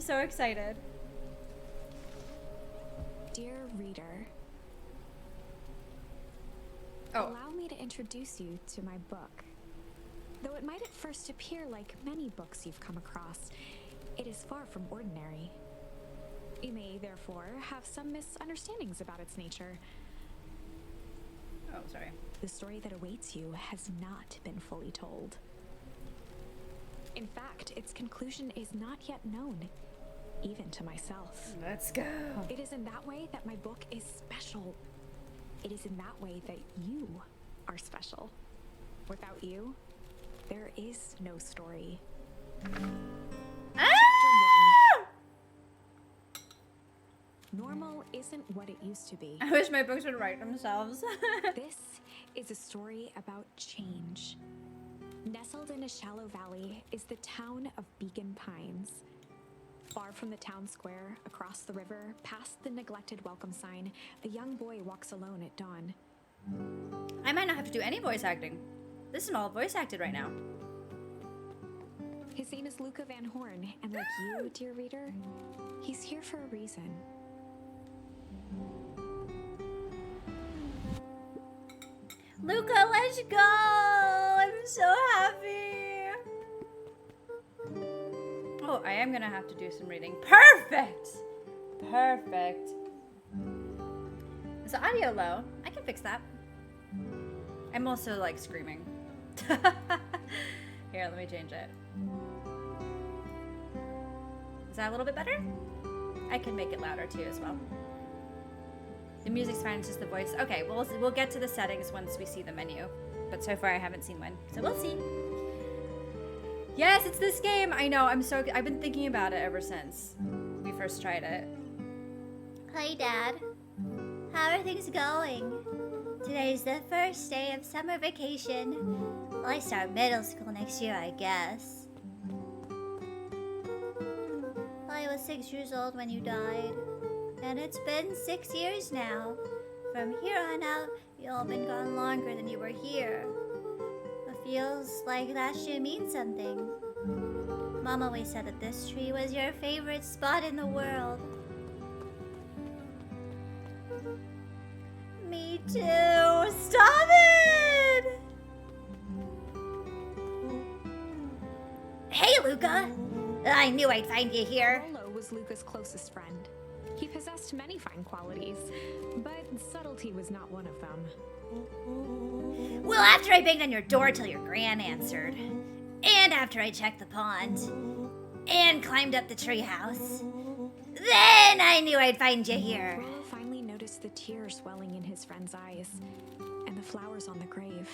so excited. Dear reader, allow me to introduce you to my book. Though it might at first appear like many books you've come across, it is far from ordinary. You may, therefore, have some misunderstandings about its nature. Oh, sorry. The story that awaits you has not been fully told. In fact, its conclusion is not yet known, even to myself. Let's go. It is in that way that my book is special. It is in that way that you are special. Without you, there is no story. Ah! Normal isn't what it used to be. I wish my books would write themselves. This is a story about change. Nestled in a shallow valley is the town of Beacon Pines. Far from the town square, across the river, past the neglected welcome sign, a young boy walks alone at dawn. I might not have to do any voice acting. This is all voice acted right now. His name is Luca Van Horn, and like you, dear reader, he's here for a reason. Luca, let's go! I'm so happy! Oh, I am gonna have to do some reading. Perfect! Perfect. Is the audio low? I can fix that. I'm also like screaming. Here, let me change it. Is that a little bit better? I can make it louder too as well. The music's fine, it's just the voice. Okay, we'll get to the settings once we see the menu. But so far I haven't seen one, so we'll see. Yes, it's this game! I know, I've been thinking about it ever since we first tried it. Hi, Dad. How are things going? Today's the first day of summer vacation. Well, I start middle school next year, I guess. I was 6 years old when you died. And it's been 6 years now. From here on out, you all been gone longer than you were here. It feels like that should mean something. Mom always said that this tree was your favorite spot in the world. Me too. Stop it! Hey, Luca! I knew I'd find you here. Rolo was Luca's closest friend. He possessed many fine qualities, but subtlety was not one of them. Well, after I banged on your door till your gran answered, and after I checked the pond, and climbed up the treehouse, then I knew I'd find you here. Rolo finally noticed the tears welling in his friend's eyes, and the flowers on the grave.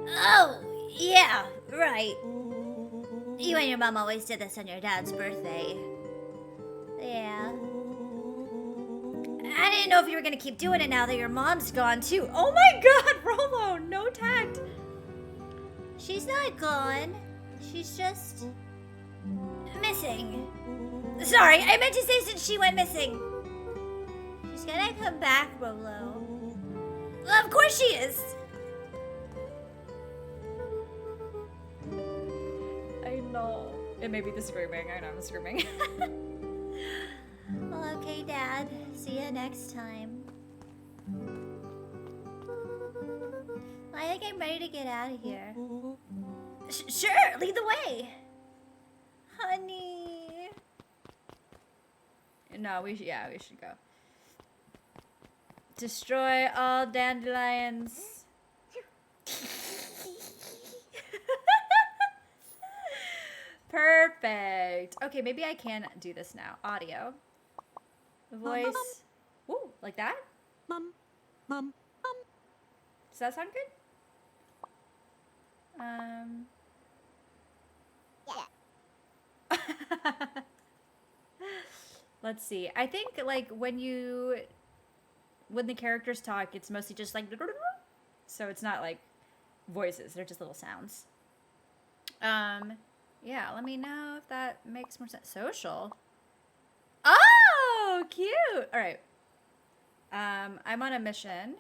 Oh, yeah, right. You and your mom always did this on your dad's birthday. Yeah. I didn't know if you were gonna keep doing it now that your mom's gone too. Oh my god, Rolo, no tact. She's not gone. She's just missing. Sorry, I meant to say since she went missing. She's gonna come back, Rolo. Well, of course she is. I know. It may be the screaming. I know I'm screaming. Well, okay, Dad. See you next time. I think I'm ready to get out of here. Sure, lead the way. Honey. No, we should go. Destroy all dandelions. Perfect. Okay, maybe I can do this now. Audio. Voice. Ooh, like that? Mom. Does that sound good? Let's see. I think like when the characters talk, it's mostly just like so it's not like voices, they're just little sounds. Yeah, let me know if that makes more sense. Social. Oh, cute. All right. I'm on a mission.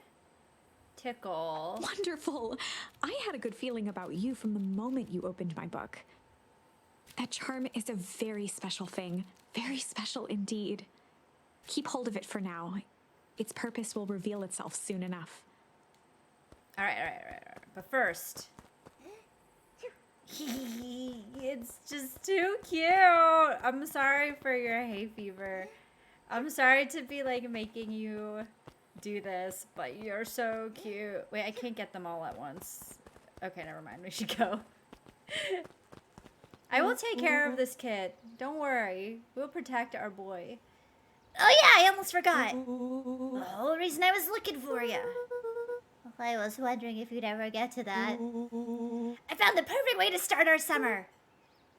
Tickle. Wonderful. I had a good feeling about you from the moment you opened my book. That charm is a very special thing. Very special indeed. Keep hold of it for now. Its purpose will reveal itself soon enough. All right. But first, it's just too cute. I'm sorry for your hay fever. I'm sorry to be like making you do this, but you're so cute. Wait, I can't get them all at once. Okay, never mind. We should go. I will take care of this kid. Don't worry. We'll protect our boy. Oh yeah, I almost forgot. The whole reason I was looking for you. I was wondering if you'd ever get to that. I found the perfect way to start our summer.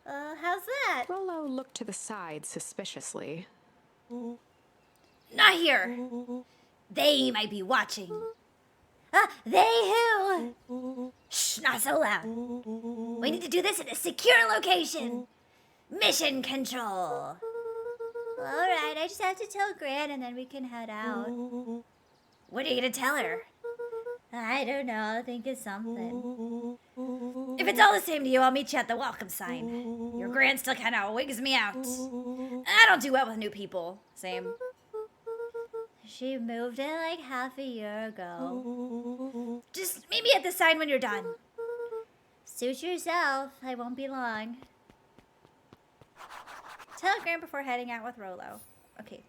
How's that? Rollo looked to the side suspiciously. Not here. They might be watching. They who? Shh, not so loud. We need to do this in a secure location. Mission control. Alright, I just have to tell Gran and then we can head out. What are you gonna tell her? I don't know, I'll think of something. If it's all the same to you, I'll meet you at the welcome sign. Your Gran still kinda wigs me out. I don't do well with new people. Same. She moved in like half a year ago. Just meet me at the sign when you're done. Suit yourself, I won't be long. Tell Gran before heading out with Rollo. Okay.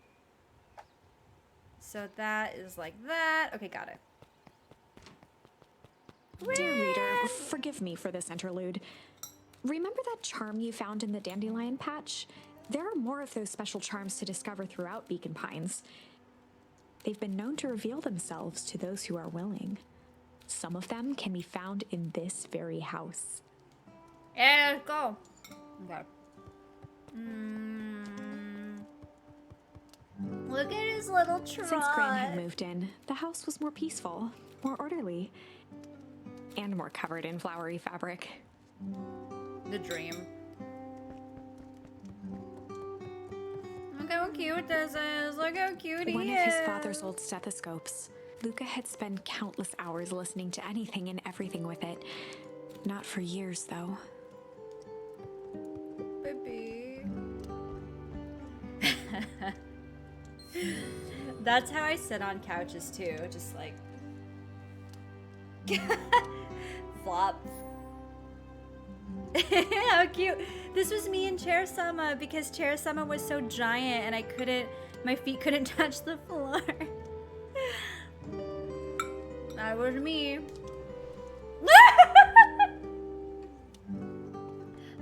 So that is like that. Okay, got it. Dear reader, forgive me for this interlude. Remember that charm you found in the dandelion patch? There are more of those special charms to discover throughout Beacon Pines. They've been known to reveal themselves to those who are willing. Some of them can be found in this very house. Yeah, let's go. Okay. Look at his little trot. Since Gran had moved in, the house was more peaceful, more orderly, and more covered in flowery fabric. The dream. Look how cute this is. Look how cute he is. One of his father's old stethoscopes. Luca had spent countless hours listening to anything and everything with it. Not for years, though. Baby. That's how I sit on couches too. Just like flop. How cute. This was me in Chair Sama because Chair Sama was so giant and my feet couldn't touch the floor. That was me.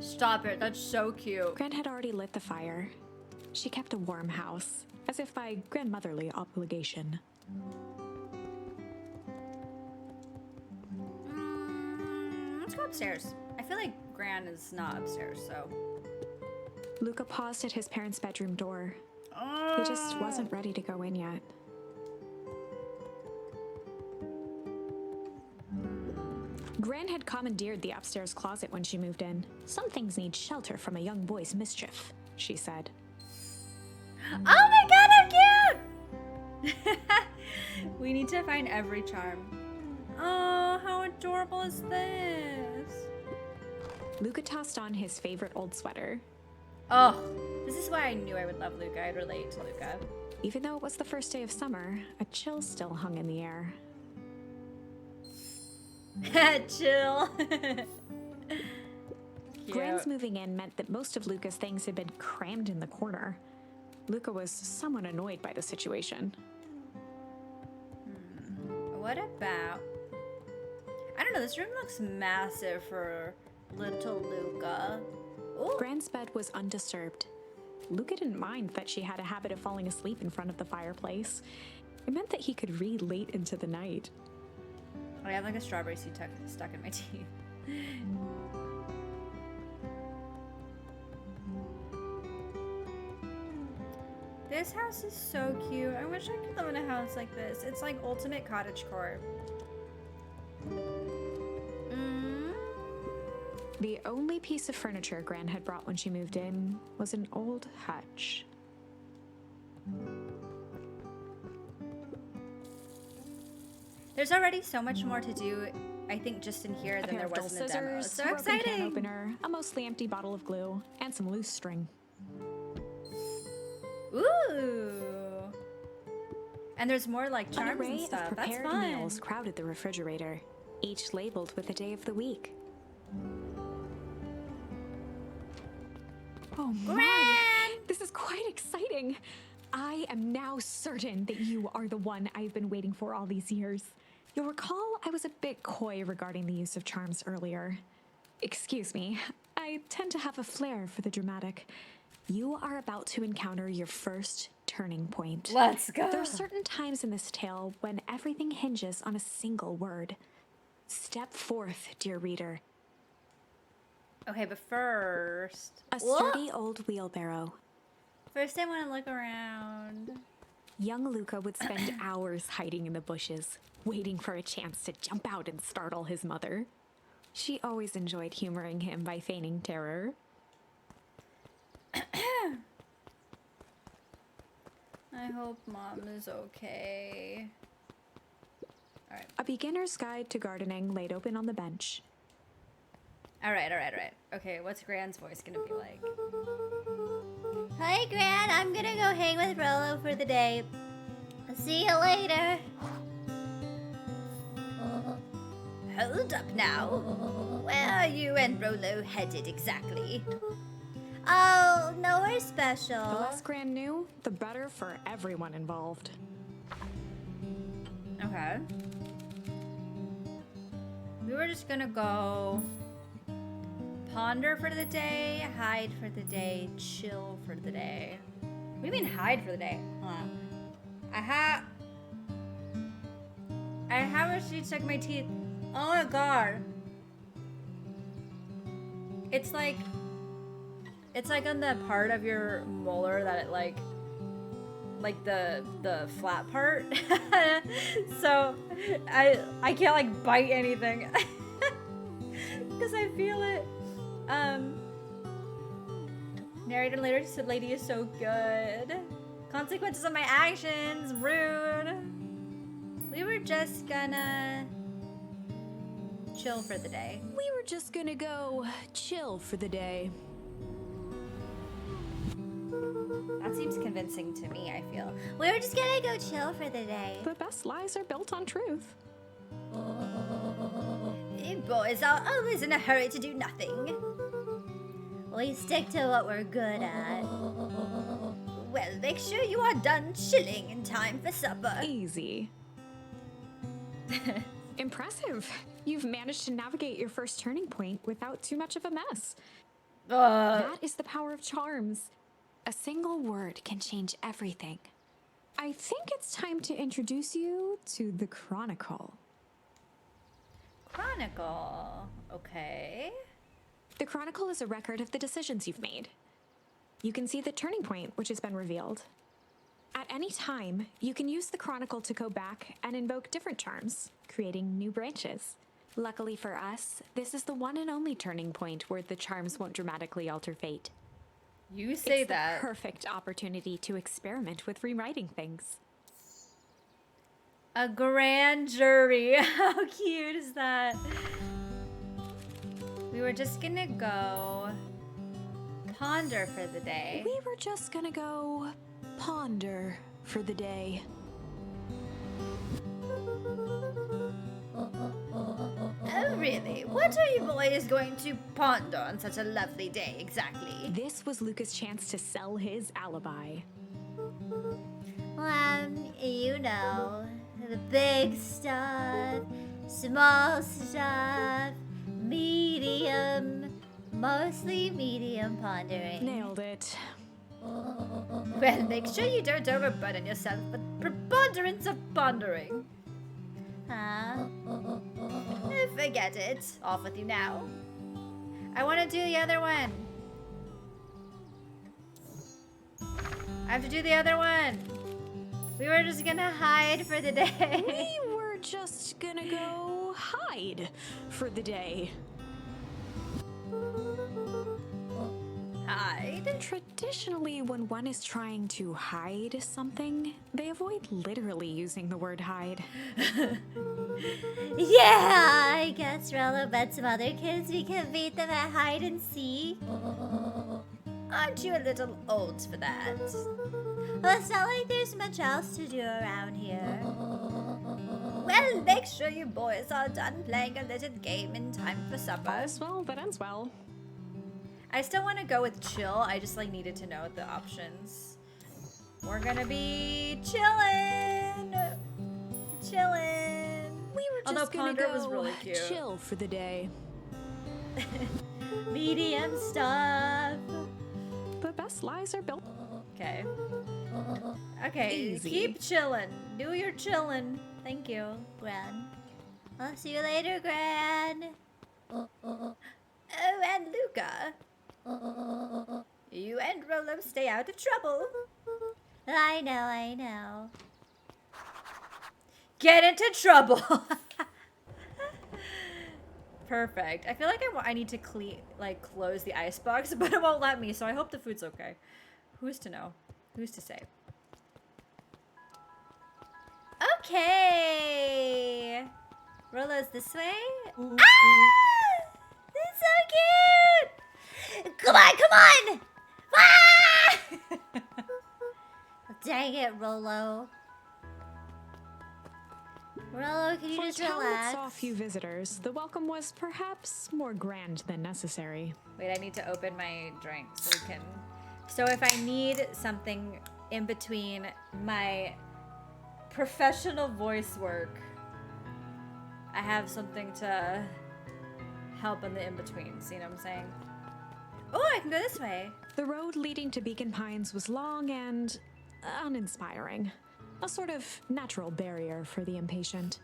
Stop it, that's so cute. Gran had already lit the fire. She kept a warm house, as if by grandmotherly obligation. Let's go upstairs. I feel like Gran is not upstairs, so. Luca paused at his parents' bedroom door. He just wasn't ready to go in yet. Gran had commandeered the upstairs closet when she moved in. Some things need shelter from a young boy's mischief, she said. Oh my god, how cute! We need to find every charm. Oh, how adorable is this? Luca tossed on his favorite old sweater. Oh, this is why I knew I would love Luca. I'd relate to Luca. Even though it was the first day of summer, a chill still hung in the air. Chill. Gran's moving in meant that most of Luca's things had been crammed in the corner. Luca was somewhat annoyed by the situation. What about... I don't know, this room looks massive for little Luca. Ooh. Gran's bed was undisturbed. Luca didn't mind that she had a habit of falling asleep in front of the fireplace. It meant that he could read late into the night. I have like a strawberry seed stuck in my teeth. This house is so cute. I wish I could live in a house like this. It's like ultimate cottagecore. The only piece of furniture Gran had brought when she moved in was an old hutch. There's already so much more to do I think, just in here A than pair there of dull was in the demo. scissors, So a broken can exciting! opener, a mostly empty bottle of glue, and some loose string. Ooh! And there's more like An charms array and of stuff. That's prepared fun. meals crowded the refrigerator, each labeled with the day of the week. Oh my! Gran! This is quite exciting. I am now certain that you are the one I've been waiting for all these years. You'll recall I was a bit coy regarding the use of charms earlier. Excuse me, I tend to have a flair for the dramatic. You are about to encounter your first turning point. Let's go. There are certain times in this tale when everything hinges on a single word. Step forth, dear reader. Okay, but first... A sturdy old wheelbarrow. First I want to look around. Young Luca would spend hours hiding in the bushes, waiting for a chance to jump out and startle his mother. She always enjoyed humoring him by feigning terror. I hope Mom is okay. Alright. A beginner's guide to gardening laid open on the bench. Alright. Okay, what's Gran's voice gonna be like? Hi, Gran. I'm gonna go hang with Rolo for the day. I'll see you later. Hold up now. Where are you and Rolo headed exactly? Oh, nowhere The special. less Gran knew, the better for everyone involved. Okay. We were just gonna go ponder for the day, hide for the day, chill for the day. What do you mean hide for the day? Hold on. I have a sheet stuck in my teeth. Oh my god. It's like on the part of your molar that it like the flat part. So I can't like bite anything because I feel it. Narrator later said lady is so good. Consequences of my actions, rude. We were just gonna chill for the day. We were just gonna go chill for the day. That seems convincing to me, I feel. We were just gonna go chill for the day. The best lies are built on truth. You boys are always in a hurry to do nothing. We stick to what we're good at. Well, make sure you are done chilling in time for supper. Easy. Impressive. You've managed to navigate your first turning point without too much of a mess. That is the power of charms. A single word can change everything. I think it's time to introduce you to the Chronicle. Chronicle. Okay. The Chronicle is a record of the decisions you've made. You can see the turning point which has been revealed. At any time, you can use the Chronicle to go back and invoke different charms, creating new branches. Luckily for us, this is the one and only turning point where the charms won't dramatically alter fate. You say It's that. the perfect opportunity to experiment with rewriting things. A grand jury. How cute is that? We were just gonna go ponder for the day. We were just gonna go ponder for the day. Oh, really? What are you boys going to ponder on such a lovely day exactly? This was Luca's chance to sell his alibi. You know, the big stuff, small stuff, medium, mostly medium pondering. Nailed it. Well, make sure you don't overburden yourself with preponderance of pondering. Huh? Forget it. Off with you now. I want to do the other one. I have to do the other one. We were just gonna hide for the day. We were just gonna go hide for the day. Hide? Traditionally, when one is trying to hide something, they avoid literally using the word hide. Yeah, I guess Rolo bet some other kids we can beat them at hide and seek. Aren't you a little old for that? Well, it's not like there's much else to do around here. Well, make sure you boys are done playing a little game in time for supper. All's well that ends well. I still want to go with chill. I just like needed to know the options. We're gonna be chillin'. We were Although just gonna Ponder go was really cute. chill for the day. Medium stuff. The best lies are built. Okay. Okay, Easy. keep chillin'. Do your chillin'. Thank you. Gran. I'll see you later, Gran. Oh, and Luca. You and Rolo stay out of trouble. I know. Get into trouble. Perfect. I feel like I need to close the icebox, but it won't let me, so I hope the food's okay. Who's to know? Who's to say? Okay. Rolo's this way. Ah! That's so cute. Come on. Ah! Dang it, Rolo. Rolo, can you For a just town that relax? saw few visitors, the welcome was perhaps more grand than necessary. Wait, I need to open my drink so we can... So if I need something in between my professional voice work, I have something to help in the in-between. See what I'm saying? Oh, I can go this way. The road leading to Beacon Pines was long and uninspiring. A sort of natural barrier for the impatient.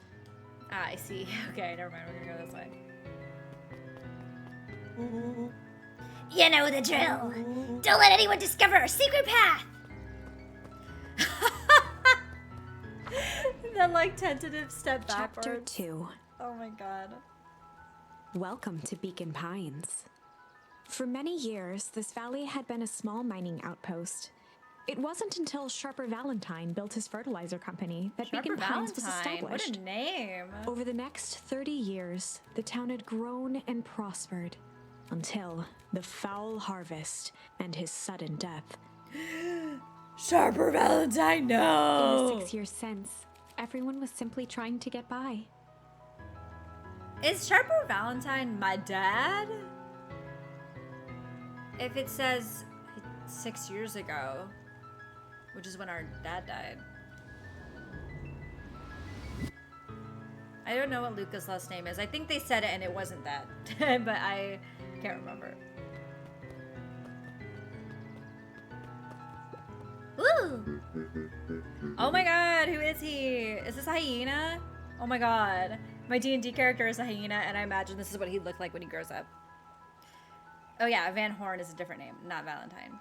Ah, I see. Okay, never mind. We're gonna go this way. You know the drill. Don't let anyone discover our secret path. That like tentative step backwards. Chapter 2. Oh my god. Welcome to Beacon Pines. For many years, this valley had been a small mining outpost. It wasn't until Sharper Valentine built his fertilizer company that Sharper Beacon Pines was Valentine. What established. a name. Over the next 30 years, the town had grown and prospered until the foul harvest and his sudden death. Sharper Valentine, In no! the 6 years since, everyone was simply trying to get by. Is Sharper Valentine my dad? If it says 6 years ago, which is when our dad died. I don't know what Luca's last name is. I think they said it and it wasn't that, but I can't remember. Ooh. Oh my god, who is he? Is this a hyena? Oh my god. My D&D character is a hyena, and I imagine this is what he'd look like when he grows up. Oh yeah, Van Horn is a different name, not Valentine.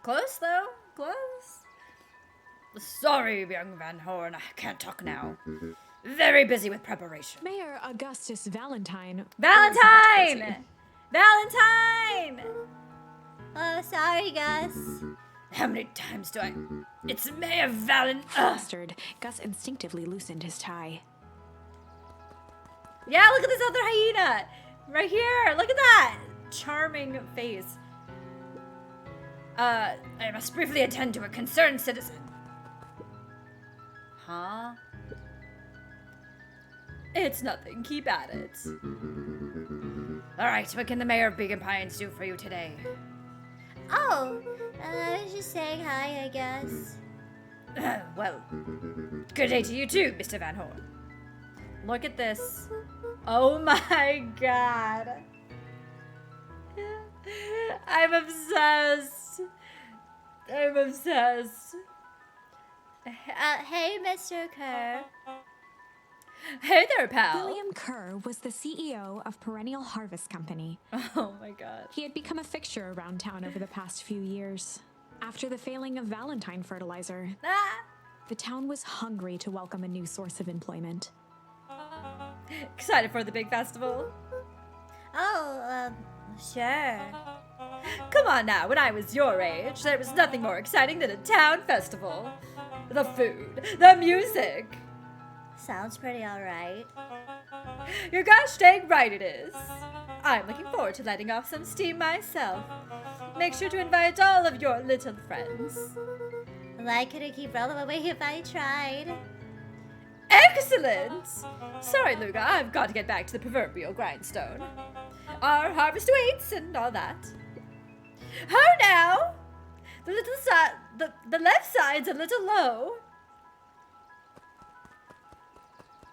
Close, though. Close. Sorry, young Van Horn, I can't talk now. Very busy with preparation. Mayor Augustus Valentine. Valentine! Valentine! Oh, sorry, Gus. How many times do I... It's Mayor Valentine... Flustered, Gus instinctively loosened his tie. Yeah, look at this other hyena! Right here! Look at that! Charming face. I must briefly attend to a concerned citizen. Huh? It's nothing. Keep at it. Alright, what can the mayor of Beacon Pines do for you today? Oh, I was just saying hi, I guess. Well, good day to you too, Mr. Van Horn. Look at this. Oh my god. I'm obsessed. I'm obsessed. Hey, Mr. Kerr. Hey there, pal. William Kerr was the CEO of Perennial Harvest Company. Oh my god. He had become a fixture around town over the past few years. After the failing of Valentine fertilizer, Ah! the town was hungry to welcome a new source of employment. Excited for the big festival? Oh, sure. Come on now, when I was your age, there was nothing more exciting than a town festival. The food, the music. Sounds pretty alright. You're gosh dang right it is. I'm looking forward to letting off some steam myself. Make sure to invite all of your little friends. Well, I couldn't keep Rolo away if I tried. Excellent! Sorry, Luga, I've got to get back to the proverbial grindstone. Our harvest waits and all that. Ho now! The left side's a little low.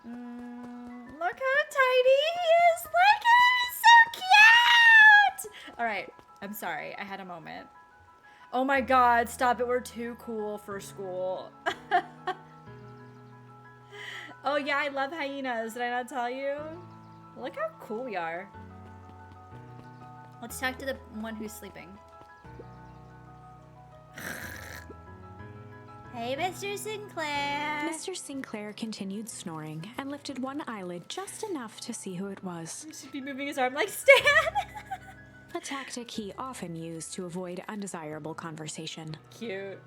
Look how tiny he is! Look at him! He's so cute! Alright, I'm sorry. I had a moment. Oh my god, stop it. We're too cool for school. Oh yeah, I love hyenas. Did I not tell you? Look how cool we are. Let's talk to the one who's sleeping. Hey, Mr. Sinclair. Mr. Sinclair continued snoring and lifted one eyelid just enough to see who it was. He should be moving his arm like Stan. A tactic he often used to avoid undesirable conversation. Cute.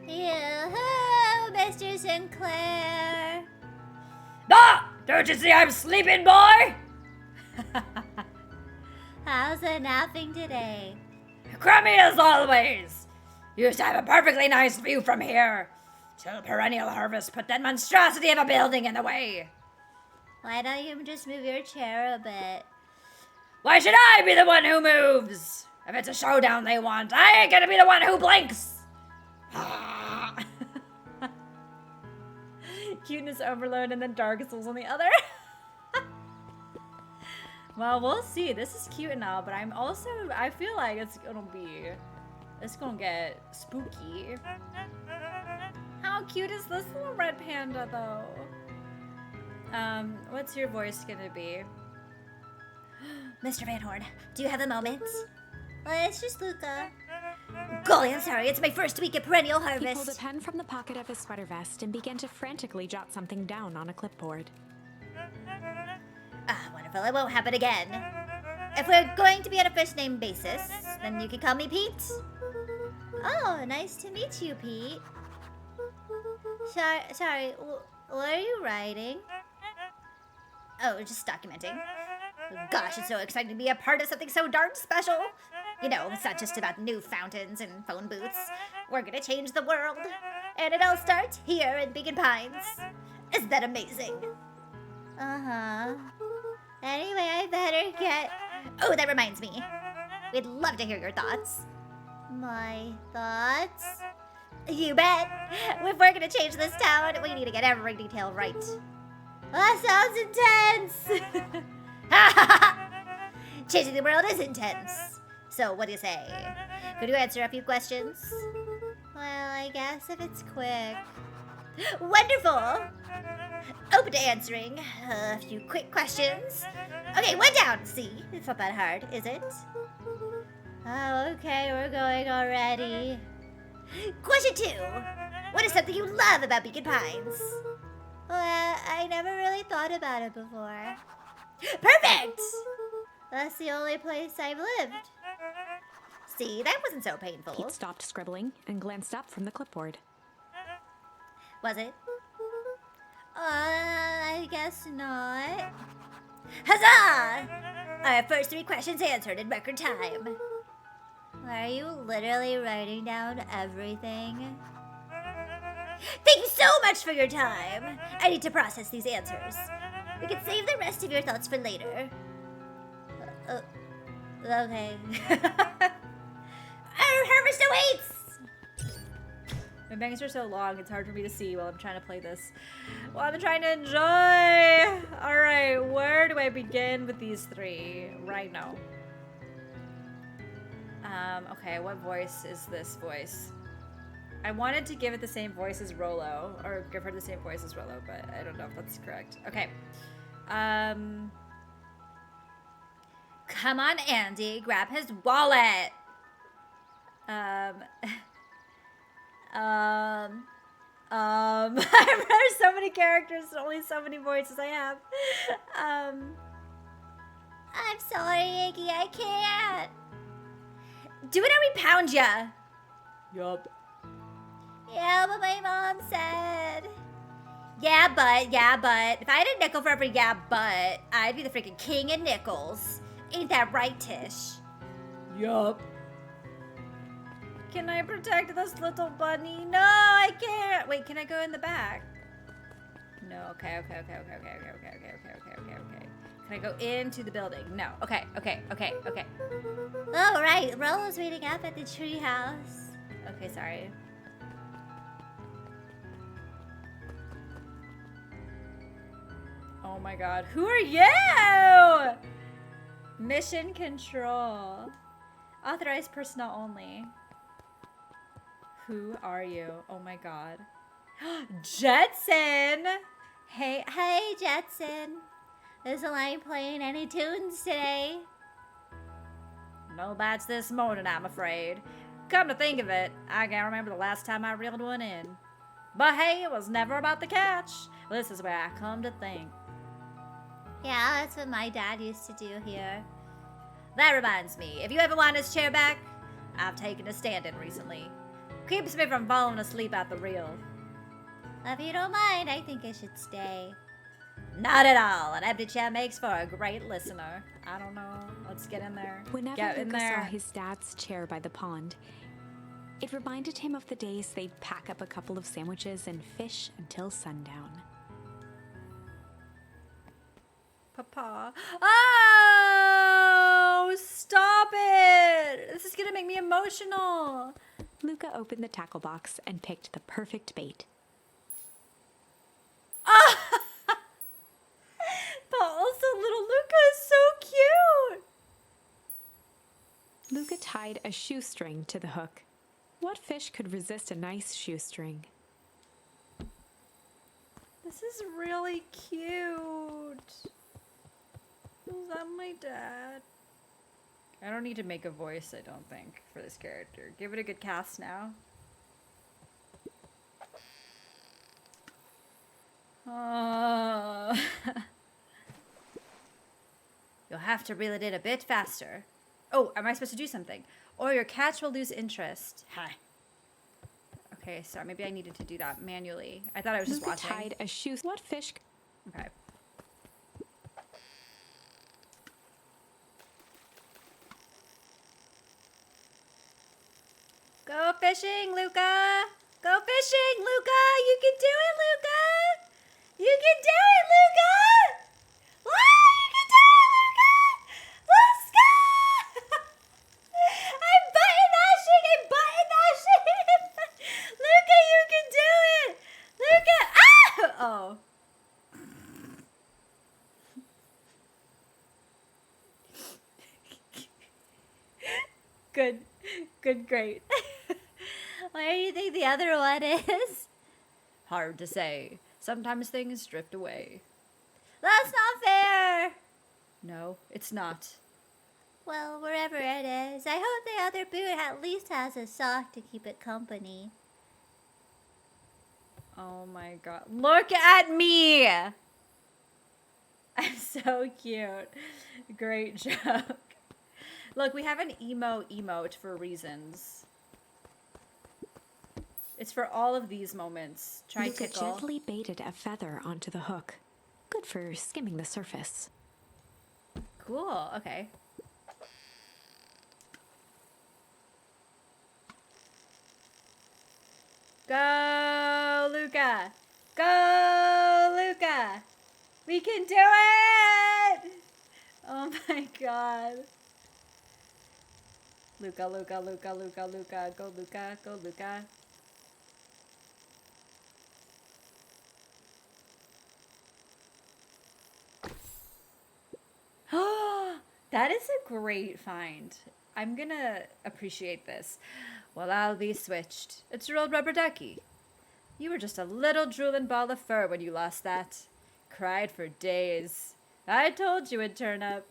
Yoo-hoo, Mr. Sinclair. Ah! Don't you see I'm sleeping, boy? How's the napping today? Crummy as always. Used to have a perfectly nice view from here. Till perennial harvest put that monstrosity of a building in the way. Why don't you just move your chair a bit? Why should I be the one who moves? If it's a showdown they want, I ain't gonna be the one who blinks. Cuteness overload and then Dark Souls on the other. Well, we'll see. This is cute and all, but I feel like it's gonna get spooky. How cute is this little red panda though? What's your voice gonna be? Mr. Van Horn, do you have a moment? Well, it's just Luca. Golly, I'm sorry. It's my first week at Perennial He pulled a Harvest. pen from the pocket of his sweater vest and began to frantically jot something down on a clipboard. Ah, wonderful. It won't happen again. If we're going to be on a first name basis, then you can call me Pete. Oh, nice to meet you, Pete. Sorry, what are you writing? Oh, just documenting. Gosh, it's so exciting to be a part of something so darn special. You know, it's not just about new fountains and phone booths. We're gonna change the world. And it all starts here in Beacon Pines. Isn't that amazing? Uh-huh. Anyway, I better get... Oh, that reminds me. We'd love to hear your thoughts. My thoughts? You bet. If we're gonna change this town, we need to get every detail right. That sounds intense! Changing the world is intense. So, what do you say? Could you answer a few questions? Well, I guess if it's quick. Wonderful! Open to answering a few quick questions. Okay, one down. See, it's not that hard, is it? Oh, okay, we're going already. Question 2. What is something you love about Beacon Pines? Well, I never really thought about it before. Perfect! That's the only place I've lived. See, that wasn't so painful. Pete stopped scribbling and glanced up from the clipboard. Was it? I guess not. Huzzah! Our first 3 questions answered in record time. Are you literally writing down everything? Thank you so much for your time. I need to process these answers. We can save the rest of your thoughts for later. Okay. Our harvest awaits! My bangs are so long, it's hard for me to see while I'm trying to play this. Well, I'm trying to enjoy! Alright, where do I begin with these 3 right now? Okay, what voice is this voice? I wanted to give it the same voice as Rolo, or give her the same voice as Rolo, but I don't know if that's correct. Okay. Come on, Andy, grab his wallet! There's so many characters and only so many voices I have. I'm sorry, Iggy, I can't. Do it or we pound ya. Yup. Yeah, but my mom said. Yeah, but. If I had a nickel for every yeah, but, I'd be the freaking king of nickels. Ain't that right, Tish? Yup. Can I protect this little bunny? No, I can't. Wait, can I go in the back? No, okay. Can I go into the building? No. Okay. Oh, right. Rolo's waiting up at the treehouse. Okay, sorry. Oh my god. Who are you? Mission control. Authorized personnel only. Who are you? Oh my god. Jetson! Hey, Jetson. Is the line playing any tunes today? No bats this morning, I'm afraid. Come to think of it, I can't remember the last time I reeled one in. But hey, it was never about the catch. This is where I come to think. Yeah, that's what my dad used to do here. That reminds me, if you ever want his chair back, I've taken a stand-in recently. Keeps me from falling asleep at the reel. If you don't mind, I think I should stay. Not at all. An empty chair makes for a great listener. I don't know. Let's get in there. Whenever Get in Luca saw there. his dad's chair by the pond, it reminded him of the days they'd pack up a couple of sandwiches and fish until sundown. Papa. Oh! Stop it! This is gonna make me emotional. Luca opened the tackle box and picked the perfect bait. But also, little Luca is so cute. Luca tied a shoestring to the hook. What fish could resist a nice shoestring? This is really cute. Is that my dad? I don't need to make a voice, I don't think, for this character. Give it a good cast now. Oh. You'll have to reel it in a bit faster. Oh, am I supposed to do something? Or your catch will lose interest. Hi. Okay, sorry. Maybe I needed to do that manually. I thought I was just Luca watching. tied a shoe. What fish? Okay. Go fishing, Luca! Go fishing, Luca! You can do it, Luca! You can do it, Luca! Ah, you can do it, Luca! Let's go! I'm button mashing! I'm button mashing! Luca, you can do it! Luca! Ah! Oh. Good. Good, great. Where do you think the other one is? Hard to say. Sometimes things drift away. That's not fair. No, it's not. Well, wherever it is, I hope the other boot at least has a sock to keep it company. Oh my god. Look at me! I'm so cute. Great joke. Look, we have an emo emote for reasons. It's for all of these moments. Try Luca tickle. gently baited a feather onto the hook. Good for skimming the surface. Cool, okay. Go, Luca! Go, Luca! We can do it! Oh my god. Luca, Luca, Luca, Luca, Luca. Go, Luca, go, Luca. That is a great find. I'm gonna appreciate this. Well, I'll be switched. It's your old rubber ducky. You were just a little drooling ball of fur when you lost that. Cried for days. I told you it'd turn up.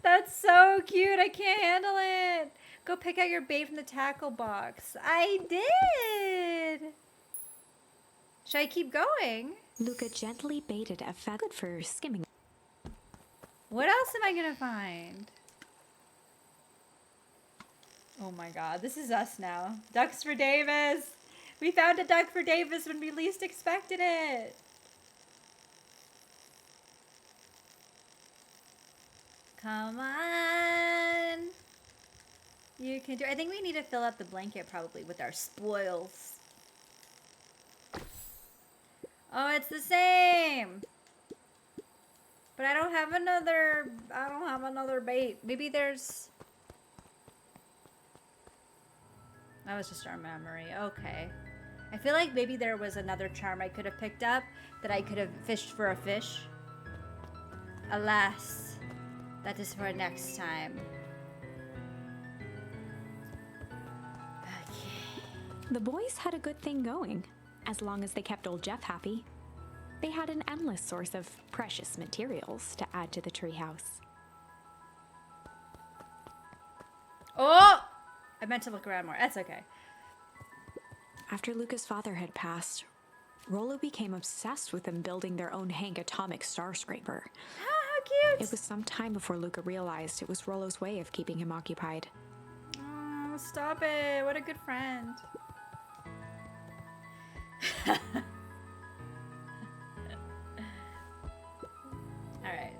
That's so cute. I can't handle it. Go pick out your bait from the tackle box. I did. Should I keep going? Luca gently baited a feather. Good for skimming. What else am I gonna find? Oh my god, this is us now. Ducks for Davis! We found a duck for Davis when we least expected it! Come on! You can do. I think we need to fill up the blanket probably with our spoils. Oh, it's the same! But I don't have another bait. Maybe there's... That was just our memory. Okay. I feel like maybe there was another charm I could have picked up that I could have fished for a fish. Alas, that is for next time. Okay. The boys had a good thing going, as long as they kept old Jeff happy. They had an endless source of precious materials to add to the treehouse. Oh! I meant to look around more. That's okay. After Luca's father had passed, Rollo became obsessed with them building their own Hank atomic star scraper. Oh, how cute! It was some time before Luca realized it was Rollo's way of keeping him occupied. Oh, stop it. What a good friend. Alright.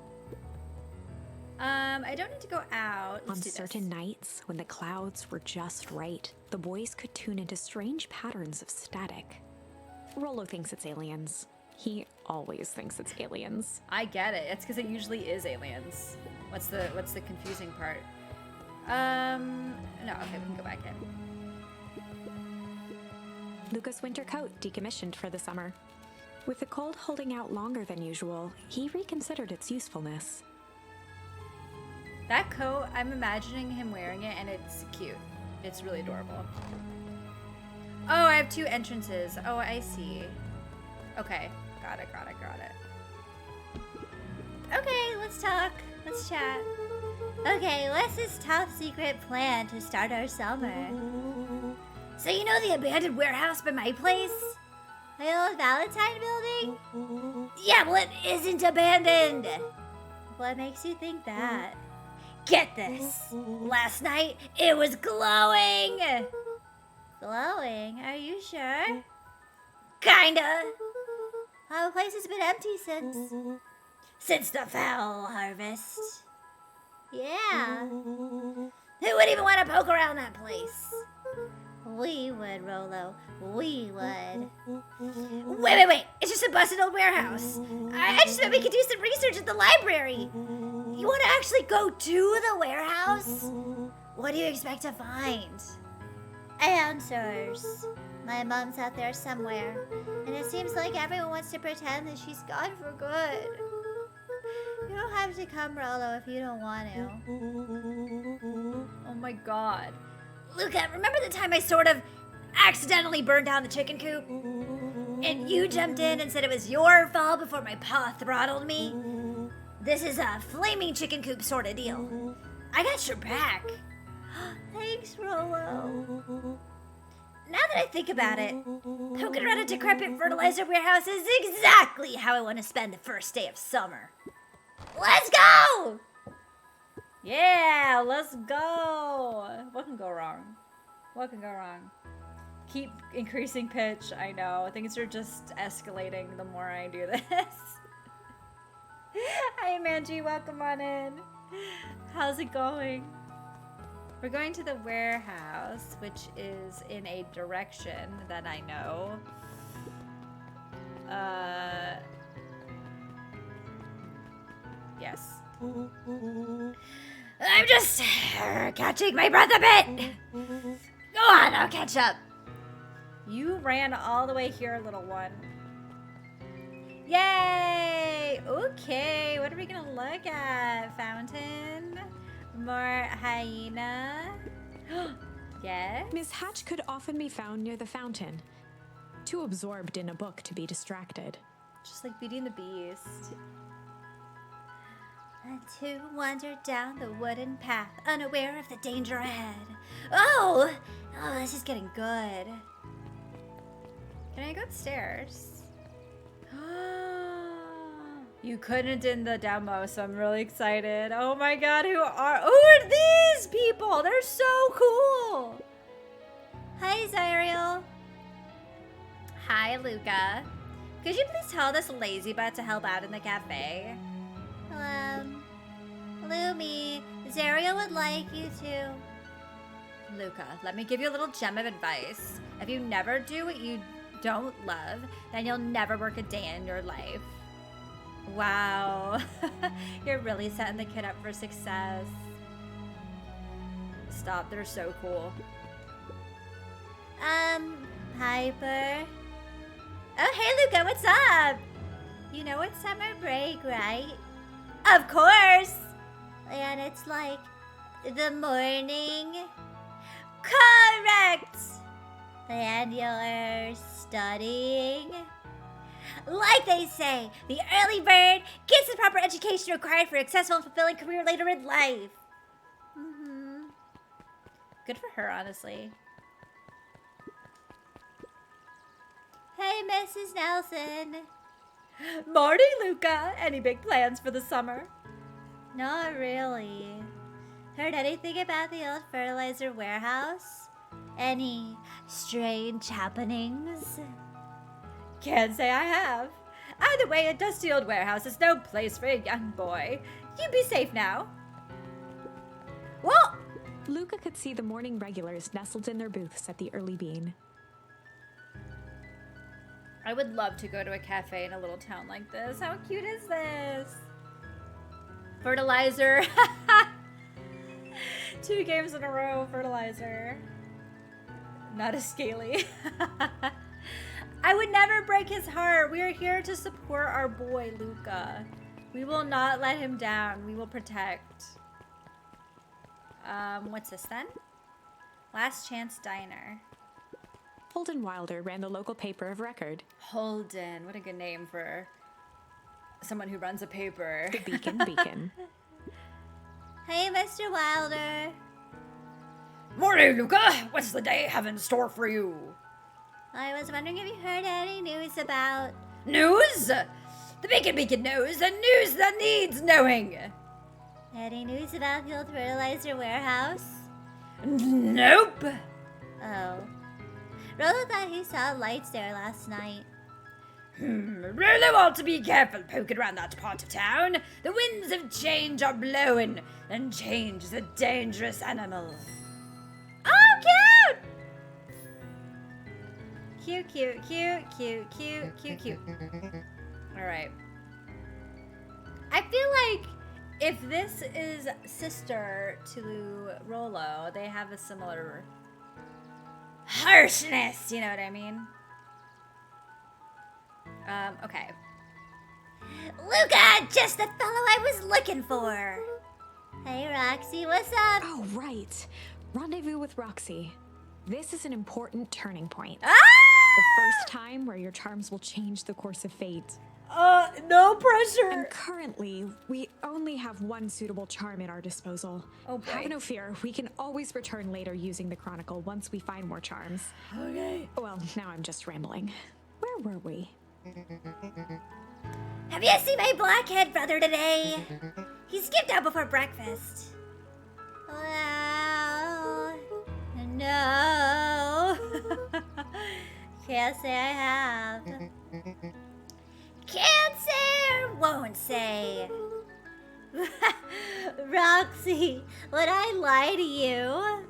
I don't need to go out. Let's On do certain this. nights, when the clouds were just right, the boys could tune into strange patterns of static. Rollo thinks it's aliens. He always thinks it's aliens. I get it. It's because it usually is aliens. What's the confusing part? No, okay, we can go back in. Luca's winter coat decommissioned for the summer. With the cold holding out longer than usual, he reconsidered its usefulness. That coat, I'm imagining him wearing it, and it's cute. It's really adorable. Oh, I have two entrances. Oh, I see. Okay, got it. Okay, let's talk. Let's chat. Okay, what's this top secret plan to start our summer? So you know the abandoned warehouse by my place? The old Valentine building? Yeah, well it isn't abandoned. What makes you think that? Get this. Last night, it was glowing. Glowing? Are you sure? Kinda. Our place has been empty since the fowl harvest. Yeah. Who would even want to poke around that place? We would, Rollo. We would. Wait. It's just a busted old warehouse. I just thought we could do some research at the library. You want to actually go to the warehouse? What do you expect to find? Answers. My mom's out there somewhere, and it seems like everyone wants to pretend that she's gone for good. You don't have to come, Rollo, if you don't want to. Oh my god. Luca, remember the time I sort of accidentally burned down the chicken coop? And you jumped in and said it was your fault before my paw throttled me? This is a flaming chicken coop sort of deal. I got your back. Thanks, Rollo. Now that I think about it, poking around a decrepit fertilizer warehouse is exactly how I want to spend the first day of summer. Let's go! Yeah, let's go. What can go wrong? What can go wrong? Keep increasing pitch. I know. Things are just escalating the more I do this. Hi, Manji. Welcome on in. How's it going? We're going to the warehouse, which is in a direction that I know. Yes. I'm just catching my breath a bit. Go on, I'll catch up. You ran all the way here, little one. Yay! Okay, what are we gonna look at? Fountain? More hyena? Yes? Miss Hatch could often be found near the fountain, too absorbed in a book to be distracted. Just like Beauty and the Beast. And two wandered down the wooden path, unaware of the danger ahead. Oh, this is getting good. Can I go upstairs? You couldn't in the demo, so I'm really excited. Oh my god, who are these people? They're so cool. Hi, Zariel. Hi, Luca. Could you please tell this lazy butt to help out in the cafe? Lumi, Zariel would like you to. Luca, let me give you a little gem of advice. If you never do what you don't love, then you'll never work a day in your life. Wow. You're really setting the kid up for success. Stop, they're so cool. Piper. Oh, hey, Luca, what's up? You know it's summer break, right? Of course! And it's like the morning. Correct! And you're studying. Like they say, the early bird gets the proper education required for a successful and fulfilling career later in life. Good for her, honestly. Hey, Mrs. Nelson. Morning, Luca. Any big plans for the summer? Not really. Heard anything about the old fertilizer warehouse? Any strange happenings? Can't say I have. Either way, a dusty old warehouse is no place for a young boy. You be safe now. Well, Luca could see the morning regulars nestled in their booths at the Early Bean. I would love to go to a cafe in a little town like this. How cute is this? Fertilizer. 2 games in a row, fertilizer. Not a scaly. I would never break his heart. We are here to support our boy, Luca. We will not let him down. We will protect. What's this then? Last Chance Diner. Holden Wilder ran the local paper of record. Holden. What a good name for someone who runs a paper. The Beacon Beacon. Hey, Mr. Wilder. Morning, Luca. What's the day have in store for you? I was wondering if you heard any news about... News? The Beacon Beacon knows the news that needs knowing. Any news about the old fertilizer warehouse? Nope. Oh. Rolo thought he saw lights there last night. Really want to be careful poking around that part of town. The winds of change are blowing, and change is a dangerous animal. Oh, cute! Cute. Alright. I feel like if this is sister to Rolo, they have a similar harshness, you know what I mean? Okay. Luca, just the fellow I was looking for. Hey, Roxy, what's up? Oh, right. Rendezvous with Roxy. This is an important turning point. Ah! The first time where your charms will change the course of fate. No pressure. And currently, we only have one suitable charm at our disposal. Oh, boy. Have no fear, we can always return later using the Chronicle once we find more charms. Okay. Well, now I'm just rambling. Where were we? Have you seen my blackhead brother today? He skipped out before breakfast. Well, no. Can't say I have. Can't say or won't say. Roxy, would I lie to you?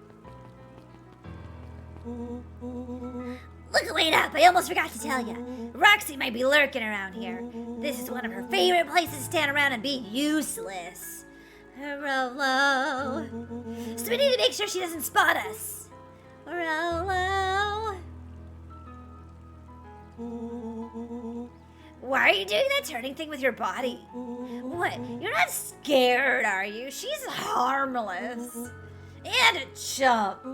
Look, wait up, I almost forgot to tell you. Roxy might be lurking around here. This is one of her favorite places to stand around and be useless. Rolo. So we need to make sure she doesn't spot us. Rolo. Why are you doing that turning thing with your body? What? You're not scared, are you? She's harmless. And a chump.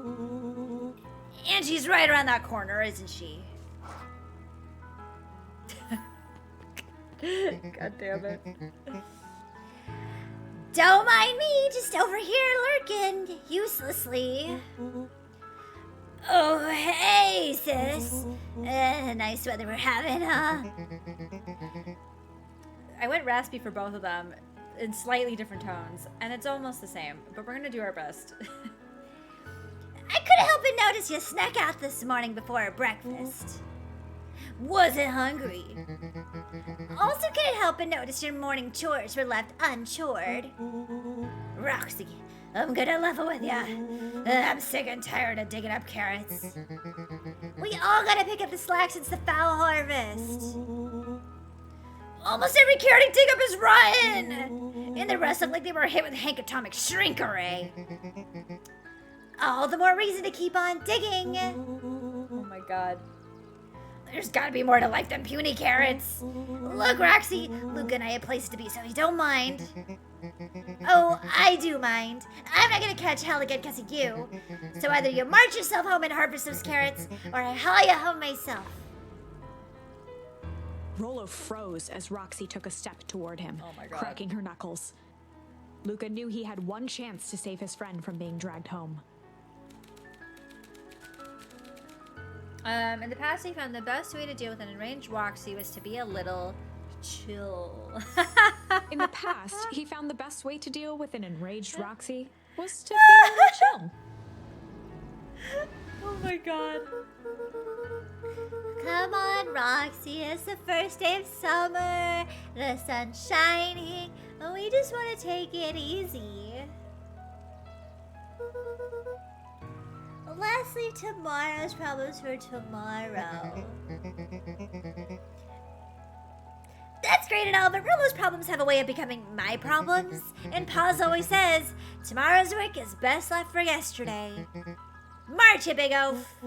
And she's right around that corner, isn't she? God damn it. Don't mind me, just over here lurking, uselessly. Oh, hey, sis. Nice weather we're having, huh? I went raspy for both of them in slightly different tones, and it's almost the same, but we're gonna do our best. I couldn't help but notice you snuck out this morning before breakfast. Wasn't hungry. Also couldn't help but notice your morning chores were left unchored. Roxy, I'm gonna level with ya. I'm sick and tired of digging up carrots. We all gotta pick up the slack since the foul harvest. Almost every carrot I dig up is rotten! And the rest look like they were hit with Hank Atomic Shrink Array. All the more reason to keep on digging. Oh my god. There's gotta be more to life than puny carrots. Look, Roxy, Luke and I have places to be, so you don't mind. Oh, I do mind. I'm not gonna catch hell again because of you. So either you march yourself home and harvest those carrots, or I haul you home myself. Rolo froze as Roxy took a step toward him, Oh my God. cracking her knuckles. Luca knew he had one chance to save his friend from being dragged home. In the past, he found the best way to deal with an enraged Roxy was to be a little chill. In the past, he found the best way to deal with an enraged Roxy was to be a little chill. Oh my god. Come on, Roxy, it's the first day of summer. The sun's shining, and we just want to take it easy. Let's leave tomorrow's problems for tomorrow. That's great and all, but Rolo's problems have a way of becoming my problems. And Pa's always says, tomorrow's work is best left for yesterday. March, you big oaf.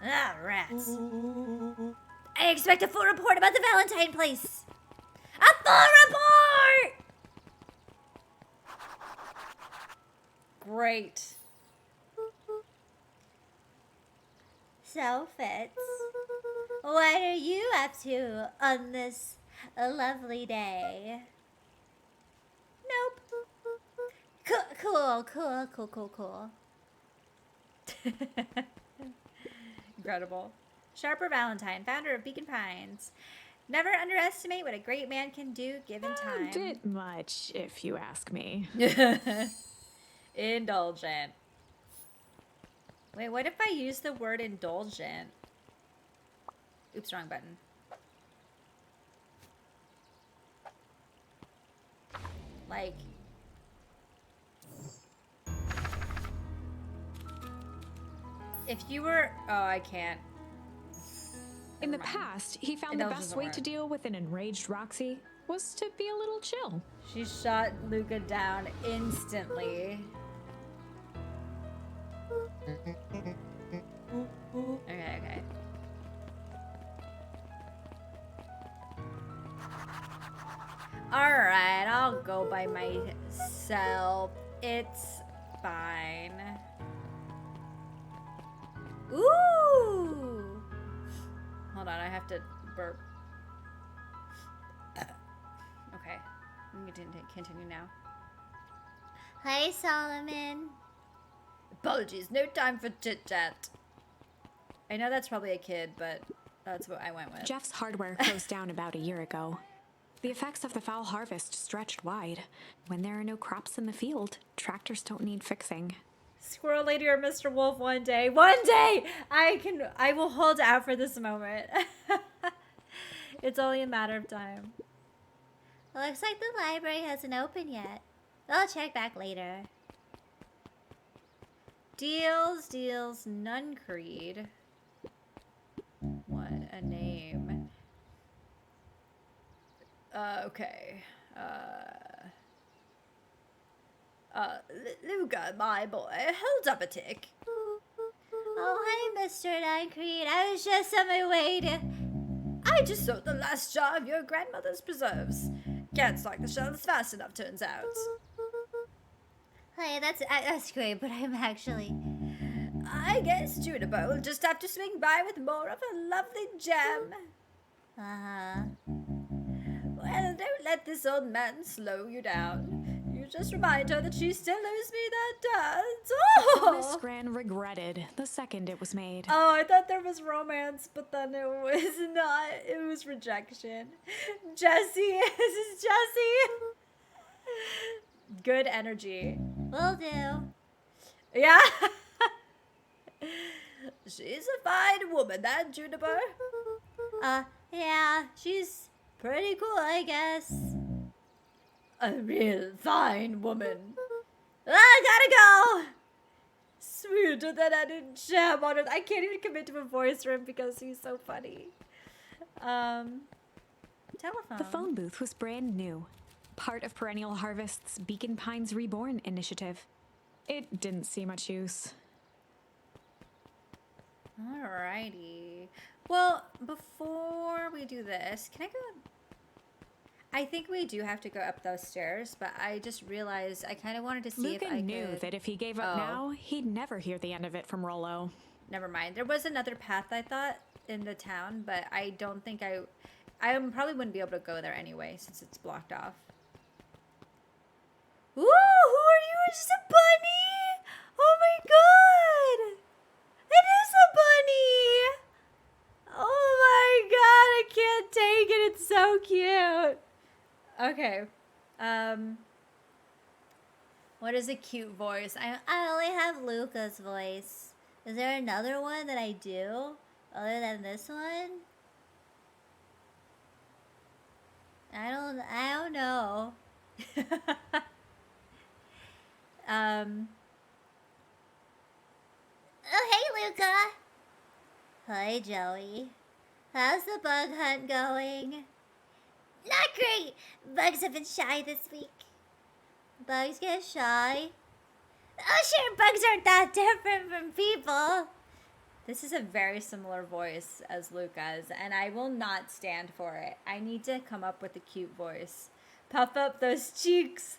Ah, rats. I expect a full report about the Valentine place. A full report! Great. So, Fitz, what are you up to on this lovely day? Nope. Cool. Incredible. Sharper Valentine, founder of Beacon Pines. Never underestimate what a great man can do given time. A bit much, if you ask me. Indulgent. Wait, what if I use the word indulgent? Oops, wrong button. Like... if you were... oh, I can't. In the Never mind. past, he found the Indulgence best doesn't way work. to deal with an enraged Roxy was to be a little chill. She shot Luca down instantly. Okay. Alright, I'll go by myself. It's fine. Ooh! Hold on, I have to burp. Okay, we can continue now. Hi, Solomon. Apologies, no time for chit-chat. I know that's probably a kid, but that's what I went with. Jeff's hardware closed down about a year ago. The effects of the foul harvest stretched wide. When there are no crops in the field, tractors don't need fixing. Squirrel Lady or Mr. Wolf one day. One day! I will hold out for this moment. It's only a matter of time. Looks like the library hasn't opened yet. I'll check back later. Deals, Nun Creed. What a name. Okay. Luca, my boy, hold up a tick. Oh, hi, Mr. Duncreed. I was just on my way to... I just sold the last jar of your grandmother's preserves. Can't stock the shelves fast enough, turns out. Hey, that's great, but I'm actually... I guess Juniper will just have to swing by with more of her lovely jam. Uh-huh. Well, don't let this old man slow you down. You just remind her that she still owes me that dance. Oh! Miss Gran regretted the second it was made. Oh, I thought there was romance, but then it was not. It was rejection. Jesse, this is Jesse. Good energy. Will do. Yeah. She's a fine woman, that Juniper. Yeah, she's pretty cool, I guess. A real fine woman. I gotta go. Sweeter than any jam on it. I can't even commit to a voice for him because he's so funny. Telephone. The phone booth was brand new, part of Perennial Harvest's Beacon Pines Reborn initiative. It didn't see much use. Alrighty. Well, before we do this, can I go? I think we do have to go up those stairs, but I just realized I kind of wanted to see if Luca I knew could... that if he gave up now, he'd never hear the end of it from Rollo. Never mind. There was another path, I thought, in the town, but I don't think I probably wouldn't be able to go there anyway, since it's blocked off. Ooh, who are you? It's just a bunny! Oh my god! It is a bunny! Oh my god, I can't take it. It's so cute. Okay. What is a cute voice? I only have Luca's voice. Is there another one that I do other than this one? I don't know. Oh, hey, Luca. Hi, Joey. How's the bug hunt going? Not great. Bugs have been shy this week. Bugs get shy? Oh, sure, bugs aren't that different from people. This is a very similar voice as Luca's, and I will not stand for it. I need to come up with a cute voice. Puff up those cheeks.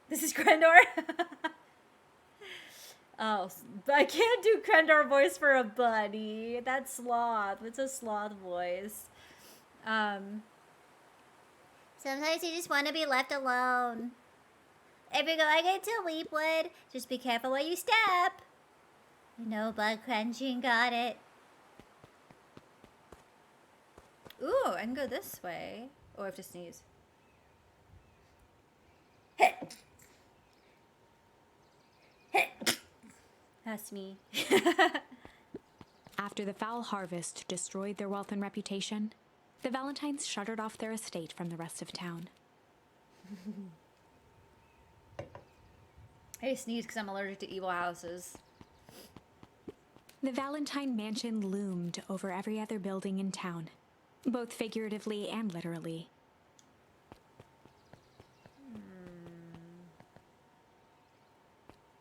This is Krendor. Oh, I can't do Krendor voice for a bunny. That's sloth. It's a sloth voice. Sometimes you just want to be left alone. If you're going into Weepwood, just be careful where you step. No bug crunching, got it. Ooh, I can go this way. Oh, I have to sneeze. That's me. After the foul harvest destroyed their wealth and reputation, the Valentines shuttered off their estate from the rest of town. I sneeze because I'm allergic to evil houses. The Valentine mansion loomed over every other building in town, both figuratively and literally.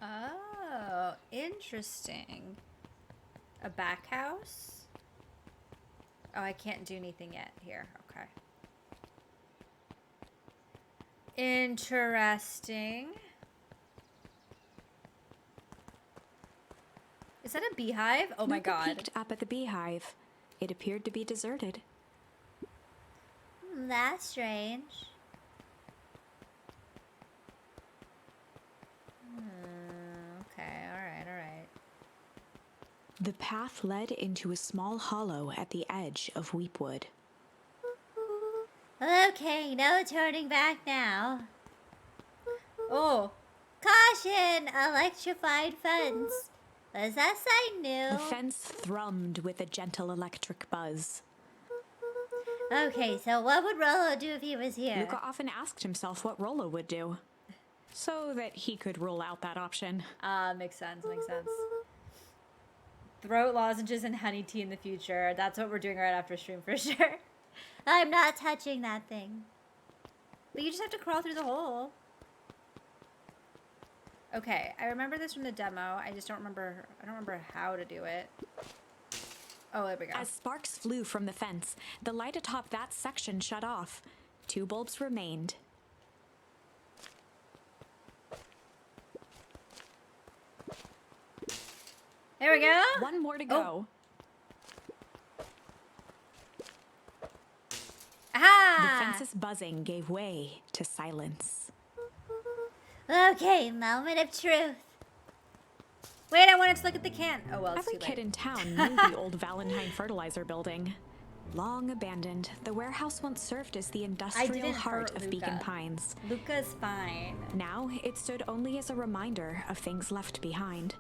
Oh, interesting. A back house? Oh, I can't do anything yet here. Okay. Interesting. Is that a beehive? Oh my Luca god. peeked up at the beehive. It appeared to be deserted. That's strange. Okay, alright. The path led into a small hollow at the edge of Weepwood. Okay, no turning back now. Oh, Caution! Electrified fence. Does that sign new? The fence thrummed with a gentle electric buzz. Okay, so what would Rollo do if he was here? Luca often asked himself what Rollo would do, so that he could rule out that option. makes sense. Throat lozenges and honey tea in the future. That's what we're doing right after stream for sure. I'm not touching that thing. But you just have to crawl through the hole. Okay, I remember this from the demo. I don't remember how to do it. Oh, there we go. As sparks flew from the fence, the light atop that section shut off. 2 bulbs remained. There we go. 1 more to go. The Aha! fence's buzzing gave way to silence. Okay, moment of truth. Wait, I wanted to look at the can. Oh well, it's Every too kid late. in town knew the old Valentine fertilizer building. Long abandoned, the warehouse once served as the industrial didn't heart hurt of Luca. Beacon Pines. Luca's fine. Now, it stood only as a reminder of things left behind.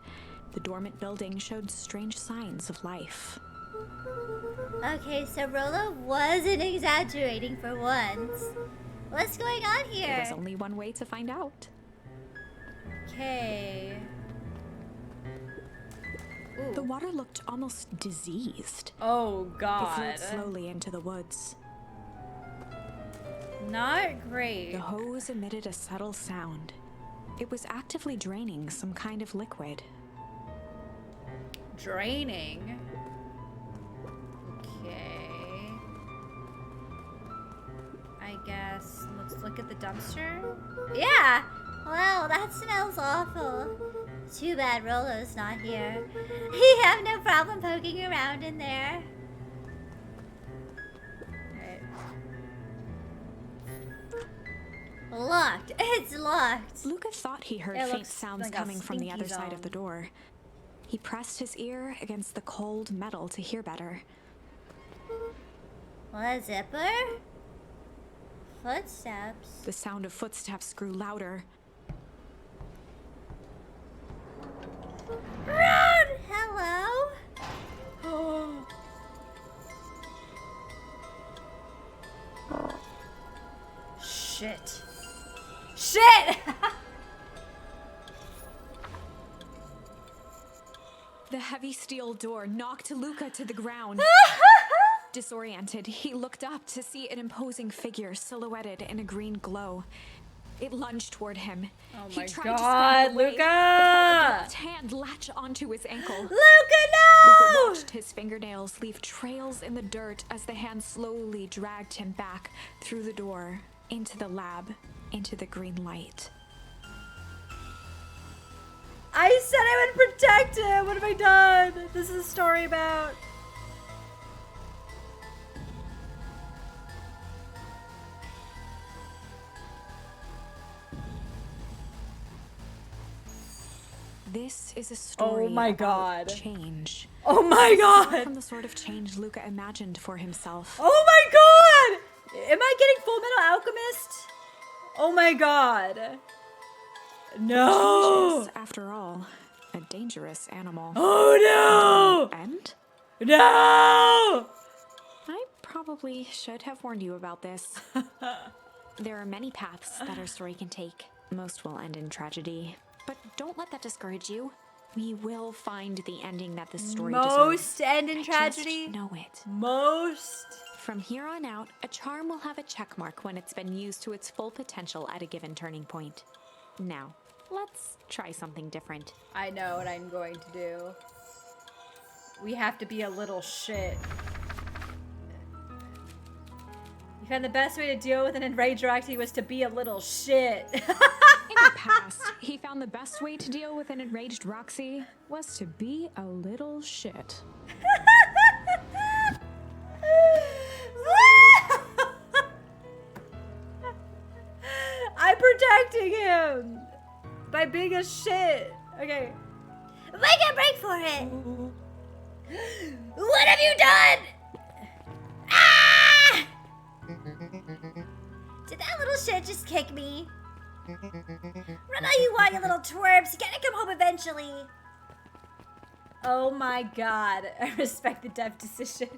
The dormant building showed strange signs of life. Okay, so Rolo wasn't exaggerating for once. What's going on There here? was only one way to find out. Okay. Ooh. The water looked almost diseased. Oh It god. flowed slowly into the woods. Not great. The hose emitted a subtle sound. It was actively draining some kind of liquid. Draining. Okay. I guess let's look at the dumpster. Yeah! Wow, that smells awful. Too bad Rolo's not here. He have no problem poking around in there. Alright. Locked. It's locked. Luca thought he heard It faint looks sounds like a coming from the stinky other side of the zone. door. He pressed his ear against the cold metal to hear better. What, zipper? Footsteps. The sound of footsteps grew louder. Run! Hello? Shit. Shit! The heavy steel door knocked Luca to the ground. Disoriented, he looked up to see an imposing figure silhouetted in a green glow. It lunged toward him. Oh He my tried God, to scramble away, Luca! but felt a gloved hand latch onto his ankle. Luca, Luca no! watched his fingernails leave trails in the dirt as the hand slowly dragged him back through the door, into the lab, into the green light. I said I would protect him. What have I done? This is a story about. This is a story my about God. change. Oh my Not god. from the sort of change Luca imagined for himself. Oh my god. Am I getting Full Metal Alchemist? Oh my god. No. Change is, after all, a dangerous animal. Oh And no. No. I probably should have warned you about this. There are many paths that our story can take. Most will end in tragedy. But don't let that discourage you. We will find the ending that this story deserves. Most end in Just tragedy. know it. Most. From here on out, a charm will have a check mark when it's been used to its full potential at a given turning point. Now, let's try something different. I know what I'm going to do. We have to be a little shit. You found the best way to deal with an enraged Roxy was to be a little shit. In the past, he found the best way to deal with an enraged Roxy was to be a little shit. I'm protecting him by being a shit. Okay. Make a break for it! What have you done? Ah! Did that little shit just kick me? Run all you want, you little twerps. You gotta come home eventually. Oh my god. I respect the dev decision.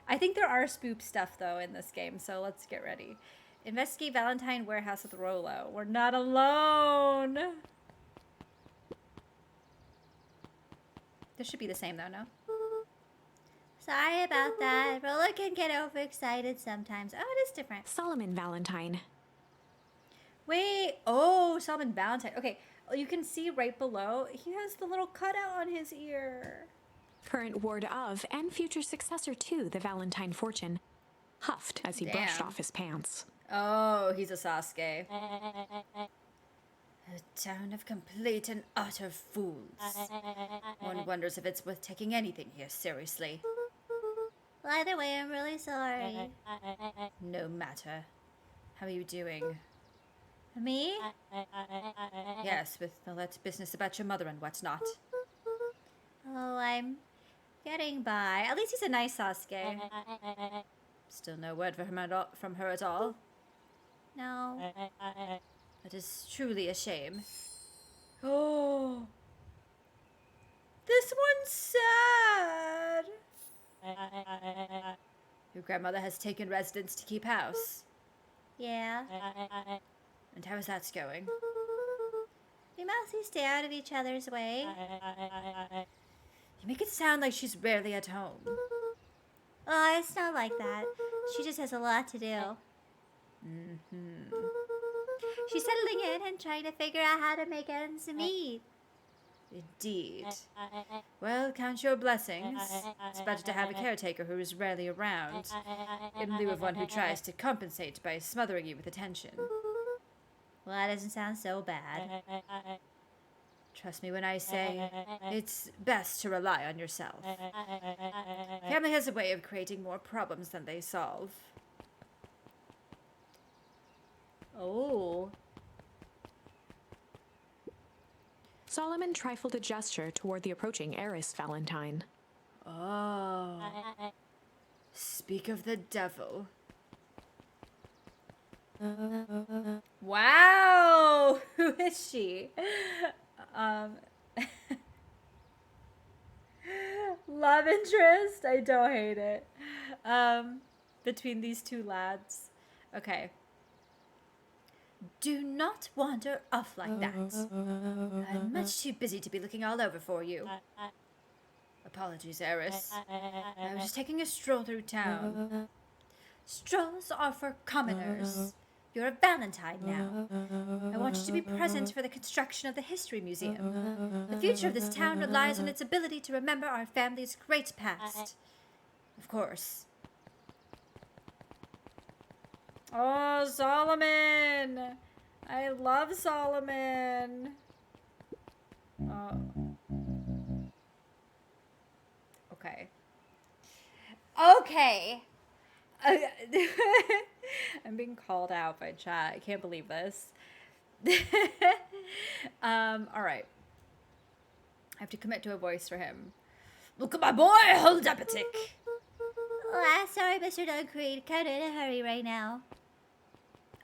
I think there are spoop stuff though in this game, so let's get ready. Investigate Valentine warehouse with Rolo. We're not alone. This should be the same though, no? Sorry about that. Rolo can get overexcited sometimes. Oh, it is different. Solomon Valentine. Wait. Oh, Solomon Valentine. Okay. Oh, you can see right below. He has the little cutout on his ear. Current ward of and future successor to the Valentine fortune, huffed as he brushed Damn. off his pants. Oh, he's a Sasuke. A town of complete and utter fools. One wonders if it's worth taking anything here seriously. Well, either way, I'm really sorry. No matter. How are you doing? Me? Yes, with all that business about your mother and whatnot. Oh, I'm getting by. At least he's a nice Sasuke. Still no word from her at all. No. That is truly a shame. Oh. This one's sad. Your grandmother has taken residence to keep house. Yeah. And how is that going? We mostly stay out of each other's way. You make it sound like she's rarely at home. Oh, it's not like that. She just has a lot to do. She's settling in and trying to figure out how to make ends meet. Indeed. Well, count your blessings. It's better to have a caretaker who is rarely around, in lieu of one who tries to compensate by smothering you with attention. Well, that doesn't sound so bad. Trust me when I say it's best to rely on yourself. Family has a way of creating more problems than they solve. Oh. Solomon trifled a gesture toward the approaching heiress Valentine. Oh. Speak of the devil. Wow! Who is she? Love interest? I don't hate it. Between these two lads. Okay. Do not wander off like that. I'm much too busy to be looking all over for you. Apologies, heiress. I was just taking a stroll through town. Strolls are for commoners. You're a Valentine now. I want you to be present for the construction of the History Museum. The future of this town relies on its ability to remember our family's great past. Of course. Oh, Solomon! I love Solomon. Okay. Okay. I'm being called out by chat. I can't believe this. All right. I have to commit to a voice for him. Look at my boy, hold up a tick. Oh, sorry, Mr. Duncreed. Kind of in a hurry right now.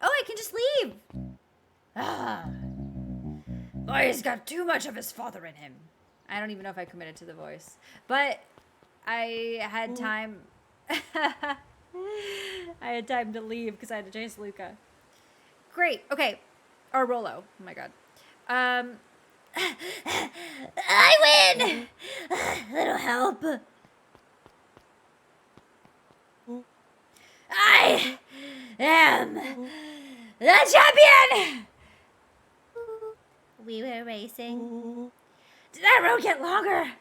Oh, I can just leave. Boy's got too much of his father in him. I don't even know if I committed to the voice. But I had time. I had time to leave because I had to chase Luca. Great. Okay. Or Rolo. Oh my god. I win! Little help. I am the champion! We were racing. Did that road get longer?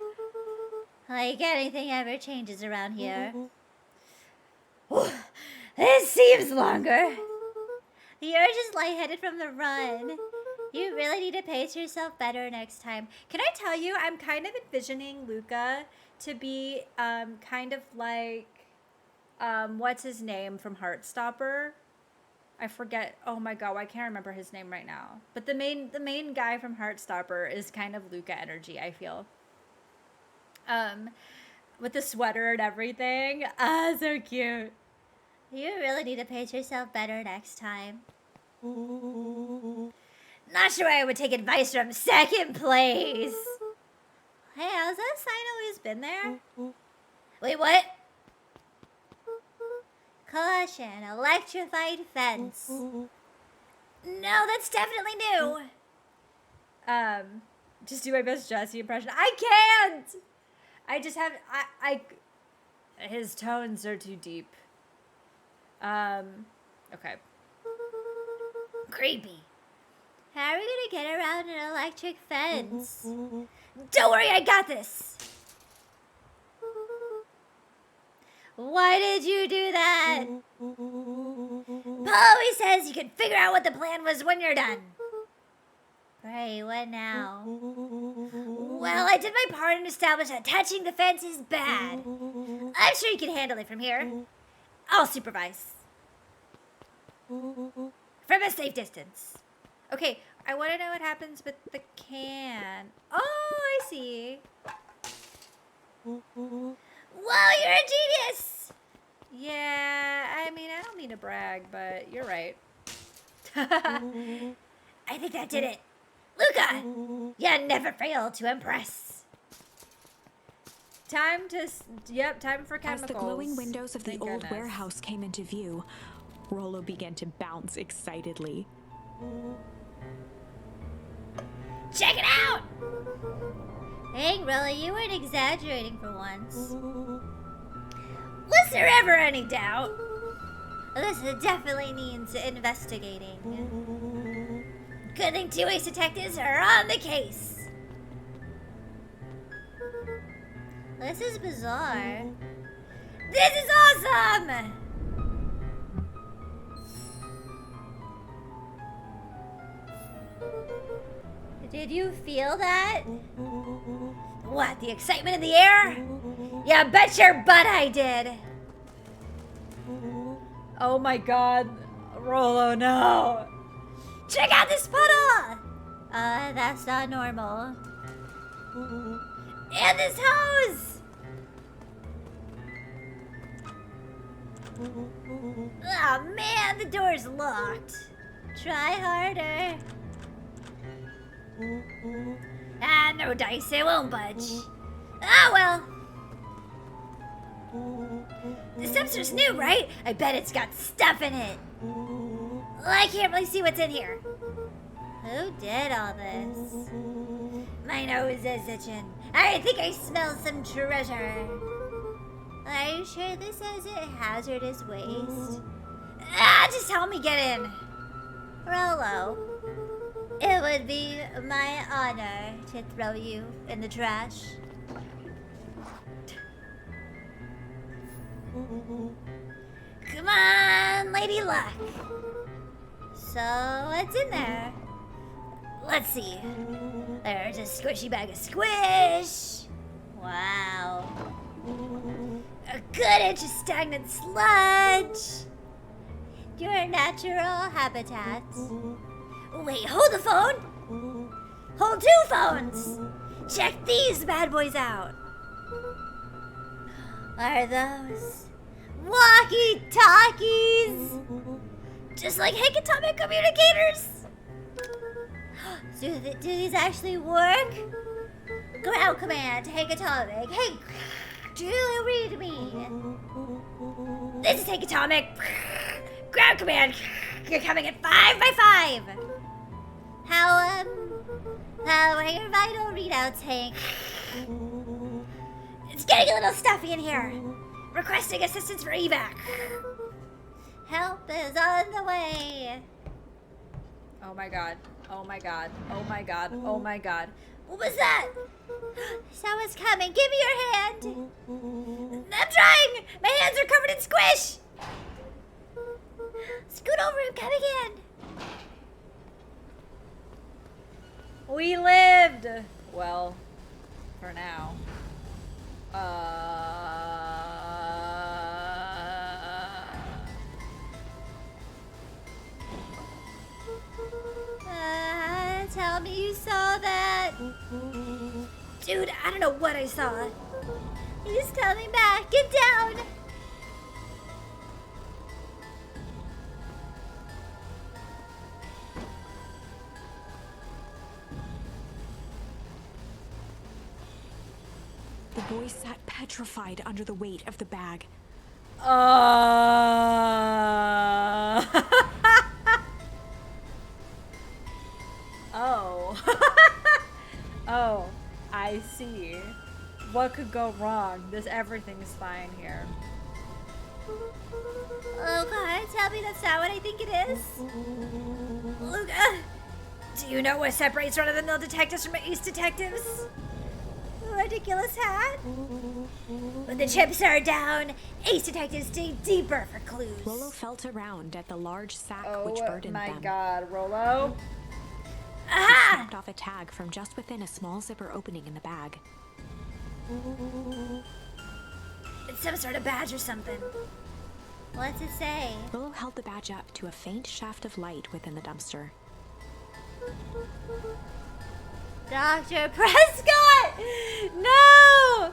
Like anything ever changes around here. This seems longer. You're just lightheaded from the run. You really need to pace yourself better next time. Can I tell you, I'm kind of envisioning Luca to be kind of like, what's his name from Heartstopper? I forget. Oh my god, I can't remember his name right now. But the main guy from Heartstopper is kind of Luca energy, I feel. With the sweater and everything. Ah, so cute. You really need to pace yourself better next time. Not sure I would take advice from second place. Hey, has that sign always been there? Wait, what? Caution, electrified fence. No, that's definitely new. Just do my best Jesse impression. I can't! I just have, his tones are too deep. Okay. Creepy. How are we gonna get around an electric fence? Don't worry, I got this. Why did you do that? Paul always says you can figure out what the plan was when you're done. Great, what now? Well, I did my part and established that touching the fence is bad. I'm sure you can handle it from here. I'll supervise. From a safe distance. Okay, I want to know what happens with the can. Oh, I see. Whoa, you're a genius! Yeah, I mean, I don't mean to brag, but you're right. I think that did it. Luca, you never fail to impress. Time to, time for As chemicals. the glowing windows of the Thank old goodness. warehouse came into view, Rollo began to bounce excitedly. Check it out! Dang, Rollo, you weren't exaggerating for once. Was there ever any doubt? This definitely needs investigating. Good thing 2 ace detectives are on the case. This is bizarre. This is awesome! Did you feel that? What, the excitement in the air? Yeah, bet your butt I did. Oh my god. Rollo, no. Check out this puddle! That's not normal. And this hose! Oh man, the door's locked. Try harder. Ah, no dice, it won't budge. Ah, well. This dumpster's new, right? I bet it's got stuff in it. Well, I can't really see what's in here. Who did all this? My nose is itching. I think I smell some treasure. Are you sure this isn't hazardous waste? Ah, just help me get in. Rollo, it would be my honor to throw you in the trash. Come on, Lady Luck. So, what's in there? Let's see. There's a squishy bag of squish. Wow. A good inch of stagnant sludge. Your natural habitat. Wait, hold the phone. Hold 2 phones. Check these bad boys out. Are those walkie-talkies? Just like Hank Atomic communicators? Do these actually work? Ground command, Hank Atomic. Hey, do you read me? This is Hank Atomic. Ground command. You're coming at 5 by 5. How are your vital readouts, Hank? It's getting a little stuffy in here. Requesting assistance for evac. Help is on the way. Oh my god. Oh my god. Oh my god. Oh my god. What was that? Someone's coming. Give me your hand. I'm trying. My hands are covered in squish. Scoot over. I'm coming in. We lived! Well, for now. Tell me you saw that. Dude, I don't know what I saw. He's coming back. Get down. The boy sat petrified under the weight of the bag. Oh. Oh, I see. What could go wrong? Everything's fine here. Oh God, tell me that's not what I think it is. Luca, Do you know what separates run-of-the-mill detectives from ace detectives? ridiculous hat. When the chips are down, ace detectives dig deeper for clues. Rollo felt around at the large sack Oh which burdened my them. god, Rollo. He Aha! snapped off a tag from just within a small zipper opening in the bag. It's some sort of badge or something. What's it say? Rollo held the badge up to a faint shaft of light within the dumpster. Dr. Prescott! No!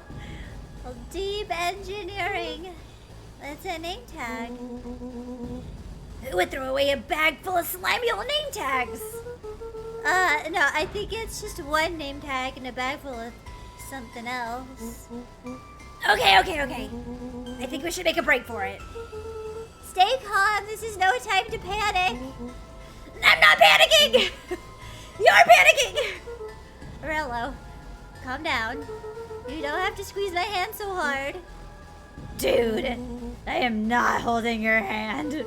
Deep engineering. That's a name tag. Who would throw away a bag full of slimy old name tags? No, I think it's just one name tag and a bag full of something else. Okay. I think we should make a break for it. Stay calm. This is no time to panic. I'm not panicking! You're panicking! Morello, calm down. You don't have to squeeze my hand so hard. Dude, I am not holding your hand.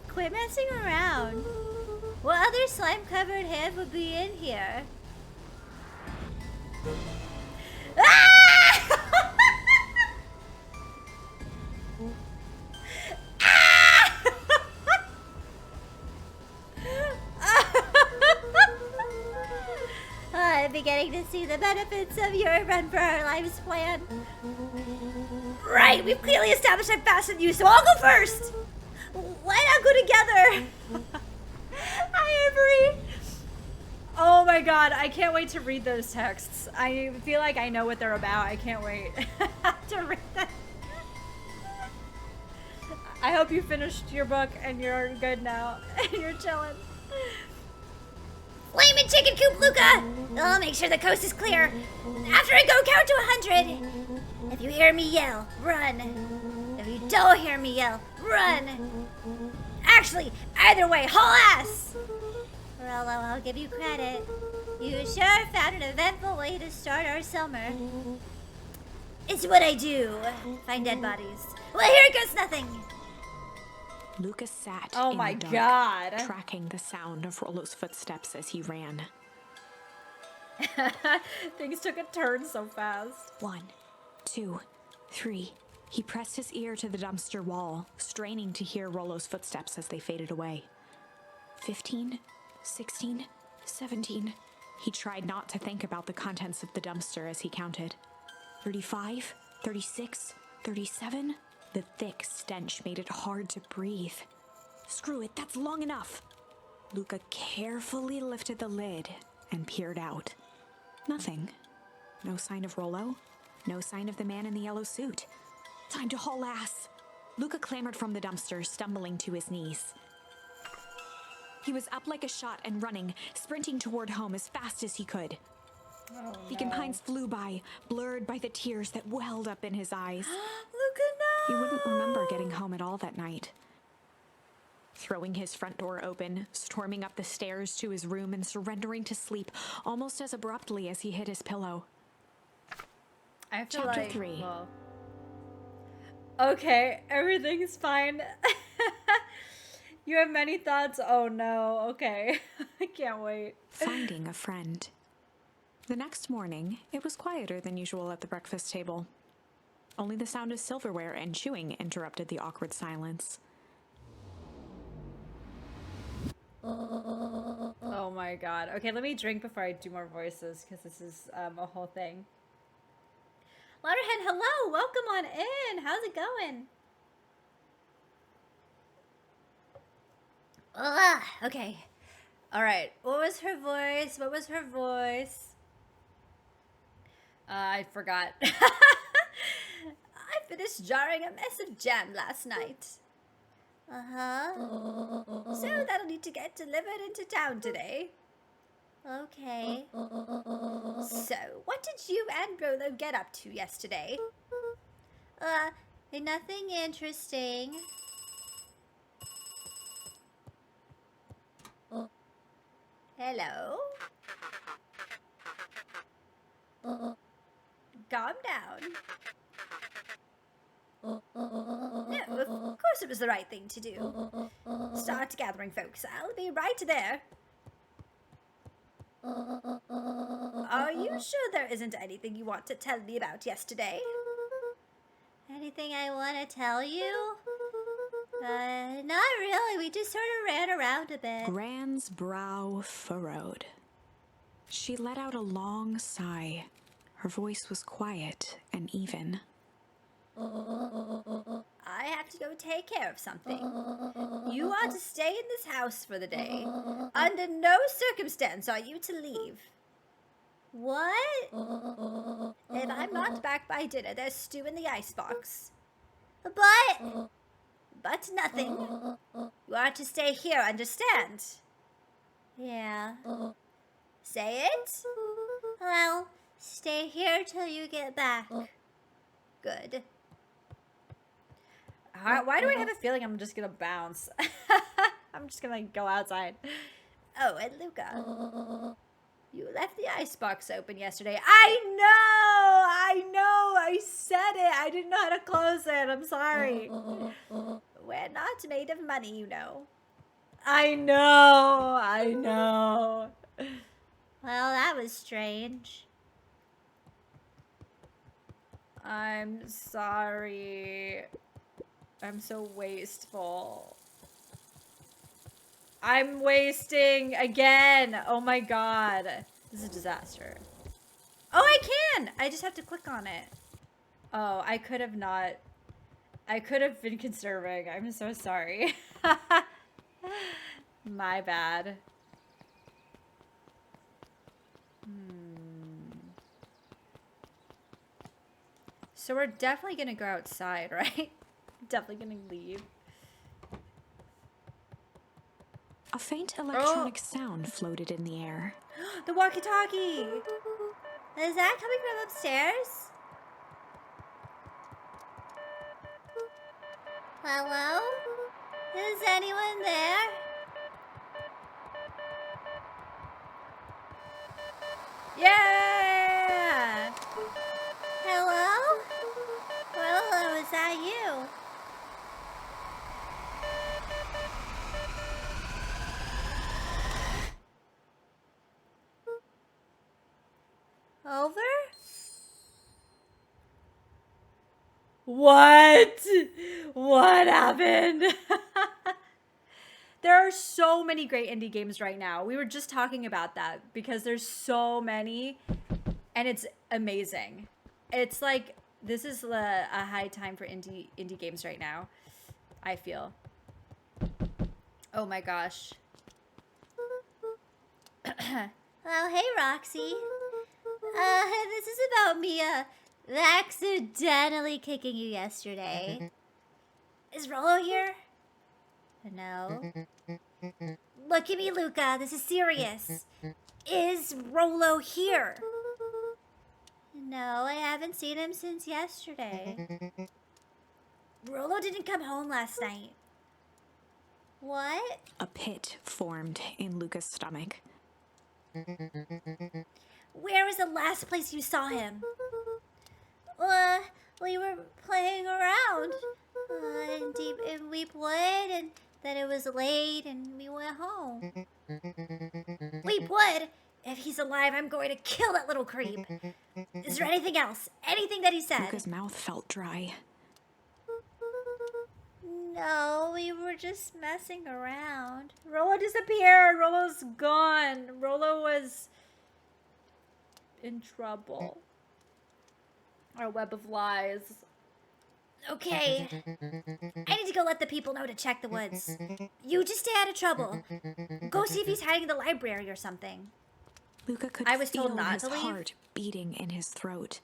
Quit messing around. What other slime-covered hand would be in here? Ah! I'm beginning to see the benefits of your Run for Our Lives plan. Right, we've clearly established I'm faster than you, so I'll go first. Why not go together? Hi, Avery. Oh my god, I can't wait to read those texts. I feel like I know what they're about. I can't wait to read them. I hope you finished your book and you're good now. You're chilling. Flamin' chicken coop, Luca! I'll make sure the coast is clear. After I go count to 100. If you hear me yell, run. If you don't hear me yell, run. Actually, either way, haul ass! Morello, I'll give you credit. You sure found an eventful way to start our summer. It's what I do. Find dead bodies. Well, here goes nothing. Lucas sat Oh in my the dark, god. tracking the sound of Rollo's footsteps as he ran. Things took a turn so fast. 1, 2, 3. He pressed his ear to the dumpster wall, straining to hear Rollo's footsteps as they faded away. 15, 16, 17. He tried not to think about the contents of the dumpster as he counted. 35, 36, 37. The thick stench made it hard to breathe. Screw it, that's long enough. Luca carefully lifted the lid and peered out. Nothing. No sign of Rollo. No sign of the man in the yellow suit. Time to haul ass. Luca clambered from the dumpster, stumbling to his knees. He was up like a shot and running, sprinting toward home as fast as he could. Oh, Beacon no. Pines flew by, blurred by the tears that welled up in his eyes. Luca, no! He wouldn't remember getting home at all that night. Throwing his front door open, storming up the stairs to his room and surrendering to sleep almost as abruptly as he hit his pillow. I feel Chapter like, 3. well, okay, everything's fine. You have many thoughts? Oh no, okay. I can't wait. Finding a friend. The next morning, it was quieter than usual at the breakfast table. Only the sound of silverware and chewing interrupted the awkward silence. Oh my god. Okay, let me drink before I do more voices, because this is a whole thing. Louderhead, hello! Welcome on in! How's it going? Okay. Alright, what was her voice? I forgot. I finished jarring a mess of jam last night. Uh-huh. So that'll need to get delivered into town today. Okay. So, what did you and Rolo get up to yesterday? Nothing interesting. Hello? Calm down. No, of course it was the right thing to do. Start gathering folks. I'll be right there. Are you sure there isn't anything you want to tell me about yesterday? Anything I want to tell you? Not really. We just sort of ran around a bit. Gran's brow furrowed. She let out a long sigh. Her voice was quiet and even. I have to go take care of something. You are to stay in this house for the day. Under no circumstance are you to leave. What? If I'm not back by dinner, there's stew in the icebox. But nothing. You are to stay here, understand? Yeah. Say it? Well, stay here till you get back. Good. Why do I have a feeling I'm just gonna bounce? I'm just gonna go outside. Oh, and Luca. You left the icebox open yesterday. I know! I said it! I didn't know how to close it. I'm sorry. We're not made of money, you know. I know. Well, that was strange. I'm sorry. I'm so wasteful. I'm wasting again. Oh my god. This is a disaster. Oh, I can! I just have to click on it. Oh, I could have not. I could have been conserving. I'm so sorry. My bad. So we're definitely gonna go outside, right? Definitely gonna leave. A faint electronic sound floated in the air. The walkie-talkie! Is that coming from upstairs? Hello? Is anyone there? Yeah! Hello? Well, is that you? Over? What? What happened? There are so many great indie games right now. We were just talking about that because there's so many and it's amazing. It's like this is a high time for indie games right now, I feel. Oh my gosh. Oh, hey, Roxy. This is about me, accidentally kicking you yesterday. Is Rollo here? No. Look at me, Luca. This is serious. Is Rollo here? No, I haven't seen him since yesterday. Rollo didn't come home last night. What? A pit formed in Luca's stomach. Where was the last place you saw him? We were playing around in Weepwood, and then it was late, and we went home. Weepwood? If he's alive, I'm going to kill that little creep. Is there anything else? Anything that he said? Luca's mouth felt dry. No, we were just messing around. Rollo disappeared. Rollo's gone. Rollo was in trouble. Our web of lies. Okay. I need to go let the people know to check the woods. You just stay out of trouble. Go see if he's hiding in the library or something. Luca could I was feel told not his to leave. heart beating in his throat.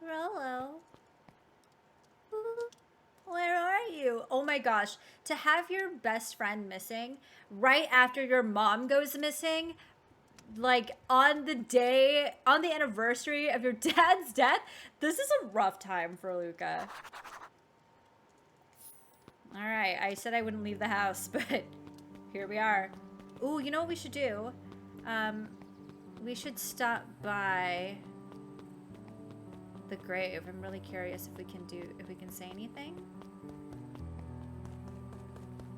Rollo. Where are you? Oh my gosh. To have your best friend missing right after your mom goes missing, like on the anniversary of your dad's death, this is a rough time for Luca. All right, I said I wouldn't leave the house, but here we are. Ooh, you know what we should do? We should stop by the grave. I'm really curious if we can say anything.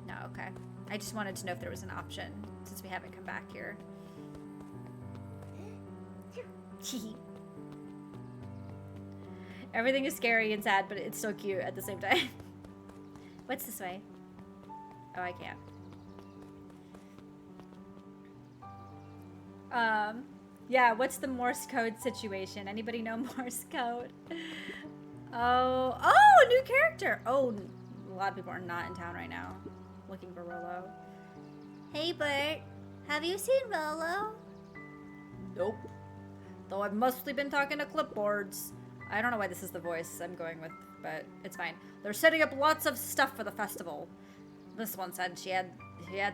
No, okay. I just wanted to know if there was an option since we haven't come back here. Everything is scary and sad, but it's so cute at the same time. What's this way? Oh, I can't. Yeah, what's the Morse code situation? Anybody know Morse code? Oh, new character. Oh, a lot of people are not in town right now looking for Rolo. Hey, Bert. Have you seen Rolo? Nope. Though I've mostly been talking to clipboards. I don't know why this is the voice I'm going with, but it's fine. They're setting up lots of stuff for the festival. This one said she had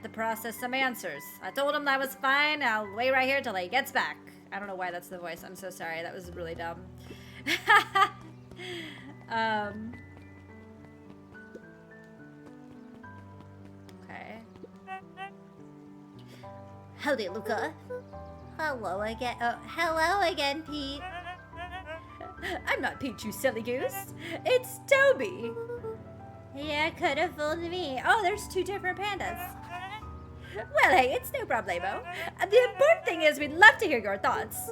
to process some answers. I told him that was fine. I'll wait right here till he gets back. I don't know why that's the voice. I'm so sorry. That was really dumb. Okay. Howdy, Luca. Hello again. Oh, hello again, Pete. I'm not Pete, you silly goose. It's Toby. Yeah, could have fooled me. Oh, there's two different pandas. Well, hey, it's no problemo. The important thing is we'd love to hear your thoughts.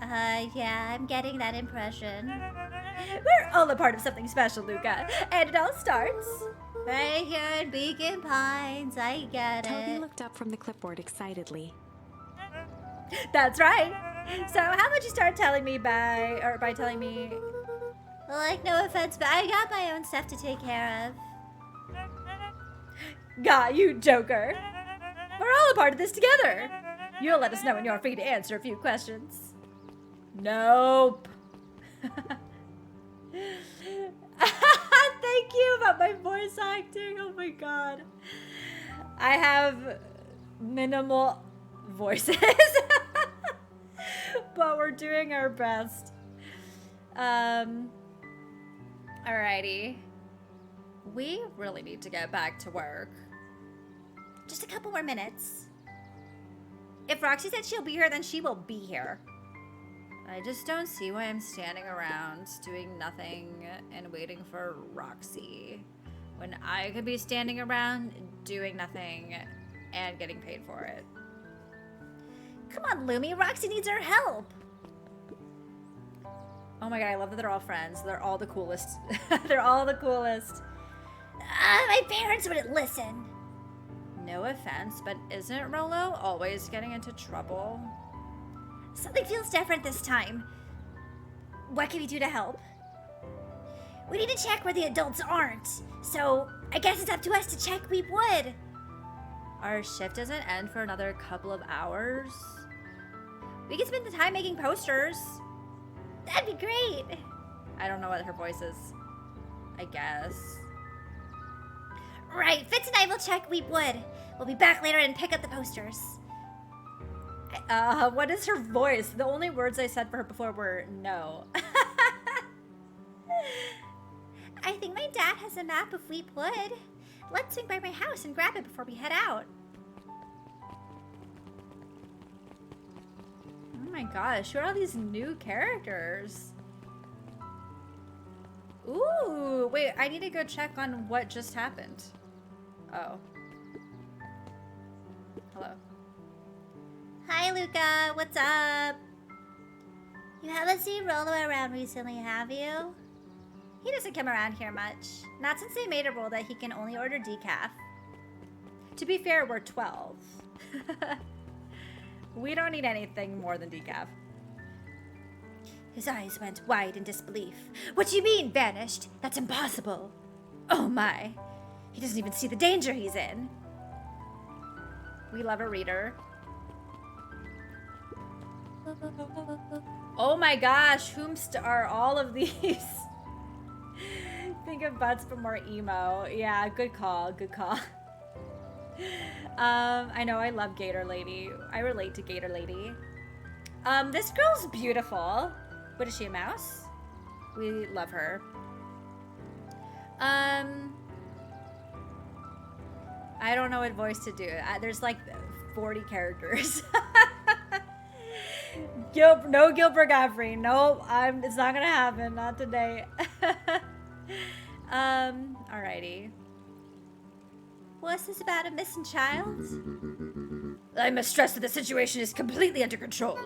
Yeah, I'm getting that impression. We're all a part of something special, Luca. And it all starts... Right here in Beacon Pines, I get Toby it. looked up from the clipboard excitedly. That's right. So how about you start telling me by telling me... Like, no offense, but I got my own stuff to take care of. Got you, Joker. We're all a part of this together. You'll let us know when you're free to answer a few questions. Nope. Thank you about my voice acting. Oh my god. I have minimal voices. But we're doing our best. Alrighty. We really need to get back to work. Just a couple more minutes. If Roxy said she'll be here, then she will be here. I just don't see why I'm standing around doing nothing and waiting for Roxy when I could be standing around doing nothing and getting paid for it. Come on, Lumi. Roxy needs our help. Oh my god, I love that they're all friends. They're all the coolest. They're all the coolest. My parents wouldn't listen. No offense, but isn't Rolo always getting into trouble? Something feels different this time. What can we do to help? We need to check where the adults aren't. So, I guess it's up to us to check Weep Wood. Our shift doesn't end for another couple of hours. We can spend the time making posters. That'd be great. I don't know what her voice is. I guess. Right, Fitz and I will check Weep Wood. We'll be back later and pick up the posters. What is her voice? The only words I said for her before were no. I think my dad has a map of Weep Wood. Let's swing by my house and grab it before we head out. Oh my gosh, who are all these new characters? Ooh, wait, I need to go check on what just happened. Oh. Hello. Hi, Luca. What's up? You haven't seen Rolo around recently, have you? He doesn't come around here much. Not since they made a rule that he can only order decaf. To be fair, we're 12. We don't need anything more than decaf. His eyes went wide in disbelief. What do you mean, vanished? That's impossible. Oh my. He doesn't even see the danger he's in. We love a reader. Oh my gosh, whomst are all of these? Think of butts but more emo. Yeah, good call, good call. I know I love Gator Lady. I relate to Gator Lady. This girl's beautiful. What is she, a mouse? We love her. I don't know what voice to do. There's like 40 characters. No Gilbert Godfrey. Nope, it's not gonna happen. Not today. Alrighty. What's this about a missing child? I must stress that the situation is completely under control.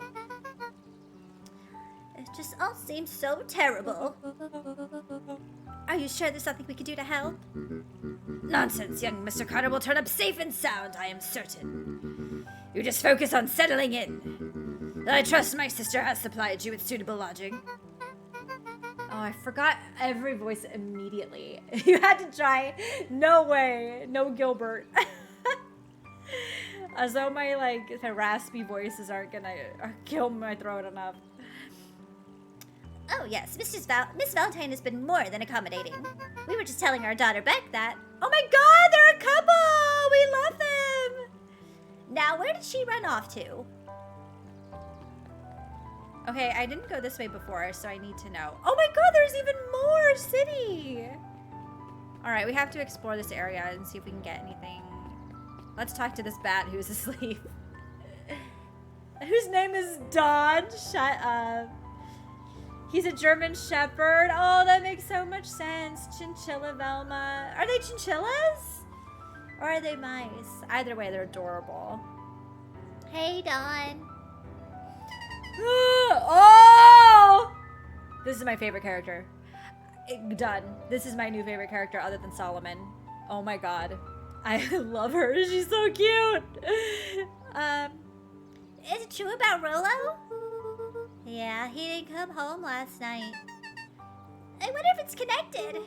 It just all seems so terrible. Are you sure there's something we can do to help? Nonsense, young Mr. Carter will turn up safe and sound, I am certain. You just focus on settling in. I trust my sister has supplied you with suitable lodging. Oh, I forgot every voice immediately. You had to try. No way. No Gilbert. As though my, like, the raspy voices aren't gonna kill my throat enough. Oh yes, Miss Valentine has been more than accommodating. We were just telling our daughter Beck that. Oh my god, they're a couple! We love them! Now, where did she run off to? Okay, I didn't go this way before, so I need to know. Oh my god, there's even more city! Alright, we have to explore this area and see if we can get anything. Let's talk to this bat who's asleep. Whose name is Don. Shut up. He's a German Shepherd. Oh, that makes so much sense. Chinchilla Velma. Are they chinchillas? Or are they mice? Either way, they're adorable. Hey, Dawn. Oh! This is my favorite character. Done. This is my new favorite character other than Solomon. Oh my god. I love her. She's so cute. Is it true about Rolo? Yeah, he didn't come home last night. I wonder if it's connected.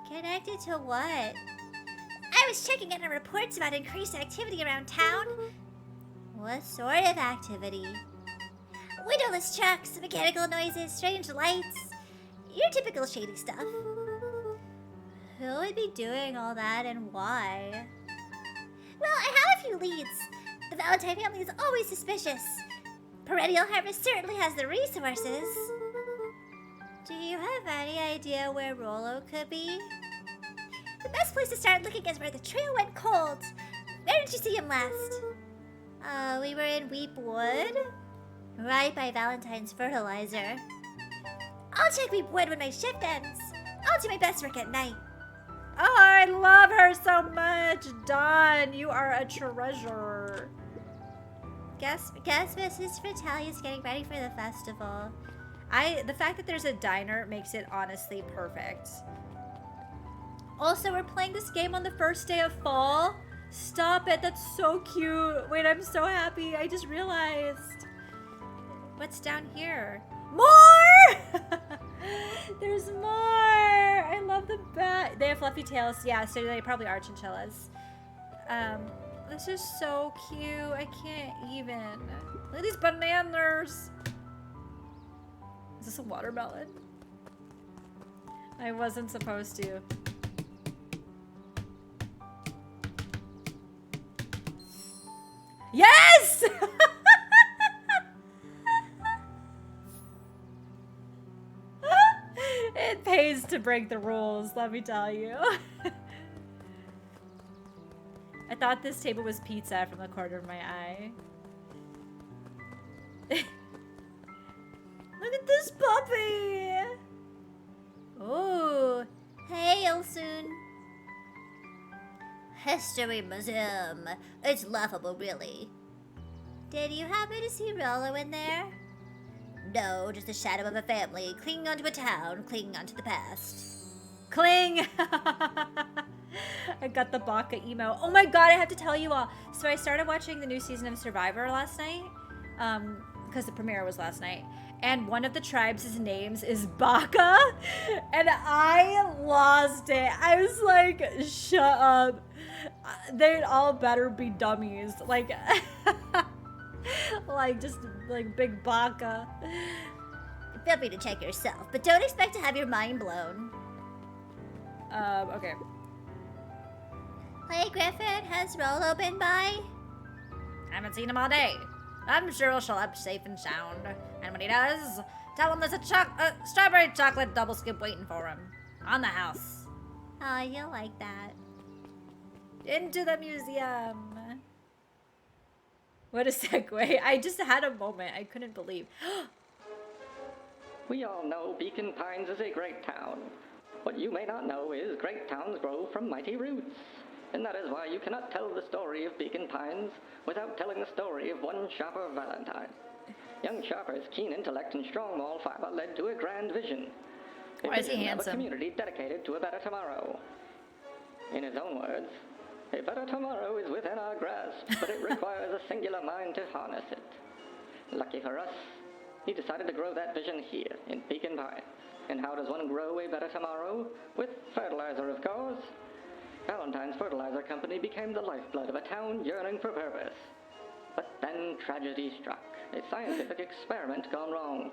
Connected to what? I was checking in on reports about increased activity around town. What sort of activity? Windowless trucks, mechanical noises, strange lights. Your typical shady stuff. Who would be doing all that and why? Well, I have a few leads. The Valentine family is always suspicious. Perennial Harvest certainly has the resources. Do you have any idea where Rolo could be? The best place to start looking is where the trail went cold. Where did you see him last? We were in Weep Wood. Right by Valentine's fertilizer. I'll check Weep Wood when my shift ends. I'll do my best work at night. Oh, I love her so much. Dawn, you are a treasure. Guess Mrs. Fratelli is getting ready for the festival. The fact that there's a diner makes it honestly perfect. Also, we're playing this game on the first day of fall. Stop it, that's so cute. Wait, I'm so happy. I just realized. What's down here? More! There's more! I love the bat. They have fluffy tails. Yeah, so they probably are chinchillas. This is so cute. I can't even. Look at these bananas. Is this a watermelon? I wasn't supposed to. Yes! It pays to break the rules, let me tell you. I thought this table was pizza from the corner of my eye. Look at this puppy! Oh, hail soon. History Museum. It's laughable, really. Did you happen to see Rolo in there? No, just the shadow of a family clinging onto a town, clinging onto the past. Cling! I got the Baka emo. Oh my god, I have to tell you all. So I started watching the new season of Survivor last night. Because the premiere was last night. And one of the tribes' names is Baka. And I lost it. I was like, shut up. They'd all better be dummies. Like, like just like big Baka. Feel free to check yourself, but don't expect to have your mind blown. Okay. Hey Griffin, has Rolo been by? I haven't seen him all day. I'm sure he'll show up safe and sound. And when he does, tell him there's a strawberry chocolate double scoop waiting for him. On the house. Oh, you'll like that. Into the museum. What a segue. I just had a moment. I couldn't believe. We all know Beacon Pines is a great town. What you may not know is great towns grow from mighty roots. And that is why you cannot tell the story of Beacon Pines without telling the story of one Sharper Valentine. Young Sharper's keen intellect and strong moral fiber led to a grand vision. Why is he vision of a handsome? community dedicated to a better tomorrow. In his own words, a better tomorrow is within our grasp, but it requires a singular mind to harness it. Lucky for us, he decided to grow that vision here in Beacon Pines. And how does one grow a better tomorrow? With fertilizer, of course. Valentine's Fertilizer Company became the lifeblood of a town yearning for purpose. But then tragedy struck. A scientific experiment gone wrong.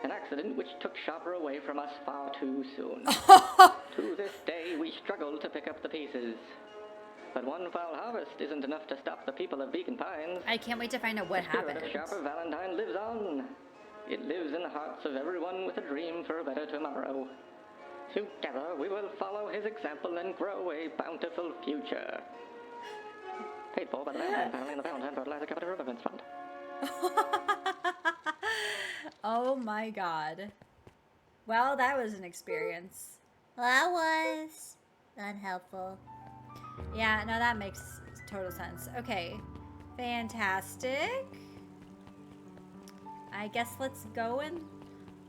An accident which took Shopper away from us far too soon. To this day, we struggle to pick up the pieces. But one foul harvest isn't enough to stop the people of Beacon Pines. I can't wait to find out what The spirit happened. of Shopper Valentine lives on. It lives in the hearts of everyone with a dream for a better tomorrow. Together, we will follow his example and grow a bountiful future. Paid for by the Valentine family and the Valentine Fertilizer Company Remembrance Fund. Oh my god. Well, that was an experience. Well, that was unhelpful. Yeah, no, that makes total sense. Okay. Fantastic. I guess let's go and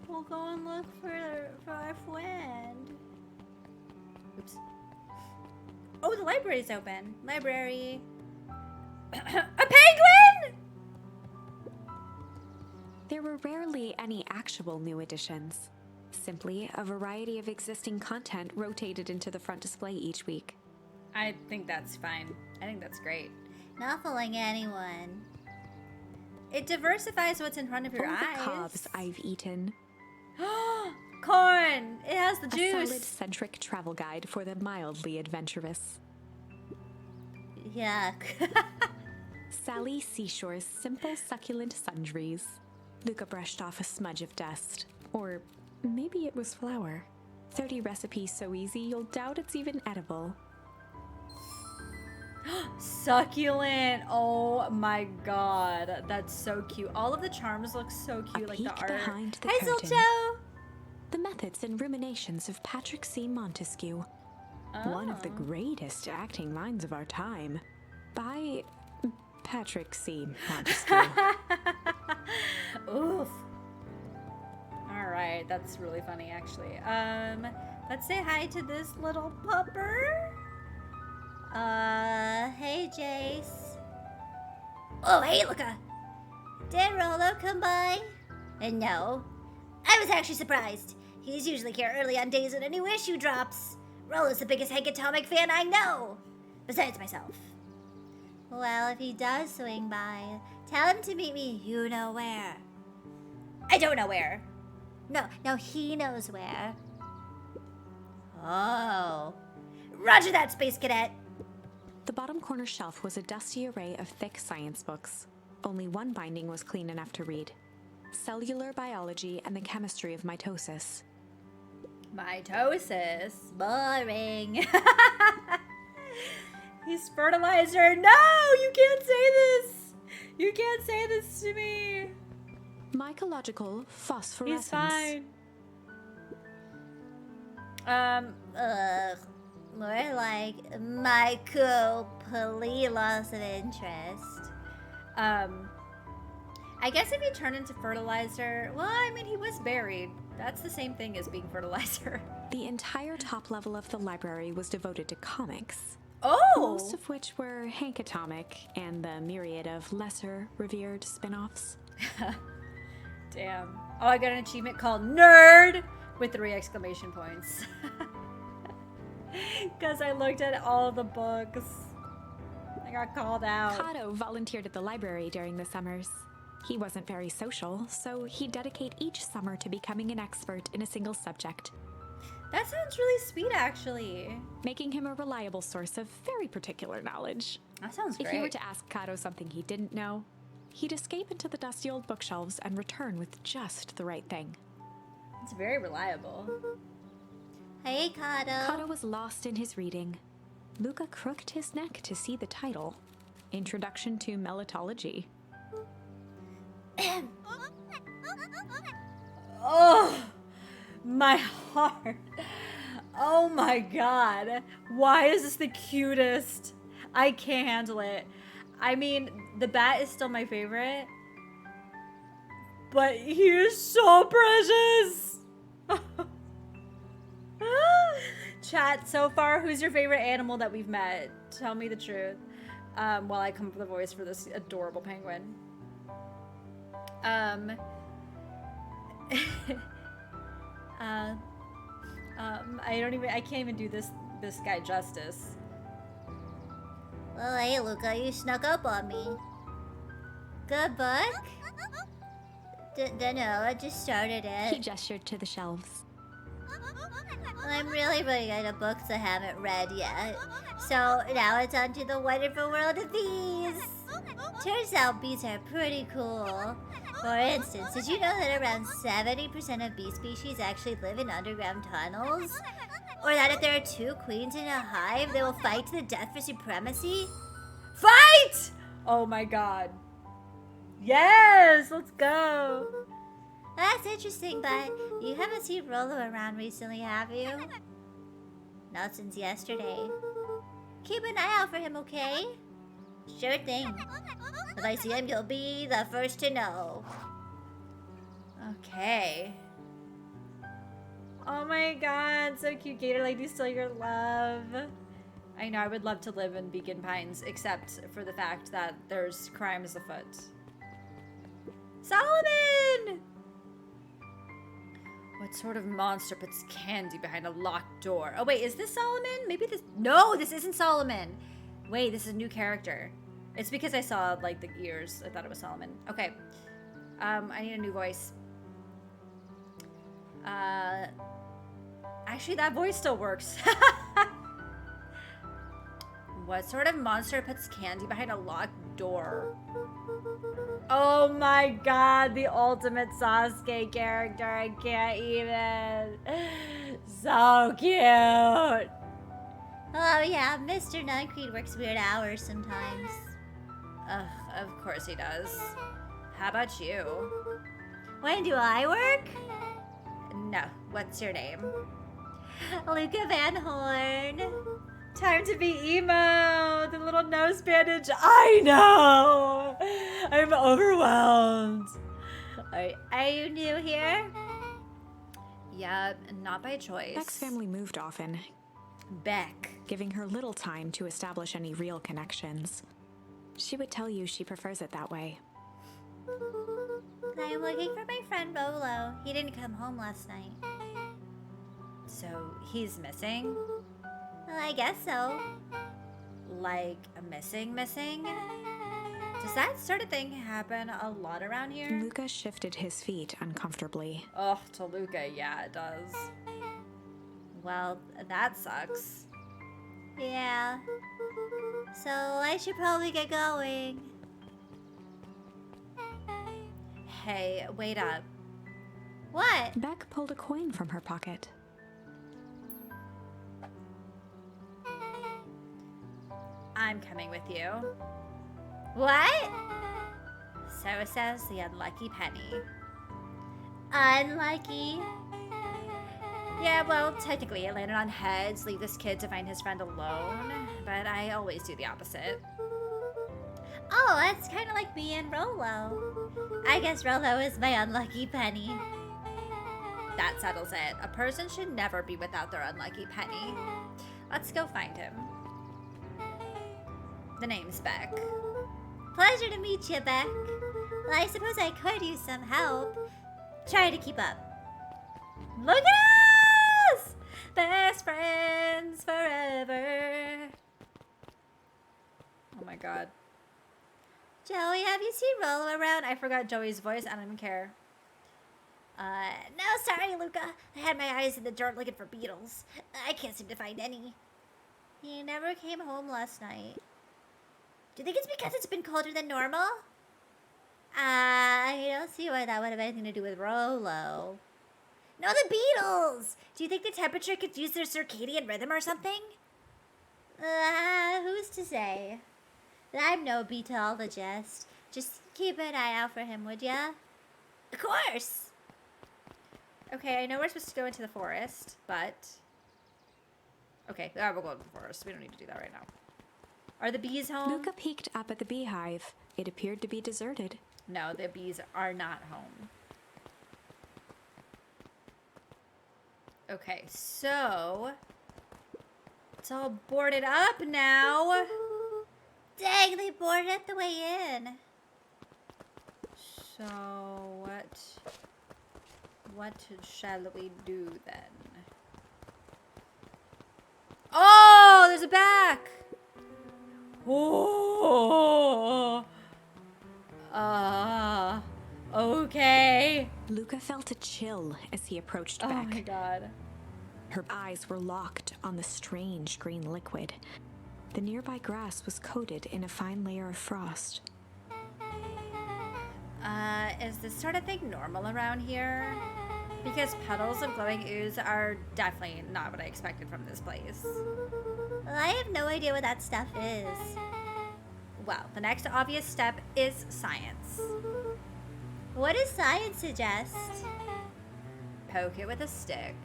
we'll go and look for our friend. Oops. Oh, the library's open. Library. A penguin! There were rarely any actual new additions. Simply a variety of existing content rotated into the front display each week. I think that's fine. I think that's great. Not fooling anyone. It diversifies what's in front of your All eyes. the cobs I've eaten. Corn! It has the A juice. salad-centric travel guide for the mildly adventurous. Yuck. Sally Seashore's simple succulent sundries. Luca brushed off a smudge of dust. Or maybe it was flour. 30 recipes so easy you'll doubt it's even edible. Succulent. Oh my god. That's so cute. All of the charms look so cute. A Like peek the art. behind the Hi, curtain. Zilcho. The methods and ruminations of Patrick C. Montesquieu. One of the Oh. greatest acting minds of our time. By Patrick C. Montesquieu. Oof. Alright, that's really funny actually. Let's say hi to this little pupper. Hey, Jace. Oh, hey, Luca. Did Rolo come by? And no. I was actually surprised. He's usually here early on days when a new issue drops. Rolo's the biggest Hank Atomic fan I know. Besides myself. Well, if he does swing by, tell him to meet me you know where. I don't know where. No, he knows where. Oh. Roger that, Space Cadet. The bottom corner shelf was a dusty array of thick science books. Only one binding was clean enough to read. Cellular Biology and the Chemistry of Mitosis. Mitosis. Boring. He's fertilizer. No, you can't say this. You can't say this to me. Mycological phosphorescence. He's fine. More like complete loss of interest. I guess if he turned into fertilizer, well, I mean, he was buried. That's the same thing as being fertilizer. The entire top level of the library was devoted to comics. Oh! Most of which were Hank Atomic and the myriad of lesser revered spin-offs. Damn. Oh, I got an achievement called Nerd with 3 exclamation points. Because I looked at all the books. I got called out. Kato volunteered at the library during the summers. He wasn't very social, so he'd dedicate each summer to becoming an expert in a single subject, That sounds really sweet, actually. making him a reliable source of very particular knowledge. That sounds great. If you were to ask Kato something he didn't know, he'd escape into the dusty old bookshelves and return with just the right thing. It's very reliable. Hey, Kato. Kato was lost in his reading. Luca crooked his neck to see the title, Introduction to Melitology. Oh, my heart. Oh my god. Why is this the cutest? I can't handle it. I mean, the bat is still my favorite. But he is so precious. Chat, so far, who's your favorite animal that we've met? Tell me the truth. While I come up with a voice for this adorable penguin. Um. I can't even do this guy justice. Well, hey, Luca, you snuck up on me. Good book? Dunno, I just started He it. gestured to the shelves. I'm really into books I haven't read yet. So now it's on to the wonderful world of bees. Turns out bees are pretty cool. For instance, did you know that around 70% of bee species actually live in underground tunnels? Or that if there are two queens in a hive, they will fight to the death for supremacy? Fight! Oh my god. Yes, let's go. That's interesting, but you haven't seen Rolo around recently, have you? Not since yesterday. Keep an eye out for him, okay? Sure thing. If I see him, you'll be the first to know. Okay. Oh my god, so cute. Gator Lady, still your love. I know I would love to live in Beacon Pines, except for the fact that there's crimes afoot. Solomon! What sort of monster puts candy behind a locked door? Oh wait, is this Solomon? Maybe this... No, this isn't Solomon. Wait, this is a new character. It's because I saw, like, the ears. I thought it was Solomon. Okay. I need a new voice. Actually, that voice still works. What sort of monster puts candy behind a locked door? Oh my god, the ultimate Sasuke character. I can't even. So cute. Oh yeah, Mr. Nuncreed works weird hours sometimes. Ugh, of course he does. How about you? When do I work? No, what's your name? Luca Van Horn. Time to be emo. The little nose bandage. I know. I'm overwhelmed. Are you new here? Yeah, not by choice. Beck's family moved often, Beck. giving her little time to establish any real connections. She would tell you she prefers it that way. I'm looking for my friend Rolo. He didn't come home last night. So he's missing? Well, I guess so. Like a missing? Does that sort of thing happen a lot around here? Luca shifted his feet uncomfortably. Oh, Toluca, yeah, it does. Well, that sucks. Yeah. So I should probably get going. Hey, wait up. What? Beck pulled a coin from her pocket. I'm coming with you. What? So says the unlucky penny. Unlucky. Yeah, well, technically it landed on heads, leave this kid to find his friend alone, but I always do the opposite. Oh, that's kind of like me and Rolo. I guess Rolo is my unlucky penny. That settles it. A person should never be without their unlucky penny. Let's go find him. The name's Beck. Pleasure to meet you, Beck. Well, I suppose I could use some help. Try to keep up. Look at us! Best friends forever. Oh my god. Joey, have you seen Rolo around? Around, I forgot Joey's voice. I don't even care. No, sorry, Luca. I had my eyes in the dirt looking for beetles. I can't seem to find any. He never came home last night. Do you think it's because it's been colder than normal? I don't see why that would have anything to do with Rolo. No, the beetles! Do you think the temperature could use their circadian rhythm or something? Who's to say? I'm no beetologist. Just keep an eye out for him, would ya? Of course! Okay, I know we're supposed to go into the forest, but... Okay, we'll go into the forest. We don't need to do that right now. Are the bees home? Luca peeked up at the beehive. It appeared to be deserted. No, the bees are not home. Okay, so... It's all boarded up now. Dang, they boarded it the way in. So what shall we do then? Oh, there's a back. Oh. Okay. Luca felt a chill as he approached Oh Beck. my god. Her eyes were locked on the strange green liquid. The nearby grass was coated in a fine layer of frost. Is this sort of thing normal around here? Because puddles of glowing ooze are definitely not what I expected from this place. Well, I have no idea what that stuff is. Well, the next obvious step is science. What does science suggest? Poke it with a stick.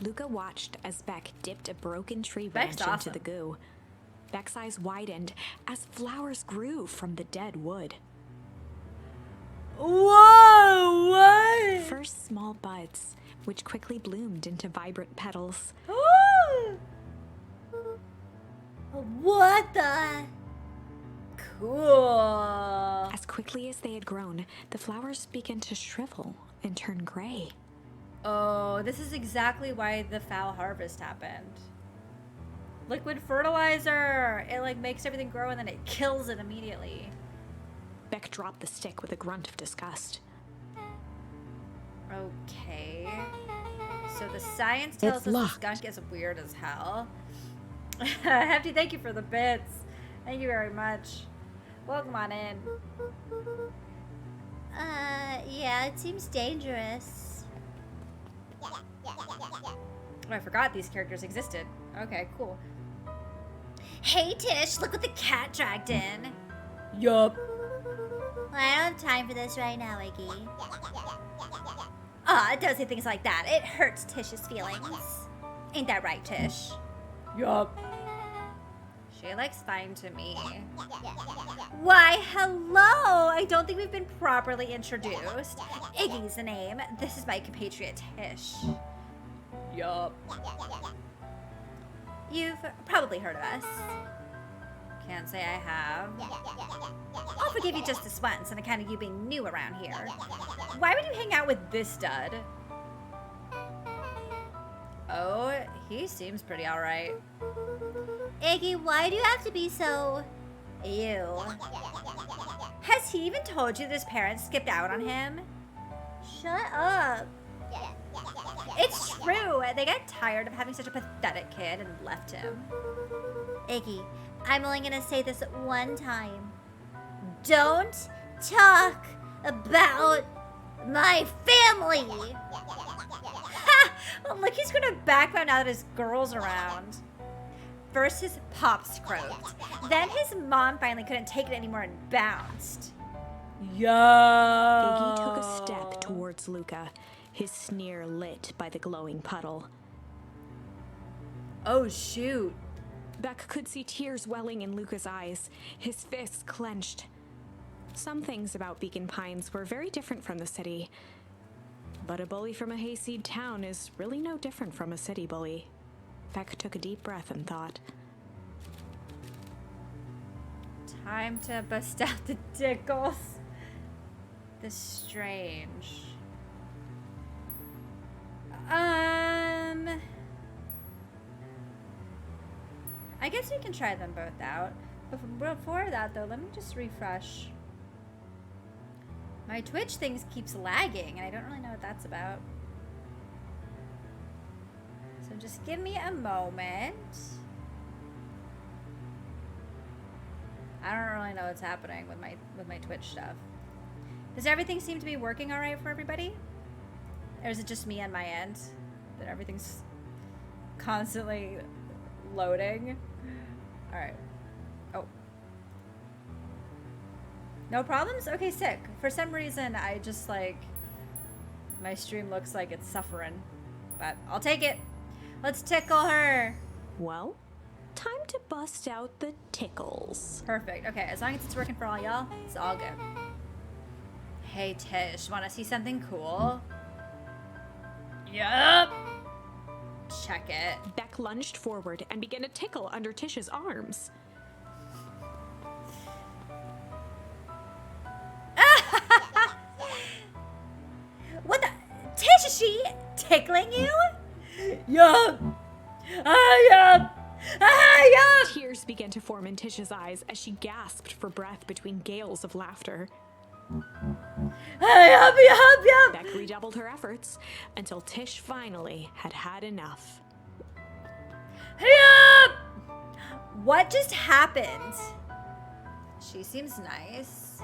Luca watched as Beck dipped a broken tree Beck's branch awesome. into the goo. Beck's eyes widened as flowers grew from the dead wood. Whoa, what? First small buds, which quickly bloomed into vibrant petals. What the? Cool. As quickly as they had grown, the flowers began to shrivel and turn gray. Oh, this is exactly why the foul harvest happened. Liquid fertilizer! It like makes everything grow and then it kills it immediately. Beck dropped the stick with a grunt of disgust. Okay. So the science tells us the skunk is weird as hell. Hefty, thank you for the bits. Thank you very much. Welcome on in. Yeah, it seems dangerous. Oh, I forgot these characters existed. Okay, cool. Hey, Tish, look what the cat dragged in. Yup. Well, I don't have time for this right now, Iggy. Aw, don't say things like that. It hurts Tish's feelings. Ain't that right, Tish? Yup. She looks fine to me. Why, hello! I don't think we've been properly introduced. Iggy's the name. This is my compatriot, Tish. Yup. You've probably heard of us. Can't say I have. I'll forgive you just this once on account of you being new around here. Why would you hang out with this stud? Oh, he seems pretty alright. Iggy, why do you have to be so... ew? Has he even told you that his parents skipped out on him? Shut up. It's true. They got tired of having such a pathetic kid and left him. Iggy, I'm only gonna say this one time. Don't talk about my family! Ha! Well, look, he's gonna background now that his girl's around. First his pops croaked. Then his mom finally couldn't take it anymore and bounced. Yo! Iggy took a step towards Luca, his sneer lit by the glowing puddle. Oh, shoot. Beck could see tears welling in Luca's eyes, his fists clenched. Some things about Beacon Pines were very different from the city. But a bully from a hayseed town is really no different from a city bully. Beck took a deep breath and thought. Time to bust out the tickles. The strange. I guess we can try them both out. But before that, though, let me just refresh. My Twitch things keeps lagging, and I don't really know what that's about. So just give me a moment. I don't really know what's happening with my Twitch stuff. Does everything seem to be working all right for everybody? Or is it just me on my end that everything's constantly loading? All right. Oh. No problems? Okay, sick. For some reason, I just like my stream looks like it's suffering, but I'll take it. Let's tickle her. Well, time to bust out the tickles. Perfect. Okay, as long as it's working for all y'all, it's all good. Hey, Tish, want to see something cool? Yup. Check it. Beck lunged forward and began to tickle under Tish's arms. tickling you? Yup! Yup! Yup! Tears began to form in Tish's eyes as she gasped for breath between gales of laughter. Yup! Beck redoubled her efforts until Tish finally had had enough. Yup! What just happened? She seems nice.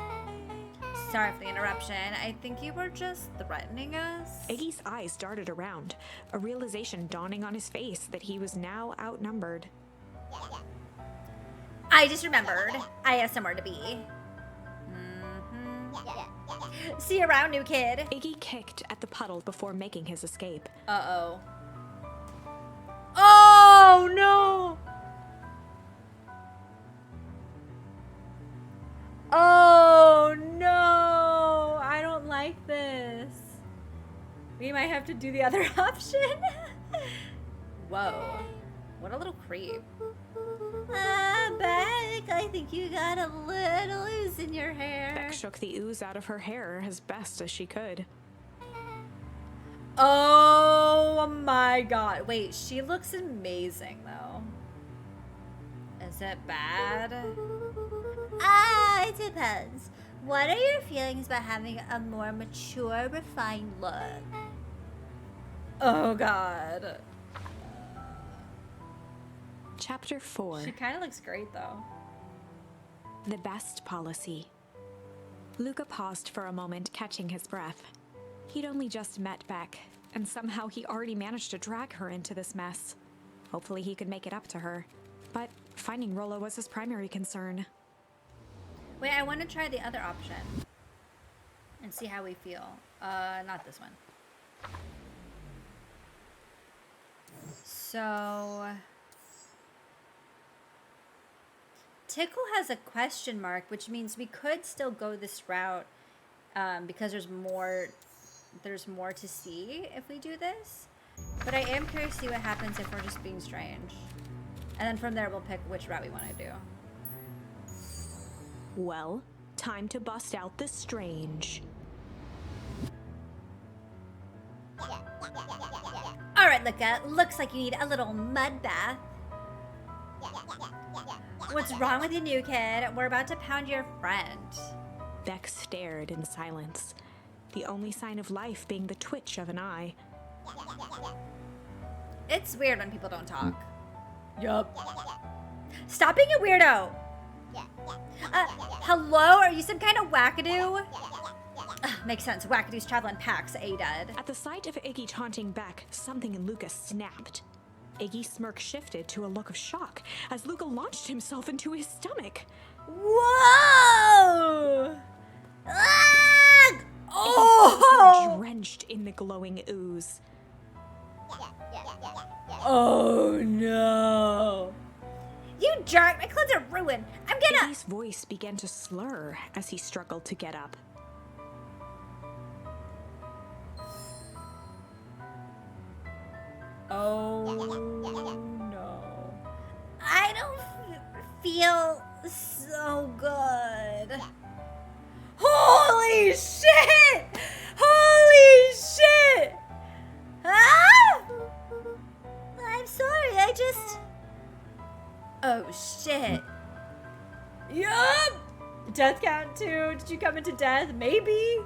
Sorry for the interruption. I think you were just threatening us. Iggy's eyes darted around, a realization dawning on his face that he was now outnumbered. I just remembered. I have somewhere to be. See you around, new kid. Iggy kicked at the puddle before making his escape. Uh-oh. Oh, no! Oh, no! I don't like this. We might have to do the other option. Whoa. What a little creep. Beck, I think you got a little ooze in your hair. Beck shook the ooze out of her hair as best as she could. Oh my god. Wait, she looks amazing though. Is it bad? It depends. What are your feelings about having a more mature, refined look? Oh god. Chapter 4. She kind of looks great though. The best policy. Luca paused for a moment, catching his breath. He'd only just met Beck, and somehow he already managed to drag her into this mess. Hopefully he could make it up to her. But finding Rollo was his primary concern. Wait, I want to try the other option. And see how we feel. Not this one. So... Tickle has a question mark, which means we could still go this route because there's more to see if we do this. But I am curious to see what happens if we're just being strange. And then from there we'll pick which route we want to do. Well, time to bust out the strange. Alright, Luca, looks like you need a little mud bath. What's wrong with you, new kid? We're about to pound your friend. Beck stared in silence, the only sign of life being the twitch of an eye. It's weird when people don't talk. Yup. Stop being a weirdo! Hello? Are you some kind of wackadoo? Makes sense. Wackadoos travel in packs, A-Dud. At the sight of Iggy taunting Beck, something in Luca snapped. Iggy's smirk shifted to a look of shock as Luca launched himself into his stomach. Whoa! Ah! Iggy's Oh! clothes drenched in the glowing ooze. Oh no! You jerk! My clothes are ruined! I'm gonna... Iggy's voice began to slur as he struggled to get up. Oh no. I don't feel so good. Holy shit! Holy shit! Ah! I'm sorry, I just... Oh shit. Yup! Death count 2. Did you come into death? Maybe?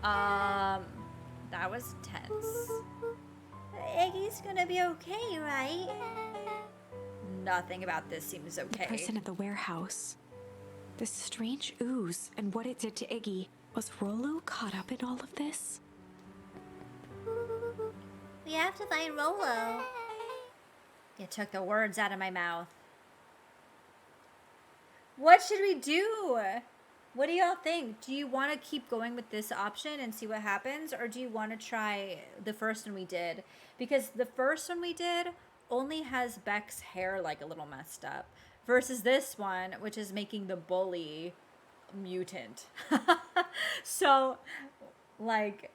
That was tense. Iggy's gonna be okay, right? Nothing about this seems The okay. person at the warehouse. This strange ooze and what it did to Iggy. Was Rollo caught up in all of this? We have to find Rollo. You took the words out of my mouth. What should we do? What do y'all think? Do you want to keep going with this option and see what happens? Or do you want to try the first one we did? Because the first one we did only has Beck's hair like a little messed up. Versus this one, which is making the bully mutant. So, like,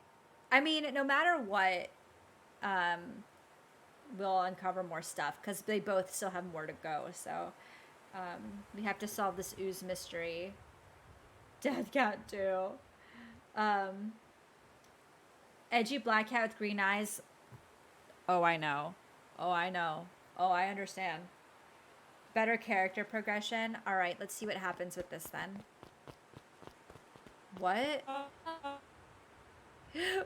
I mean, no matter what, we'll uncover more stuff. Because they both still have more to go. So, we have to solve this ooze mystery. Death Cat 2. Edgy black cat with green eyes. Oh, I know. Oh, I know. Oh, I understand. Better character progression. All right, let's see what happens with this then. What?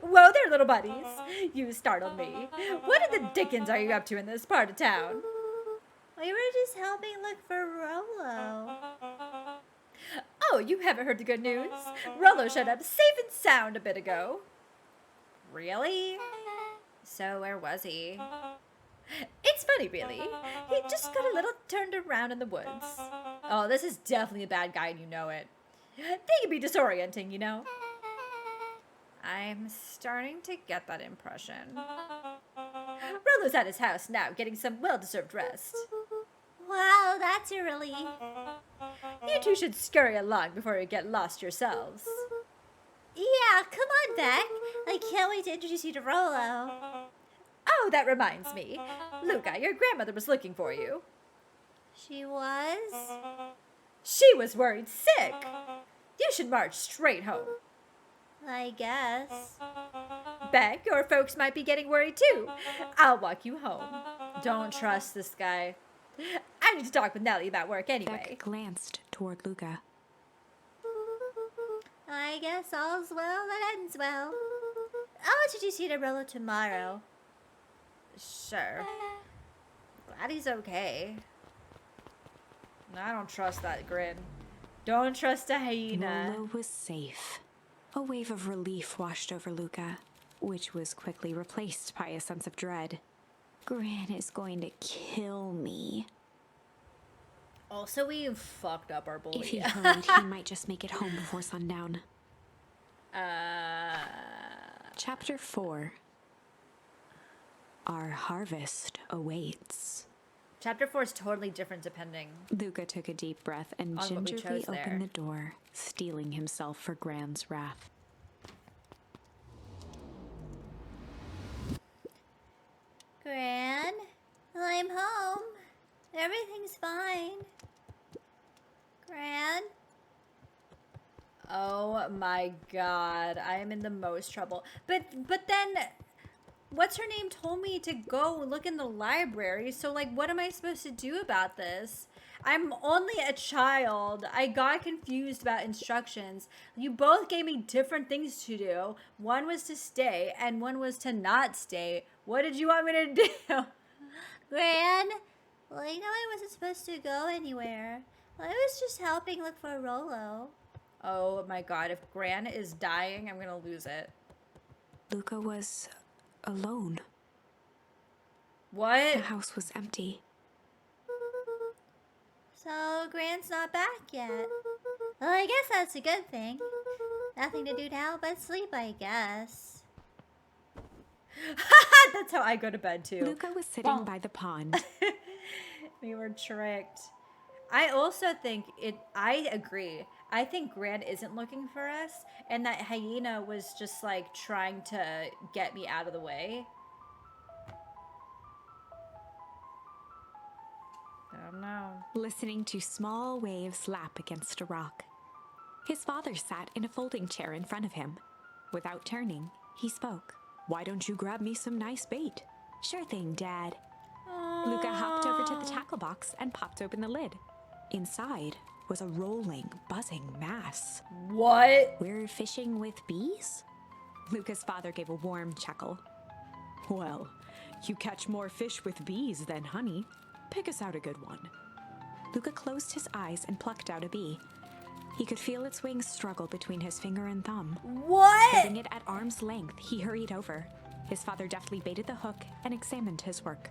Whoa there, little buddies. You startled me. What in the dickens are you up to in this part of town? We were just helping look for Rolo. Oh, you haven't heard the good news? Rolo showed up safe and sound a bit ago. Really? So where was he? It's funny, really. He just got a little turned around in the woods. Oh, this is definitely a bad guy and you know it. They can be disorienting, you know? I'm starting to get that impression. Rolo's at his house now, getting some well-deserved rest. Wow, that's a relief. You two should scurry along before you get lost yourselves. Yeah, come on, Beck. I can't wait to introduce you to Rolo. Oh, that reminds me. Luca, your grandmother was looking for you. She was? She was worried sick. You should march straight home. I guess. Beck, your folks might be getting worried too. I'll walk you home. Don't trust this guy. I need to talk with Nellie about work anyway. Beck glanced toward Luca. I guess all's well that ends well. I'll introduce you to Rolo tomorrow. Sure. Glad he's okay. I don't trust that grin. Don't trust a hyena. Rolo was safe. A wave of relief washed over Luca, which was quickly replaced by a sense of dread. Gran is going to kill me. Also, we fucked up our bully. If he hurried, he might just make it home before sundown. Chapter 4. Our harvest awaits. Chapter 4 is totally different depending. Luca took a deep breath and On what we gingerly chose there. opened the door, steeling himself for Gran's wrath. Gran, I'm home. Everything's fine. Gran? Oh my god, I am in the most trouble. But then, what's her name told me to go look in the library, so like what am I supposed to do about this? I'm only a child. I got confused about instructions. You both gave me different things to do. One was to stay and one was to not stay. What did you want me to do? Gran? Well, you know I wasn't supposed to go anywhere. I was just helping look for Rolo. Oh my god, if Gran is dying, I'm gonna lose it. Luca was alone. What? The house was empty. So Gran's not back yet. Well, I guess that's a good thing. Nothing to do now but sleep, I guess. That's how I go to bed too. Luca was sitting by the pond. We were tricked. I also think I agree. I think Gran isn't looking for us, and that hyena was just like trying to get me out of the way. I don't know. Listening to small waves lap against a rock. His father sat in a folding chair in front of him. Without turning, he spoke. "Why don't you grab me some nice bait?" "Sure thing, Dad." Luca hopped over to the tackle box and popped open the lid. Inside was a rolling, buzzing mass. What? "We're fishing with bees?" Luca's father gave a warm chuckle. "Well, you catch more fish with bees than honey. Pick us out a good one." Luca closed his eyes and plucked out a bee. He could feel its wings struggle between his finger and thumb. What? Holding it at arm's length, he hurried over. His father deftly baited the hook and examined his work.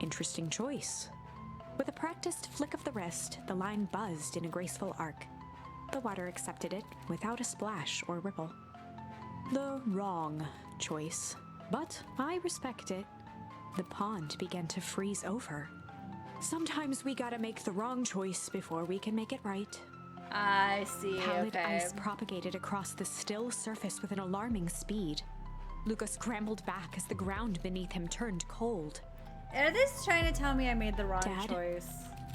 "Interesting choice." With a practiced flick of the wrist, the line buzzed in a graceful arc. The water accepted it without a splash or ripple. The wrong choice, but I respect it. The pond began to freeze over. Sometimes we gotta make the wrong choice before we can make it right. I see. Pallid Okay. ice propagated across the still surface with an alarming speed. Luca scrambled back as the ground beneath him turned cold. Are this trying to tell me I made the wrong Dad? choice?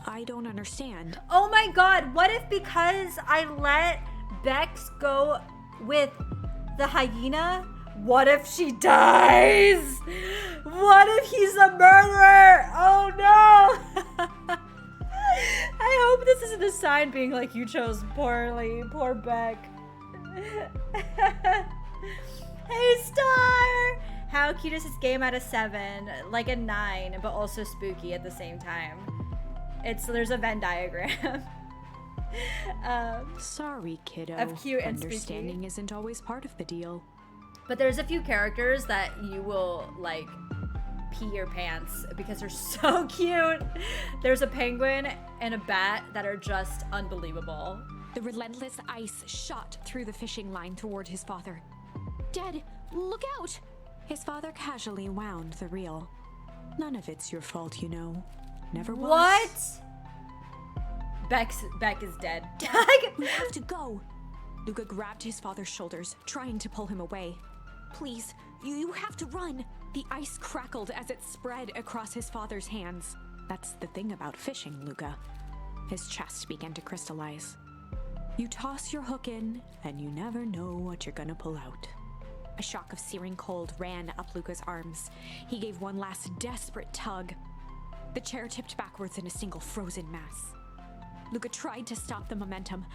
I don't understand. Oh my god, what if because I let Bex go with the hyena, What if she dies? What if he's a murderer? Oh no! I hope this isn't a sign being like, you chose poorly. Poor Beck. Hey, Star! How cute is this game out of 7? Like a 9, but also spooky at the same time. There's a Venn diagram. Sorry, kiddo. Of cute and spooky. Understanding isn't always part of the deal. But there's a few characters that you will, like, pee your pants because they're so cute. There's a penguin and a bat that are just unbelievable. The relentless ice shot through the fishing line toward his father. Dad, look out! His father casually wound the reel. None of it's your fault, you know. Never was. What? Beck is dead. We have to go. Luca grabbed his father's shoulders, trying to pull him away. Please, you have to run. The ice crackled as it spread across his father's hands. That's the thing about fishing, Luca. His chest began to crystallize. You toss your hook in, and you never know what you're gonna pull out. A shock of searing cold ran up Luca's arms. He gave one last desperate tug. The chair tipped backwards in a single frozen mass. Luca tried to stop the momentum,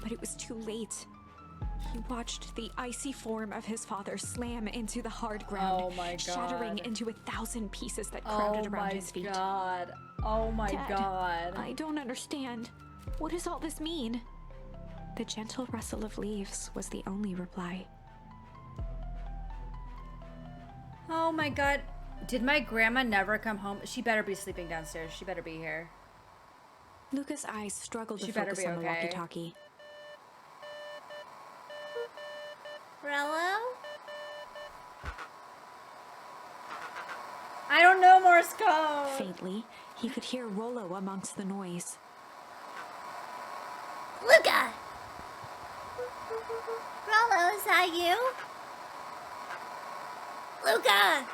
but it was too late. He watched the icy form of his father slam into the hard ground, Oh my God. shattering into 1,000 pieces that crowded around his feet. God. Oh my Dad, God. I don't understand. What does all this mean? The gentle rustle of leaves was the only reply. Oh my God. Did my grandma never come home? She better be sleeping downstairs. She better be here. Luca's eyes struggled to She better focus be on the okay. walkie-talkie. Rello? I don't know Morse code. Faintly, he could hear Rollo amongst the noise. Luca! Rello, is that you? Luca!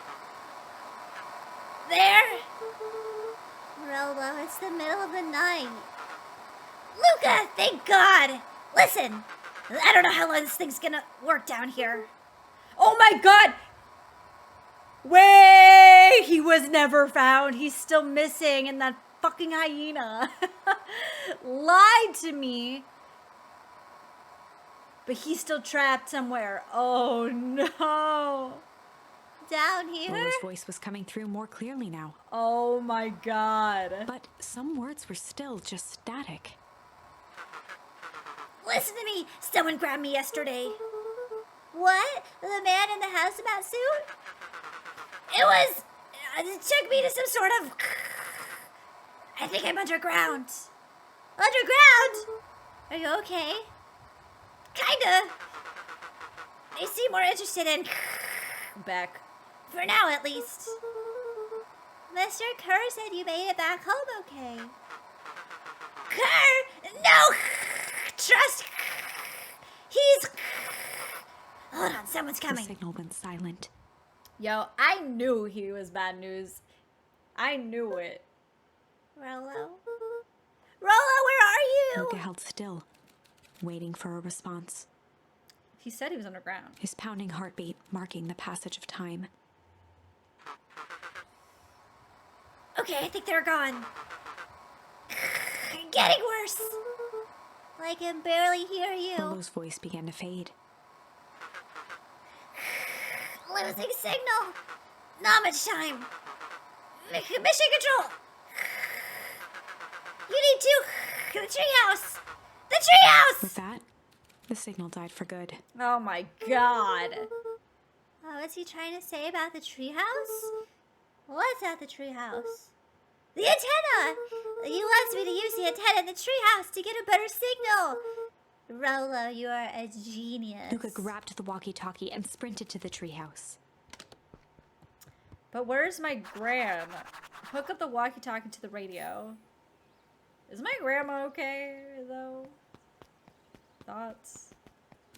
There? Rello, it's the middle of the night. Luca, thank God! Listen, I don't know how long this thing's gonna work down here. Oh my God. Wait, he was never found. He's still missing, and that fucking hyena lied to me. But he's still trapped somewhere. Oh no. Down here? Rollo's voice was coming through more clearly now, Oh my God. but some words were still just static. Listen to me. Someone grabbed me yesterday. What? The man in the hazmat suit? It was... It took me to some sort of... I think I'm underground. Underground? Are you okay? Kinda. They seem more interested in... Beck. For now, at least. Mr. Kerr said you made it back home okay. Kerr! No! Trust! He's... Hold on, someone's The coming. signal went silent. Yo, I knew he was bad news. I knew it. Rollo? Rollo, where are you? Luca held still, waiting for a response, He said he was underground. his pounding heartbeat marking the passage of time. Okay, I think they're gone. Getting worse. I can barely hear you. Rollo's voice began to fade. Losing signal. Not much time. Mission control. You need to... The treehouse. The treehouse! With that, the signal died for good. Oh my God. What's he trying to say about the treehouse? What's at the treehouse? The antenna! He wants me to use the antenna in the treehouse to get a better signal. Rollo, you are a genius. Luca grabbed the walkie-talkie and sprinted to the treehouse. But where's my gram? Hook up the walkie-talkie to the radio. Is my grandma okay, though? Thoughts?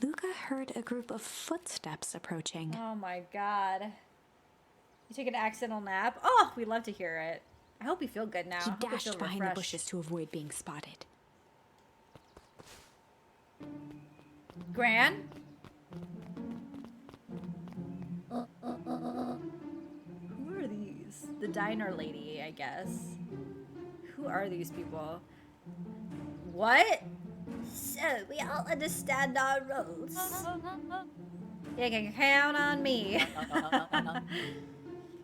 Luca heard a group of footsteps approaching. Oh my God. You took an accidental nap? Oh, we love to hear it. I hope you feel good now. He I hope you dashed feel behind the refreshed. bushes to avoid being spotted. Gran? diner lady, I guess. Who are these people? What? So, we all understand our roles. You can count on me.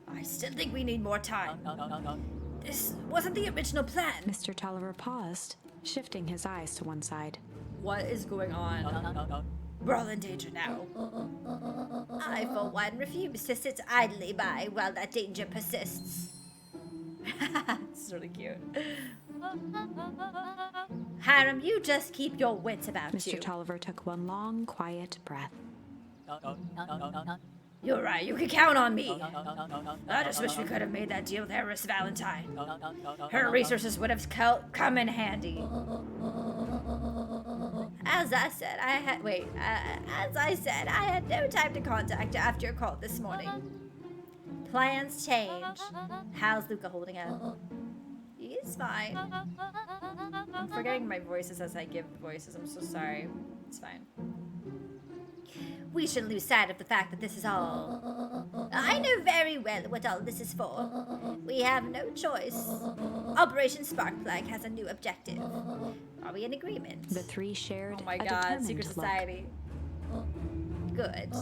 I still think we need more time. This wasn't the original plan. Mr. Tolliver paused, shifting his eyes to one side. What is going on? We're all in danger now. I, for one, refuse to sit idly by while that danger persists. It's really cute. Hiram, you just keep your wits about you. Mr. Tolliver took one long, quiet breath. You're right, you can count on me. I just wish we could have made that deal with Heiress Valentine. Her resources would have come in handy. As I said, I had no time to contact her after your call this morning. Plans change. How's Luca holding up? He's fine. I'm forgetting my voices as I give the voices. I'm so sorry. It's fine. We shouldn't lose sight of the fact that this is all... I know very well what all this is for. We have no choice. Operation Sparkplug has a new objective. Are we in agreement? The three shared Oh my a god, determined secret look. society. Good.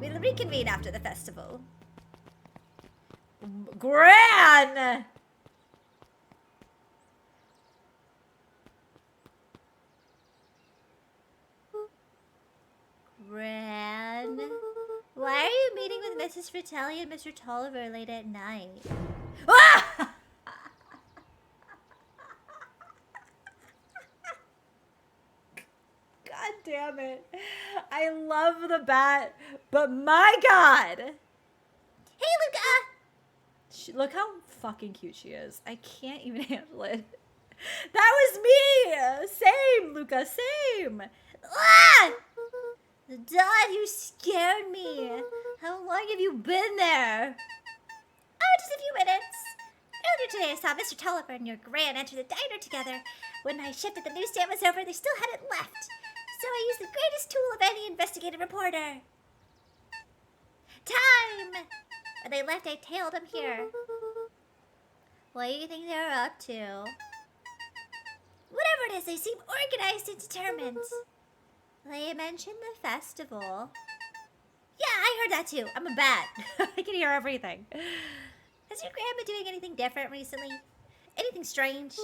We'll reconvene after the festival. Gran! Gran? Why are you meeting with Mrs. Fratelli and Mr. Tolliver late at night? Ah! God damn it. I love the bat, but my god! Hey, Luca! Look how fucking cute she is. I can't even handle it. That was me! Same, Luca, same! Ah! Dad, you scared me. How long have you been there? Oh, just a few minutes. Earlier today, I saw Mr. Tolliver and your Gran enter the diner together. When my shift at the newsstand was over, they still hadn't left. So I used the greatest tool of any investigative reporter. Time! When they left, I tailed them here. What do you think they're up to? Whatever it is, they seem organized and determined. They mentioned the festival. Yeah, I heard that too. I'm a bat. I can hear everything. Has your grandma doing anything different recently? Anything strange?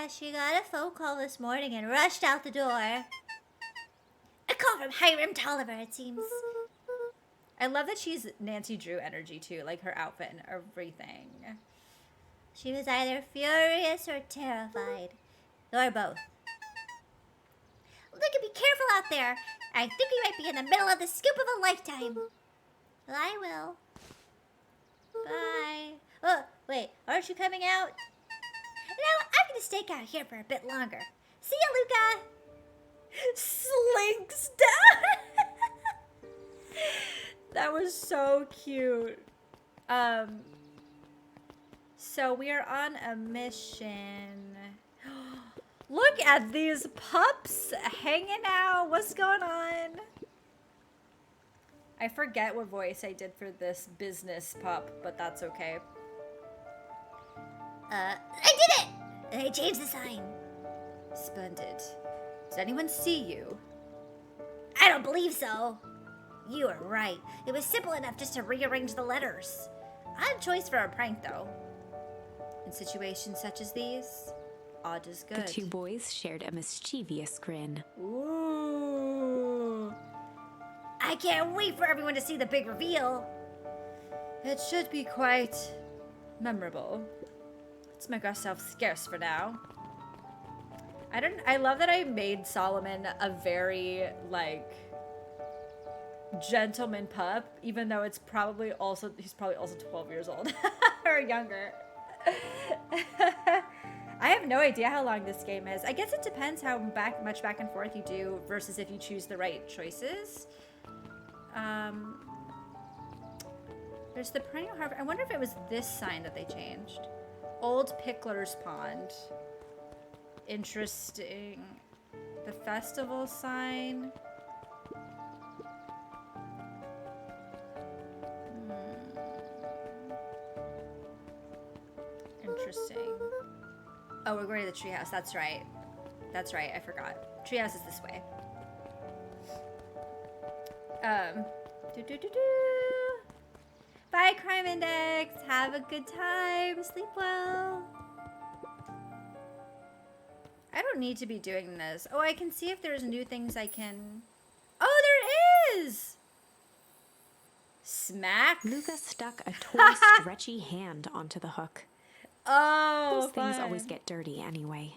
She got a phone call this morning and rushed out the door. A call from Hiram Tolliver, it seems. I love that she's Nancy Drew energy too, like her outfit and everything. She was either furious or terrified. Or both. Look, be careful out there. I think we might be in the middle of the scoop of a lifetime. Well, I will. Bye. Oh, wait, aren't you coming out? No, I'm gonna stake out here for a bit longer. See ya, Luca! Slinks down! That was so cute. So we are on a mission. Look at these pups hanging out. What's going on? I forget what voice I did for this business pup, but that's okay. I did it! I changed the sign. Splendid. Did anyone see you? I don't believe so. You are right. It was simple enough just to rearrange the letters. Odd choice for a prank, though. In situations such as these, odd is good. The two boys shared a mischievous grin. Ooh. I can't wait for everyone to see the big reveal. It should be quite memorable. Let's make ourselves scarce for now. I love that I made Solomon a very, like, gentleman pup, even though he's probably also 12 years old or younger. I have no idea how long this game is. I guess it depends how much back and forth you do versus if you choose the right choices. There's the perennial harbor. I wonder if it was this sign that they changed. Old Pickler's Pond. Interesting. The festival sign. interesting. Oh, we're going to the treehouse. That's right. That's right. I forgot. Treehouse is this way. Bye, Crime Index. Have a good time. Sleep well. I don't need to be doing this. Oh, I can see if there's new things I can... Oh, there is! Smack. Luca stuck a toy stretchy hand onto the hook. Oh, Those things fun. always get dirty anyway.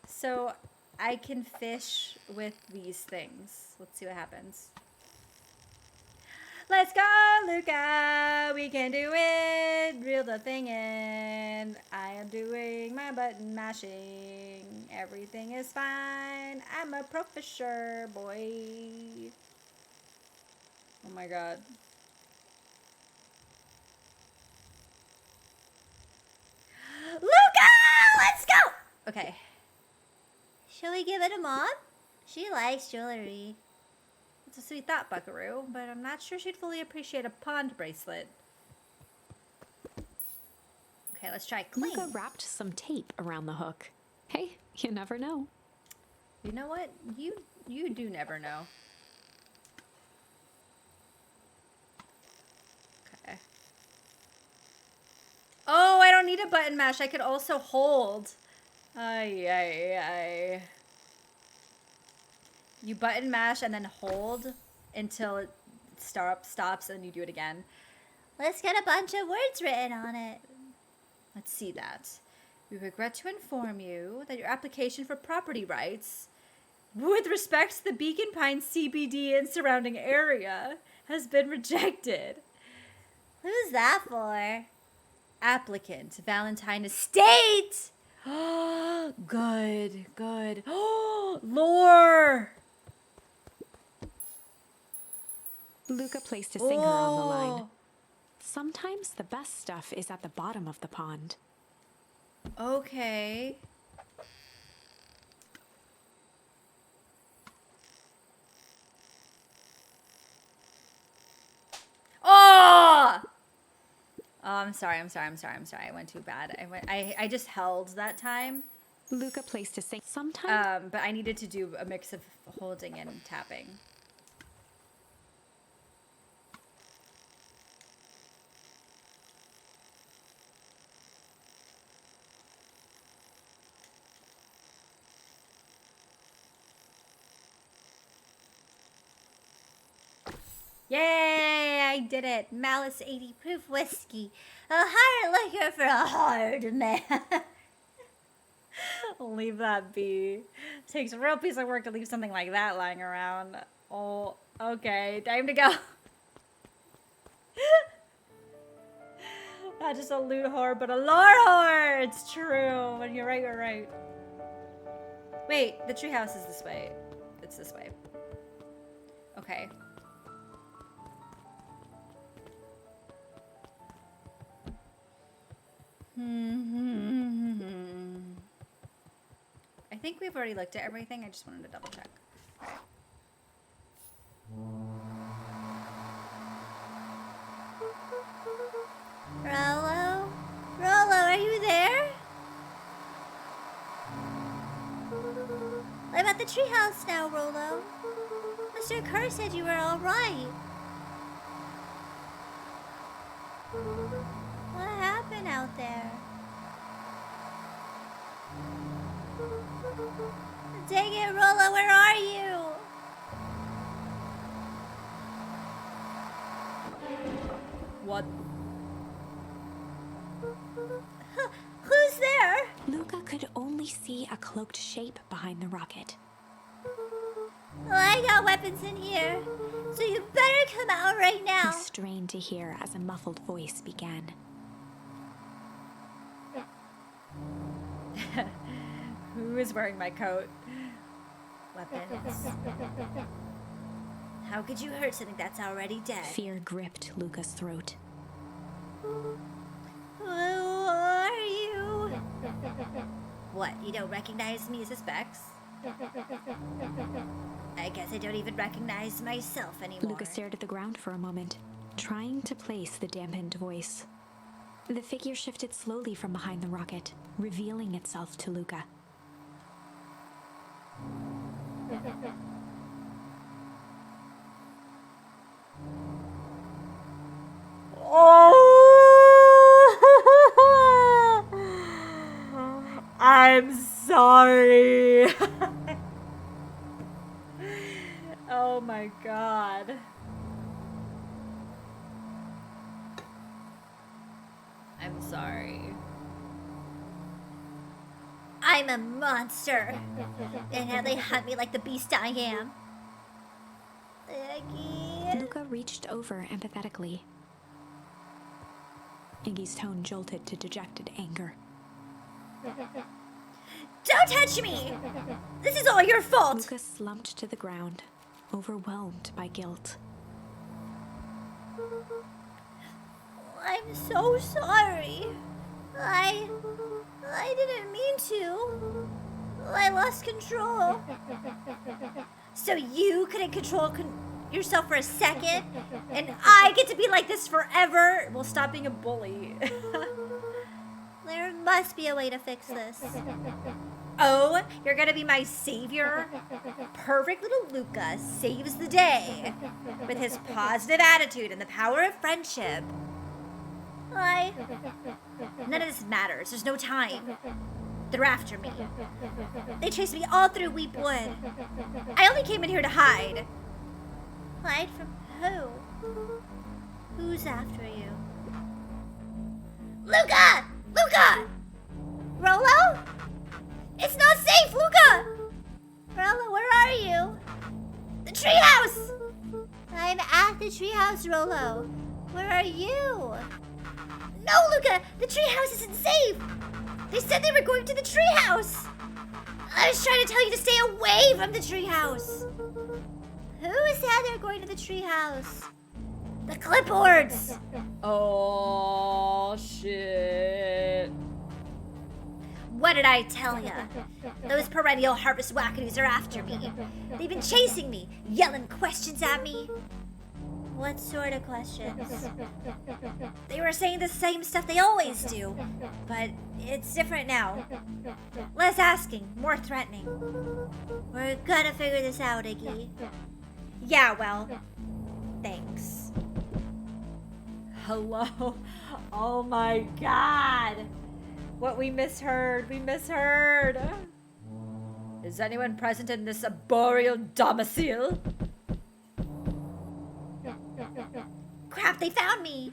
So I can fish with these things. Let's see what happens. Let's go, Luca. We can do it. Reel the thing in. I am doing my button mashing. Everything is fine. I'm a pro fisher boy. Oh my god. Luca! Let's go! Okay. Shall we give it a mom? She likes jewelry. It's a sweet thought, Buckaroo, but I'm not sure she'd fully appreciate a pond bracelet. Okay, let's try cling. Luca wrapped some tape around the hook. Hey, you never know. You know what? You do never know. Okay. Oh, I don't need a button mash. I could also hold. Ay, ay, ay. You button mash and then hold until it stops, and then you do it again. Let's get a bunch of words written on it. Let's see that. We regret to inform you that your application for property rights with respect to the Beacon Pines CBD and surrounding area has been rejected. Who's that for? Applicant, Valentine Estate! Good, good. Lore! Luca placed a singer on the line. Sometimes the best stuff is at the bottom of the pond. Okay. Oh! Oh, I'm sorry. I went too bad. I just held that time. Luca placed a singer. Sometimes But I needed to do a mix of holding and tapping. Yay! I did it. Malice 80 proof whiskey. A hard liquor for a hard man. Leave that be. Takes a real piece of work to leave something like that lying around. Oh, okay. Time to go. Not just a loot whore, but a lore whore. It's true. When you're right, you're right. Wait, the treehouse is this way. It's this way. Okay. I think we've already looked at everything. I just wanted to double check. Rollo? Rollo, are you there? I'm at the treehouse now, Rollo. Mr. Kerr said you were all right. What happened out there? Dang it, Rollo, where are you? What? Who's there? Luca could only see a cloaked shape behind the rocket. Well, I got weapons in here, so you better come out right now. He strained to hear as a muffled voice began. Who is wearing my coat? Weapons. How could you hurt something that's already dead? Fear gripped Luca's throat. Who are you? What, you don't recognize me as a Specs? I guess I don't even recognize myself anymore. Luca stared at the ground for a moment, trying to place the dampened voice. The figure shifted slowly from behind the rocket, revealing itself to Luca. Oh, I'm sorry. Oh my god. I'm sorry. I'm a monster. And now they hunt me like the beast I am. Iggy. Luca reached over empathetically. Iggy's tone jolted to dejected anger. Don't touch me! This is all your fault! Luca slumped to the ground, overwhelmed by guilt. I'm so sorry. I didn't mean to. I lost control. So you couldn't control yourself for a second? And I get to be like this forever? Well, stop being a bully. There must be a way to fix this. Oh, you're gonna be my savior? Perfect little Luca saves the day with his positive attitude and the power of friendship. None of this matters. There's no time. They're after me. They chased me all through Weep Wood. I only came in here to hide. Hide from who? Who's after you? Luca! Luca! Rolo? It's not safe, Luca! Rolo, where are you? The treehouse! I'm at the treehouse, Rolo. Where are you? No, Luca! The treehouse isn't safe! They said they were going to the treehouse! I was trying to tell you to stay away from the treehouse! Who said they're going to the treehouse? The clipboards! Oh, shit. What did I tell ya? Those perennial harvest wackadoos are after me. They've been chasing me, yelling questions at me. What sort of questions? They were saying the same stuff they always do, but it's different now. Less asking, more threatening. We're gonna figure this out, Iggy. Yeah, well, thanks. Hello? Oh my god! What we misheard, we misheard! Is anyone present in this arboreal domicile? Crap, they found me!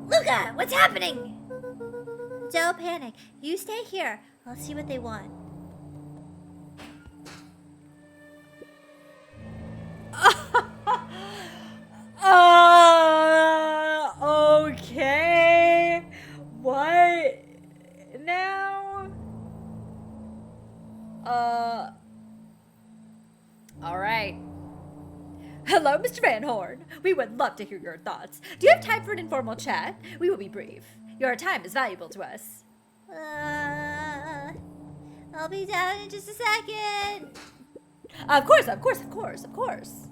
Luca, what's happening? Don't panic. You stay here. I'll see what they want. Okay. What now? All right. Hello, Mr. Van Horn. We would love to hear your thoughts. Do you have time for an informal chat? We will be brief. Your time is valuable to us. I'll be down in just a second. Of course, of course, of course, of course.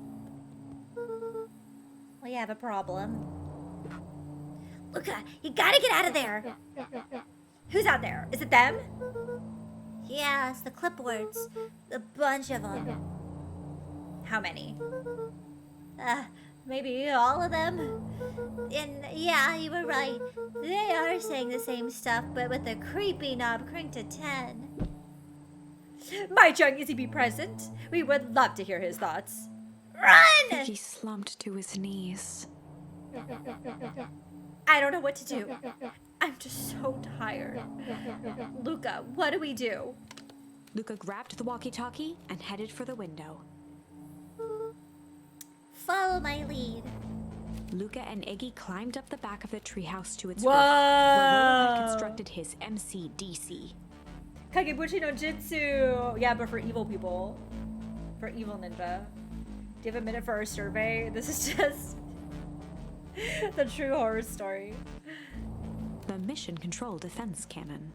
We have a problem. Luca, you gotta get out of there. Who's out there? Is it them? Yeah, it's the clipboards. A bunch of them. How many? Maybe all of them. And yeah, you were right. They are saying the same stuff, but with the creepy knob cranked to 10. Might young Izzy be present? We would love to hear his thoughts. Run! He slumped to his knees. I don't know what to do. I'm just so tired. Luca, what do we do? Luca grabbed the walkie-talkie and headed for the window. Follow my lead. Luca and Iggy climbed up the back of the treehouse to its Whoa! roof, where Rolo had constructed his MCDC. Kagebushi no Jitsu! Yeah, but for evil people. For evil ninja. Do you have a minute for our survey? This is just the true horror story. The Mission Control Defense Cannon.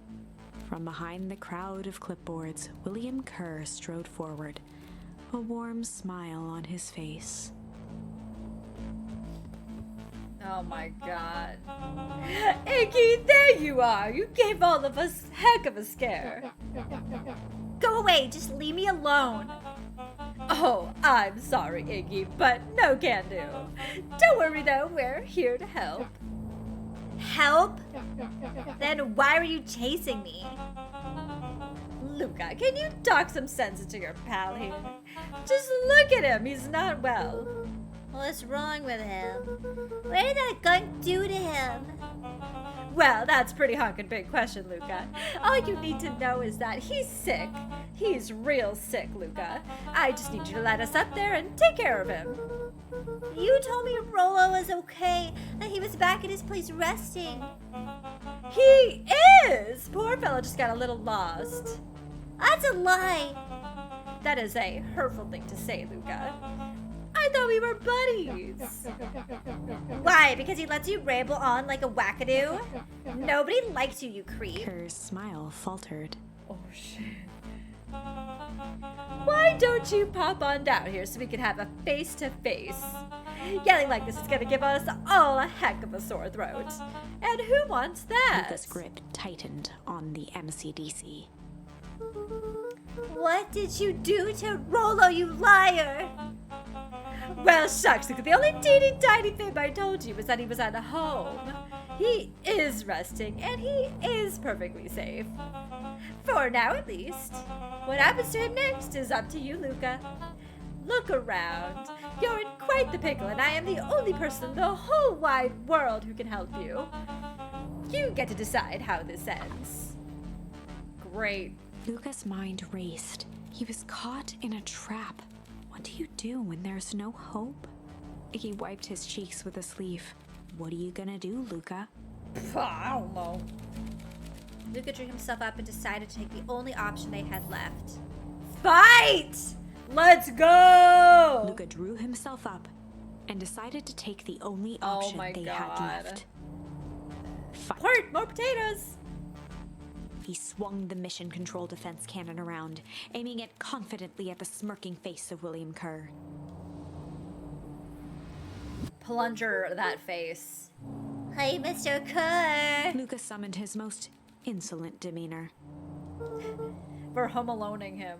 From behind the crowd of clipboards, William Kerr strode forward, a warm smile on his face. Oh my god. Iggy, there you are! You gave all of us heck of a scare. Go away, just leave me alone. Oh, I'm sorry, Iggy, but no can do. Don't worry though, we're here to help. Help? Then why were you chasing me? Luca, can you talk some sense into your pal here? Just look at him, he's not well. What's wrong with him? What did that gun do to him? Well, that's pretty honkin' big question, Luca. All you need to know is that he's sick. He's real sick, Luca. I just need you to let us up there and take care of him. You told me Rolo was okay, that he was back at his place resting. He is! Poor fellow just got a little lost. That's a lie. That is a hurtful thing to say, Luca. I thought we were buddies. Why? Because he lets you ramble on like a wackadoo? Nobody likes you, you creep. Her smile faltered. Oh, shit. Why don't you pop on down here so we can have a face-to-face? Yelling like this is gonna give us all a heck of a sore throat. And who wants that? Luca's grip tightened on the MCDC. What did you do to Rolo, you liar? Well, shucks, the only teeny tiny thing I told you was that he was at home. He is resting, and he is perfectly safe. For now, at least. What happens to him next is up to you, Luca. Look around. You're in quite the pickle, and I am the only person in the whole wide world who can help you. You get to decide how this ends. Great. Luca's mind raced. He was caught in a trap. What do you do when there's no hope? He wiped his cheeks with a sleeve. What are you gonna do, Luca? I don't know. Luca drew himself up and decided to take the only option they had left. Fight! Let's go! Luca drew himself up and decided to take the only Oh option my they God. had left. Fight. Port, more potatoes! He swung the mission control defense cannon around, aiming it confidently at the smirking face of William Kerr. Plunger that face. Hey, Mr. Kerr. Luca summoned his most insolent demeanor. We're home aloneing him.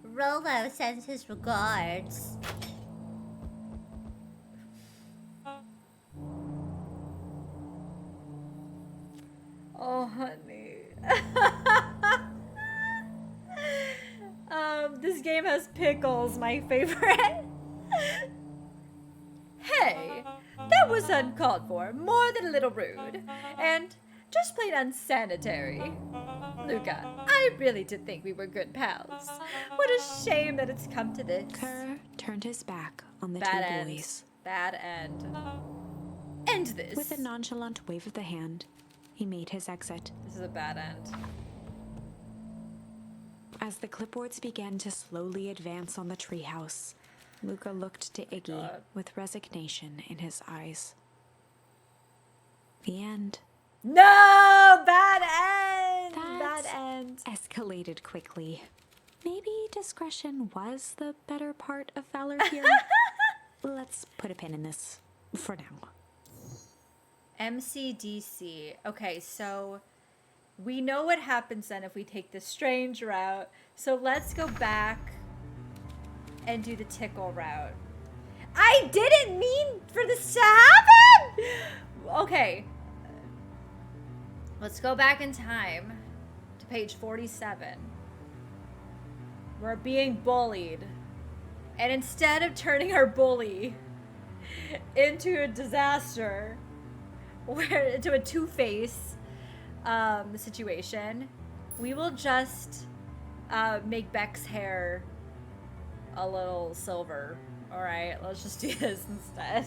Rolo sends his regards. Oh, honey. This game has pickles, my favorite. Hey, that was uncalled for, more than a little rude, and just plain unsanitary. Luca, I really did think we were good pals. What a shame that it's come to this. Kerr turned his back on the Bad two end. boys. Bad end. End this. With a nonchalant wave of the hand, he made his exit. This is a bad end. As the clipboards began to slowly advance on the treehouse, Luca looked to Iggy God. with resignation in his eyes. The end No! Bad end! That- Bad end. escalated quickly. Maybe discretion was the better part of valor here. Let's put a pin in this for now. MCDC. Okay, so we know what happens then if we take the strange route. So let's go back and do the tickle route. I didn't mean for this to happen! Okay. Let's go back in time to page 47. We're being bullied. And instead of turning our bully into a disaster, where into a two-face situation, we will just make Beck's hair a little silver. All right, let's just do this instead.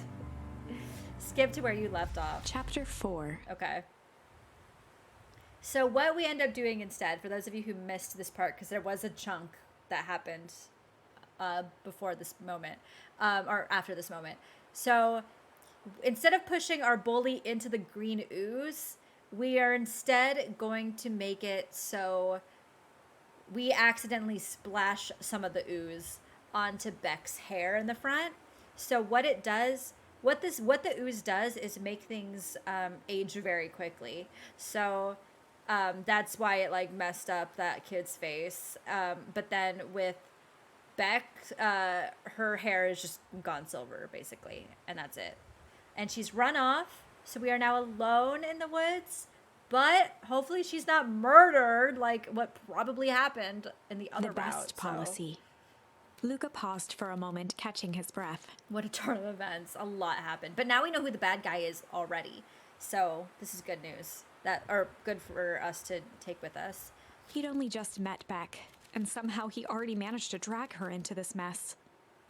Skip to where you left off. Chapter 4. Okay. So what we end up doing instead, for those of you who missed this part, because there was a chunk that happened before this moment, or after this moment. So instead of pushing our bully into the green ooze, we are instead going to make it so we accidentally splash some of the ooze onto Beck's hair in the front. So what it does what the ooze does is make things age very quickly. So that's why it like messed up that kid's face. But then with Beck, her hair is just gone silver basically, and that's it. And she's run off, so we are now alone in the woods. But hopefully she's not murdered like what probably happened in the other The best route, so. policy. Luca paused for a moment, catching his breath. What a turn of events. A lot happened. But now we know who the bad guy is already. So this is good news. Or good for us to take with us. He'd only just met Beck, and somehow he already managed to drag her into this mess.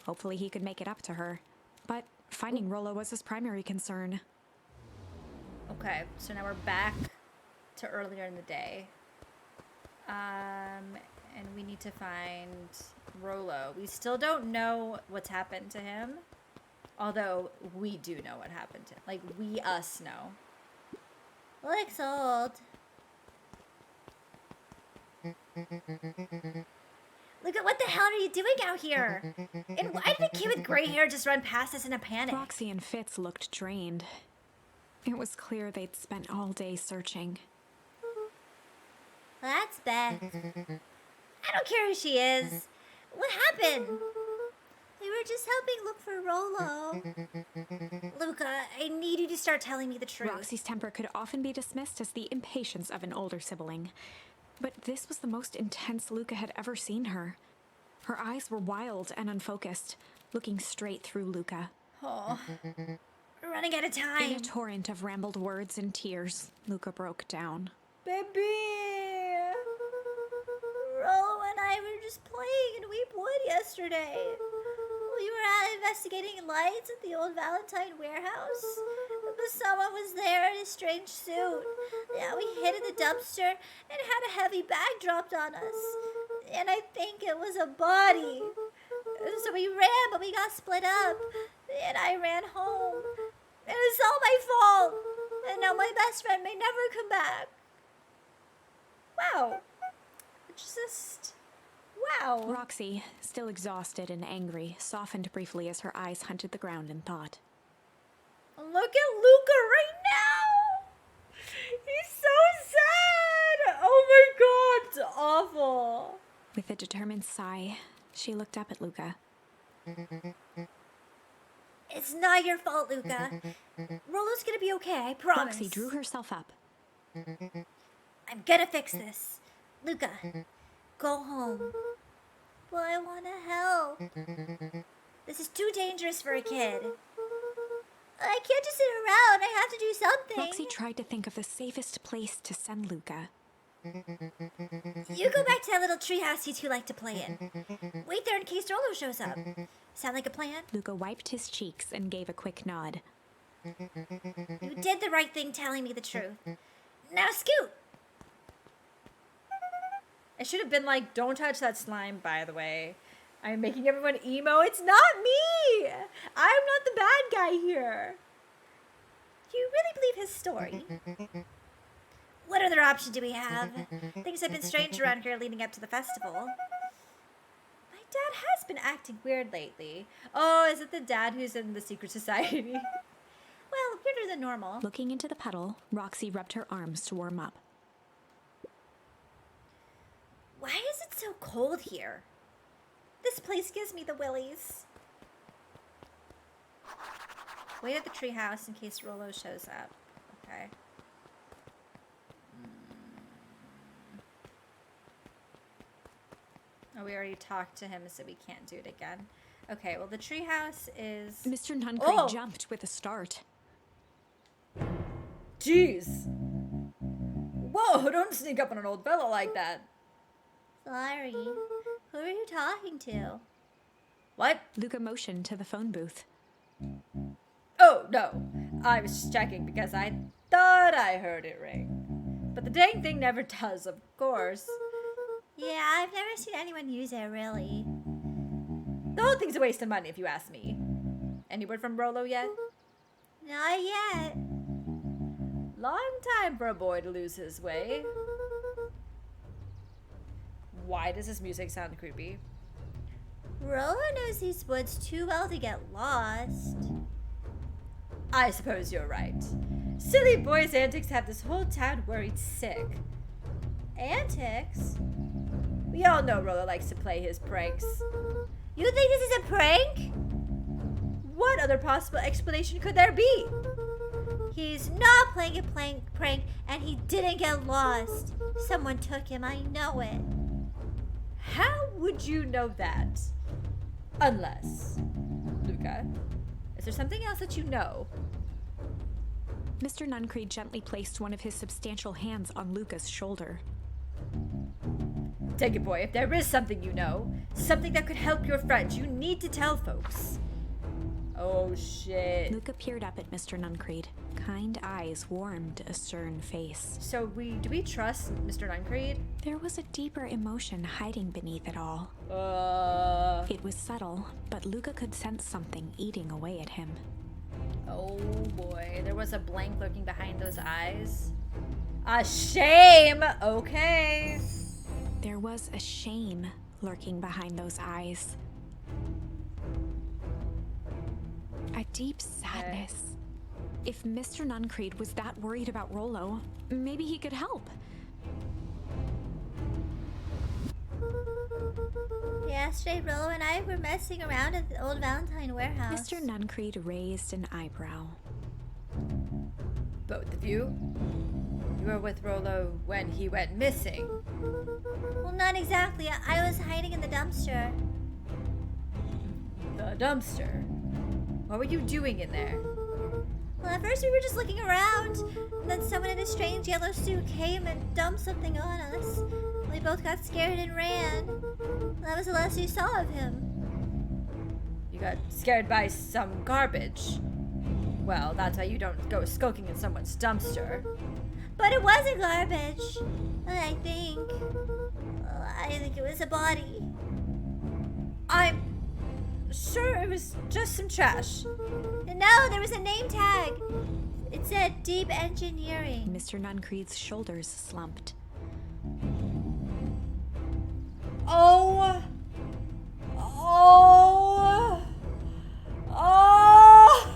Hopefully he could make it up to her. But finding Rollo was his primary concern. Okay, so now we're back to earlier in the day. And we need to find Rollo. We still don't know what's happened to him. Although we do know what happened to him. Like, us know. Looks old. Look at what the hell are you doing out here? And why did a kid with gray hair just run past us in a panic? Roxy and Fitz looked drained. It was clear they'd spent all day searching. That's Beth. I don't care who she is. What happened? We were just helping look for Rollo. Luca, I need you to start telling me the truth. Roxy's temper could often be dismissed as the impatience of an older sibling. But this was the most intense Luca had ever seen her. Her eyes were wild and unfocused, looking straight through Luca. Oh, we're running out of In time. a torrent of rambled words and tears, Luca broke down. Baby! Rollo and I were just playing in Weep Wood yesterday. We were out investigating lights at the old Valentine warehouse. But someone was there in a strange suit. Yeah, we hid in the dumpster and had a heavy bag dropped on us. And I think it was a body. So we ran, but we got split up. And I ran home. And it's all my fault. And now my best friend may never come back. Wow. It's just... Wow. Roxy, still exhausted and angry, softened briefly as her eyes hunted the ground in thought. Look at Luca right now! He's so sad! Oh my god, it's awful. With a determined sigh, she looked up at Luca. It's not your fault, Luca. Rollo's gonna be okay, I promise. Roxy drew herself up. I'm gonna fix this. Luca, go home. But I wanna help. This is too dangerous for a kid. I can't just sit around. I have to do something. Roxy tried to think of the safest place to send Luca. You go back to that little treehouse you two like to play in. Wait there in case Rollo shows up. Sound like a plan? Luca wiped his cheeks and gave a quick nod. You did the right thing telling me the truth. Now scoot! I should have been like, don't touch that slime, by the way. I'm making everyone emo. It's not me! I'm not the bad guy here. You really believe his story? What other option do we have? Things have been strange around here leading up to the festival. My dad has been acting weird lately. Oh, is it the dad who's in the secret society? Well, weirder than normal. Looking into the puddle, Roxy rubbed her arms to warm up. Why is it so cold here? This place gives me the willies. Wait at the treehouse in case Rollo shows up. Okay. Oh, we already talked to him, so we can't do it again. Okay, well, the treehouse is... Mr. Nuncree Oh! jumped with a start. Jeez! Whoa, don't sneak up on an old fellow like that. Sorry. Who are you talking to? What? Luca motioned to the phone booth. Oh, no. I was just checking because I thought I heard it ring. But the dang thing never does, of course. Yeah, I've never seen anyone use it, really. The whole thing's a waste of money, if you ask me. Any word from Rollo yet? Not yet. Long time for a boy to lose his way. Why does this music sound creepy? Rollo knows these woods too well to get lost. I suppose you're right. Silly boy's antics have this whole town worried sick. Antics? We all know Rollo likes to play his pranks. You think this is a prank? What other possible explanation could there be? He's not playing a prank, and he didn't get lost. Someone took him, I know it. How would you know that? Unless, Luca, is there something else that you know? Mr. Nuncreed gently placed one of his substantial hands on Luca's shoulder. Take it, boy. If there is something you know, something that could help your friends, you need to tell folks. Oh, shit. Luca peered up at Mr. Nuncreed. Kind eyes warmed a stern face. So do we trust Mr. Nuncreed? There was a deeper emotion hiding beneath it all. It was subtle, but Luca could sense something eating away at him. Oh boy, there was a blank lurking behind those eyes. A shame! Okay. There was a shame lurking behind those eyes. A deep sadness. If Mr. Nuncreed was that worried about Rollo, maybe he could help. Yesterday, Rollo and I were messing around at the old Valentine warehouse. Mr. Nuncreed raised an eyebrow. Both of you? You were with Rollo when he went missing. Well, not exactly. I was hiding in the dumpster. The dumpster? What were you doing in there? Well, at first we were just looking around. And then someone in a strange yellow suit came and dumped something on us. We both got scared and ran. That was the last we saw of him. You got scared by some garbage. Well, that's why you don't go skulking in someone's dumpster. But it wasn't garbage. I think it was a body. I'm sure it was just some trash. No, there was a name tag. It said Deep Engineering. Mr. Nuncreed's shoulders slumped. Oh. Oh. Oh.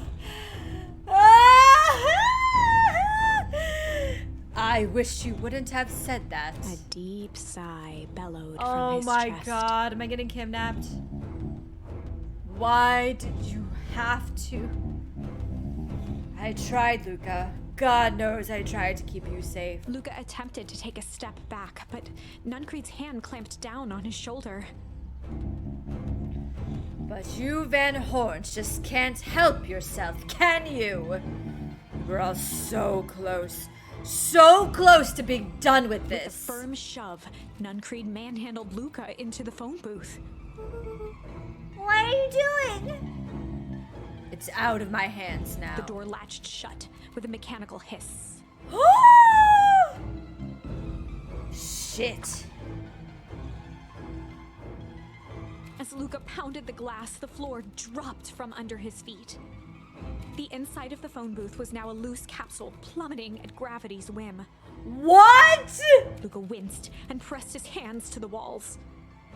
I wish you wouldn't have said that. A deep sigh bellowed from Oh his my chest. god, am I getting kidnapped? Why did you have to? I tried, Luca. God knows I tried to keep you safe. Luca attempted to take a step back, but Nuncreed's hand clamped down on his shoulder. But you Van Horns just can't help yourself, can you? We're all so close to being done with With a this. firm shove, Nuncreed manhandled Luca into the phone booth. What are you doing? It's out of my hands now. The door latched shut with a mechanical hiss. Shit. As Luca pounded the glass, the floor dropped from under his feet. The inside of the phone booth was now a loose capsule plummeting at gravity's whim. What? Luca winced and pressed his hands to the walls.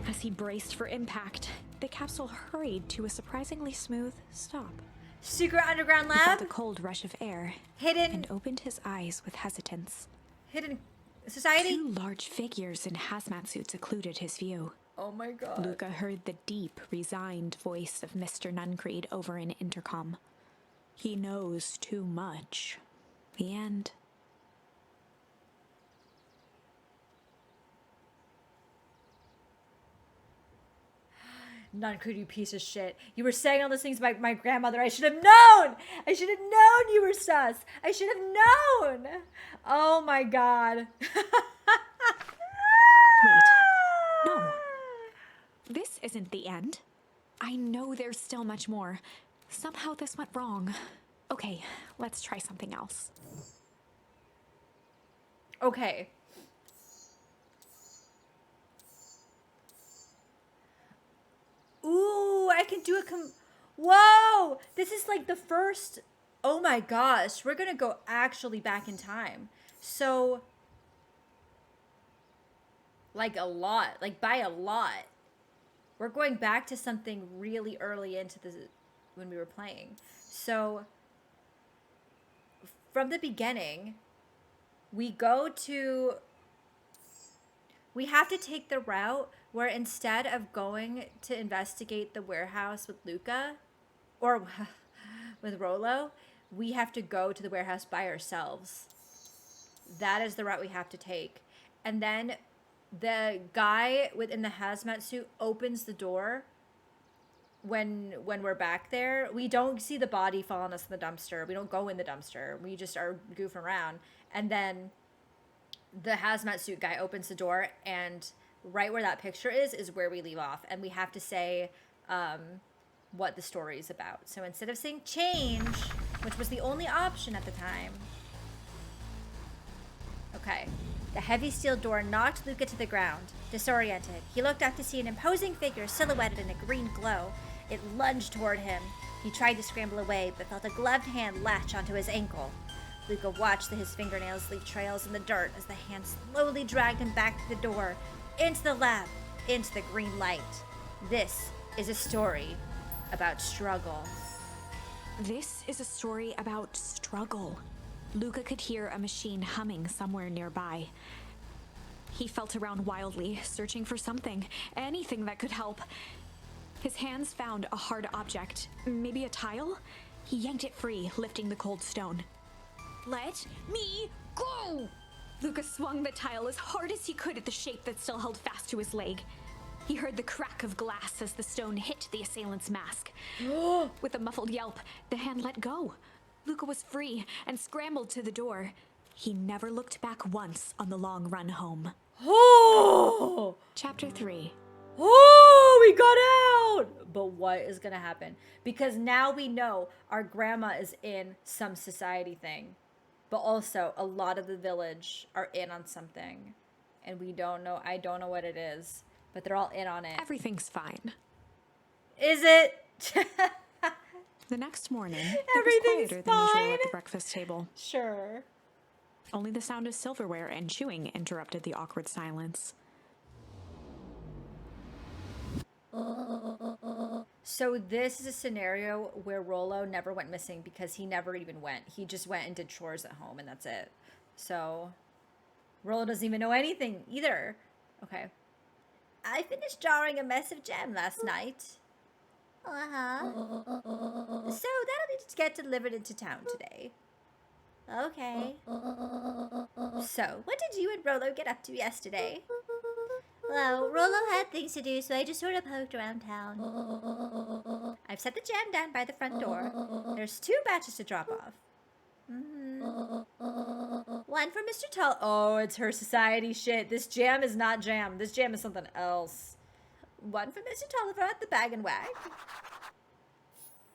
As he braced for impact, the capsule hurried to a surprisingly smooth stop. Secret underground He felt lab? a cold rush of air Hidden and opened his eyes with hesitance. society? Two large figures in hazmat suits occluded his view. Oh my god. Luca heard the deep, resigned voice of Mr. Nuncreed over an intercom. He knows too much. The end. Nuncreed, you piece of shit. You were saying all those things about my grandmother. I should have known! I should have known you were sus! I should have known! Oh my god. Wait. No. This isn't the end. I know there's still much more. Somehow this went wrong. Okay, let's try something else. Okay. Ooh, I can do a Whoa! This is like the first... Oh my gosh, we're gonna go actually back in time. So... Like a lot. Like by a lot. We're going back to something really early into the... When we were playing. So... from the beginning, we have to take the route where instead of going to investigate the warehouse with Luca or with Rolo, we have to go to the warehouse by ourselves. That is the route we have to take. And then the guy within the hazmat suit opens the door when we're back there. We don't see the body fall on us in the dumpster. We don't go in the dumpster. We just are goofing around. And then the hazmat suit guy opens the door, and right where that picture is where we leave off. And we have to say what the story is about. So instead of saying change, which was the only option at the time. Okay. The heavy steel door knocked Luca to the ground. Disoriented, he looked up to see an imposing figure silhouetted in a green glow. It lunged toward him. He tried to scramble away, but felt a gloved hand latch onto his ankle. Luca watched his fingernails leave trails in the dirt as the hand slowly dragged him back to the door, into the lab, into the green light. This is a story about struggle. This is a story about struggle. Luca could hear a machine humming somewhere nearby. He felt around wildly, searching for something, anything that could help. His hands found a hard object, maybe a tile? He yanked it free, lifting the cold stone. Let me go! Luca swung the tile as hard as he could at the shape that still held fast to his leg. He heard the crack of glass as the stone hit the assailant's mask. With a muffled yelp, the hand let go. Luca was free and scrambled to the door. He never looked back once on the long run home. Oh! Chapter 3. Oh, we got out! But what is going to happen? Because now we know our grandma is in some society thing. But also, a lot of the village are in on something. And we don't know, I don't know what it is. But they're all in on it. Everything's fine. Is it? The next morning, Everything's it was quieter than usual fine. at the breakfast table. Sure. Only the sound of silverware and chewing interrupted the awkward silence. So this is a scenario where Rolo never went missing because he never even went. He just went and did chores at home and that's it. So Rolo doesn't even know anything either. Okay. I finished jarring a mess of jam last night. Uh-huh. So that'll need to get delivered into town today. Okay. So, what did you and Rolo get up to yesterday? Well, Rolo had things to do, so I just sort of poked around town. I've set the jam down by the front door. There's 2 batches to drop off. One for Mr. Tull. Oh, it's her society shit. This jam is not jam. This jam is something else. One for Mr. Tulliver at the Bag and Wag.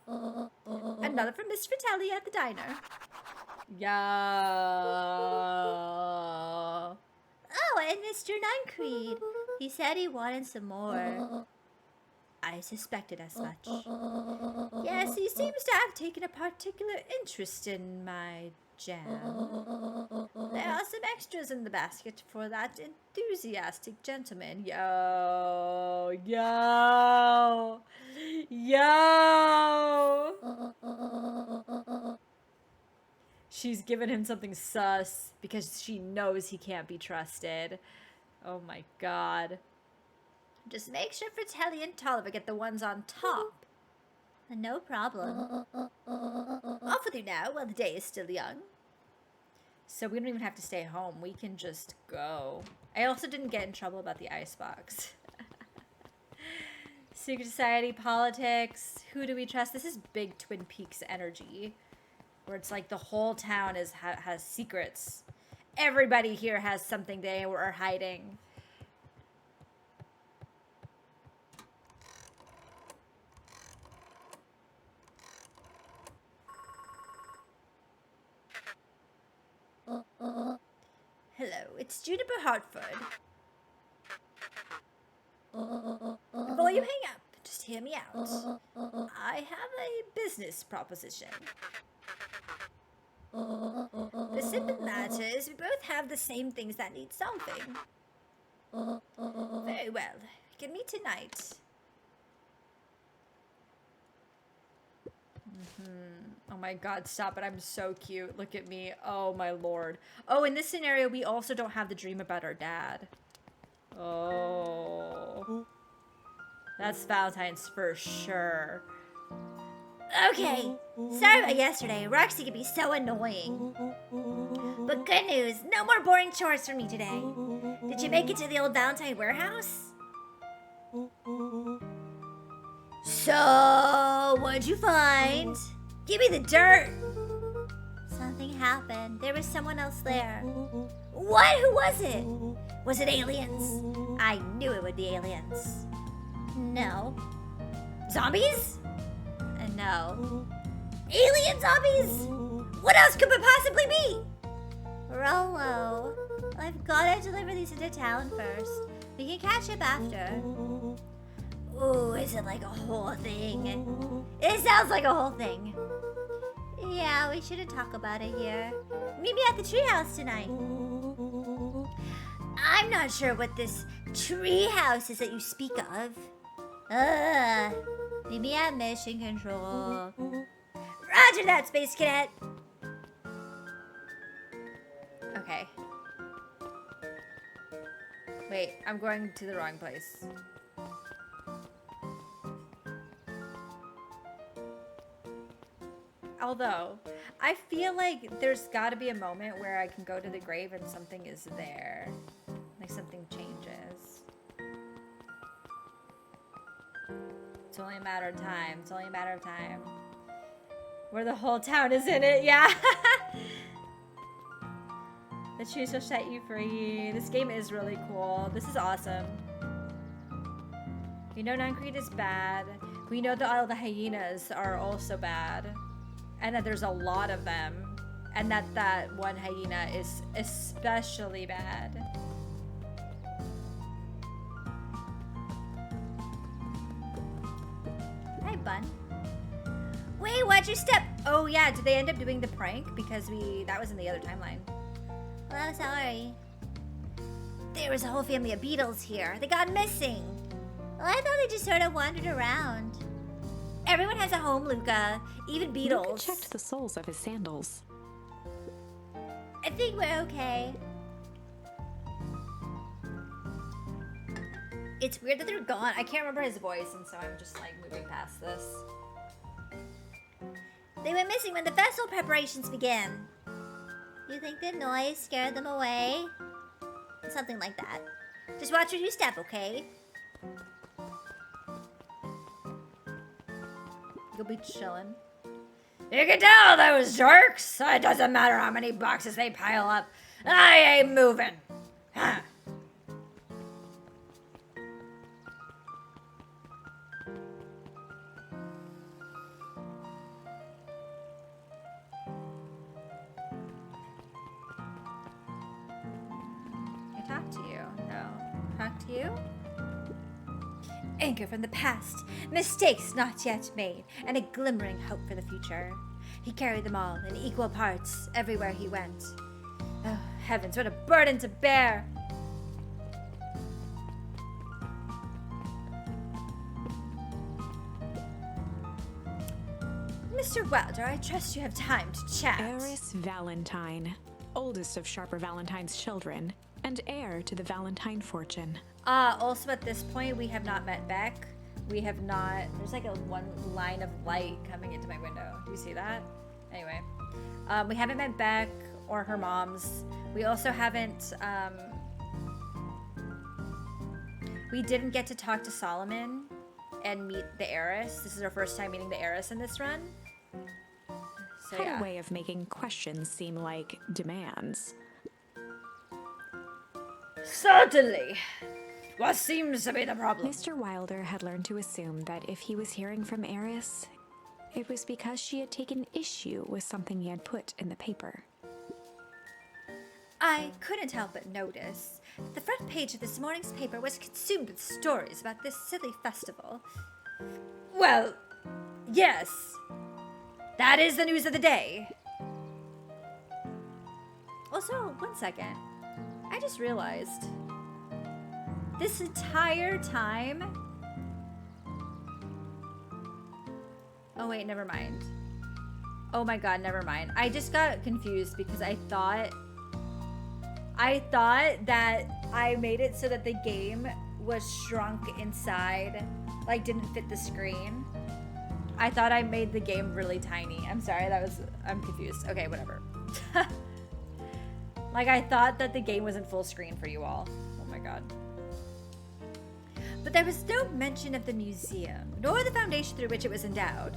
Another for Miss Fratelli at the diner. Yeah. Oh, and Mr. Nuncreed. He said he wanted some more. I suspected as much. Yes, he seems to have taken a particular interest in my jam. There are some extras in the basket for that enthusiastic gentleman. Yo. She's given him something sus because she knows he can't be trusted. Oh my god. Just make sure Fratelli and Tolliver get the ones on top. No problem. Off with you now while the day is still young. So we don't even have to stay home. We can just go. I also didn't get in trouble about the icebox. Secret society, politics. Who do we trust? This is big Twin Peaks energy. Where it's like the whole town has secrets. Everybody here has something they are hiding. Hello, it's Juniper Hartford. Before you hang up, just hear me out. I have a business proposition. The simple matter is we both have the same things that need solving. Very well. We can meet tonight. Oh my god, stop it. I'm so cute. Look at me. Oh my lord. Oh, in this scenario, we also don't have the dream about our dad. Oh. That's Valentine's for sure. Okay, sorry about yesterday. Roxy can be so annoying. But good news, no more boring chores for me today. Did you make it to the old Valentine warehouse? So, what'd you find? Give me the dirt. Something happened. There was someone else there. What? Who was it? Was it aliens? I knew it would be aliens. No. Zombies? No. Alien zombies? What else could it possibly be? Rolo, I've gotta deliver these into town first. We can catch up after. Ooh, is it like a whole thing? It sounds like a whole thing. Yeah, we shouldn't talk about it here. Meet me at the treehouse tonight. I'm not sure what this treehouse is that you speak of. Meet me at mission control. Roger that, Space Cadet. Okay. Wait, I'm going to the wrong place. Although, I feel like there's got to be a moment where I can go to the grave and something is there. Like something changes. It's only a matter of time. It's only a matter of time. Where the whole town is in it, yeah. The trees will set you free. This game is really cool. This is awesome. We know Nuncrete is bad. We know that all the hyenas are also bad. And that there's a lot of them. And that one hyena is especially bad. Hi, Bun. Wait, watch your step. Oh yeah, did they end up doing the prank? Because that was in the other timeline. Well, I'm sorry. There was a whole family of beetles here. They got missing. Well, I thought they just sort of wandered around. Everyone has a home, Luca. Even beetles. Luca checked the soles of his sandals. I think we're okay. It's weird that they're gone. I can't remember his voice, and so I'm just like moving past this. They went missing when the festival preparations began. You think the noise scared them away? Something like that. Just watch where you step, okay? You'll be chilling. You can tell those jerks. It doesn't matter how many boxes they pile up. I ain't moving. Huh. I talked to you. No. Talk to you? Anger from the past, mistakes not yet made, and a glimmering hope for the future. He carried them all in equal parts everywhere he went. Oh, heavens, what a burden to bear! Mr. Wilder, I trust you have time to chat. Eris Valentine, oldest of Sharper Valentine's children, and heir to the Valentine fortune. Also at this point, we have not met Beck. We have not, there's like one line of light coming into my window. Do you see that? Anyway, we haven't met Beck or her moms. We also haven't, we didn't get to talk to Solomon and meet the heiress. This is our first time meeting the heiress in this run. So Had yeah. a way of making questions seem like demands. Certainly. What seems to be the problem? Mr. Wilder had learned to assume that if he was hearing from Eris, it was because she had taken issue with something he had put in the paper. I couldn't help but notice that the front page of this morning's paper was consumed with stories about this silly festival. Well, yes. That is the news of the day. Also, one second. I just realized this entire time... Oh wait, never mind. Oh my god, never mind. I just got confused because I thought that I made it so that the game was shrunk inside, like didn't fit the screen. I thought I made the game really tiny. I'm sorry, I'm confused. Okay, whatever. Like I thought that the game was in full screen for you all. Oh my god. But there was no mention of the museum, nor the foundation through which it was endowed.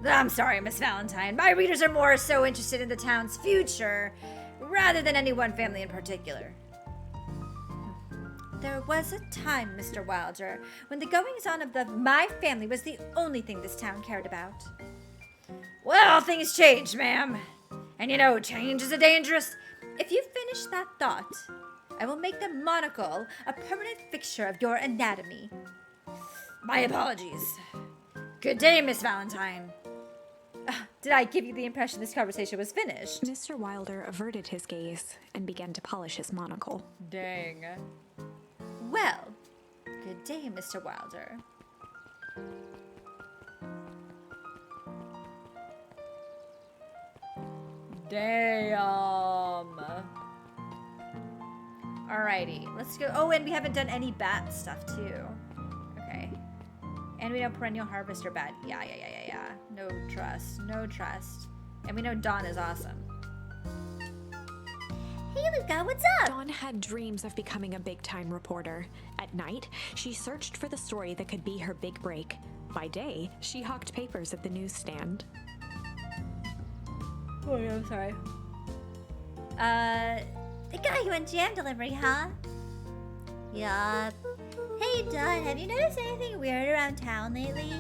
I'm sorry, Miss Valentine. My readers are more so interested in the town's future rather than any one family in particular. There was a time, Mr. Wilder, when the goings-on of my family was the only thing this town cared about. Well, things change, ma'am. And you know, change is a dangerous... If you finish that thought, I will make the monocle a permanent fixture of your anatomy. My apologies. Good day, Miss Valentine. Did I give you the impression this conversation was finished? Mr. Wilder averted his gaze and began to polish his monocle. Dang. Well, good day, Mr. Wilder. Damn. Alrighty, let's go. Oh, and we haven't done any bat stuff too. Okay. And we know perennial harvest are bad. Yeah. No trust. And we know Dawn is awesome. Hey, Luca, what's up? Dawn had dreams of becoming a big-time reporter. At night, she searched for the story that could be her big break. By day, she hawked papers at the newsstand. Oh, yeah, I'm sorry. They got you in jam delivery, huh? Yup. Hey, Dawn, have you noticed anything weird around town lately?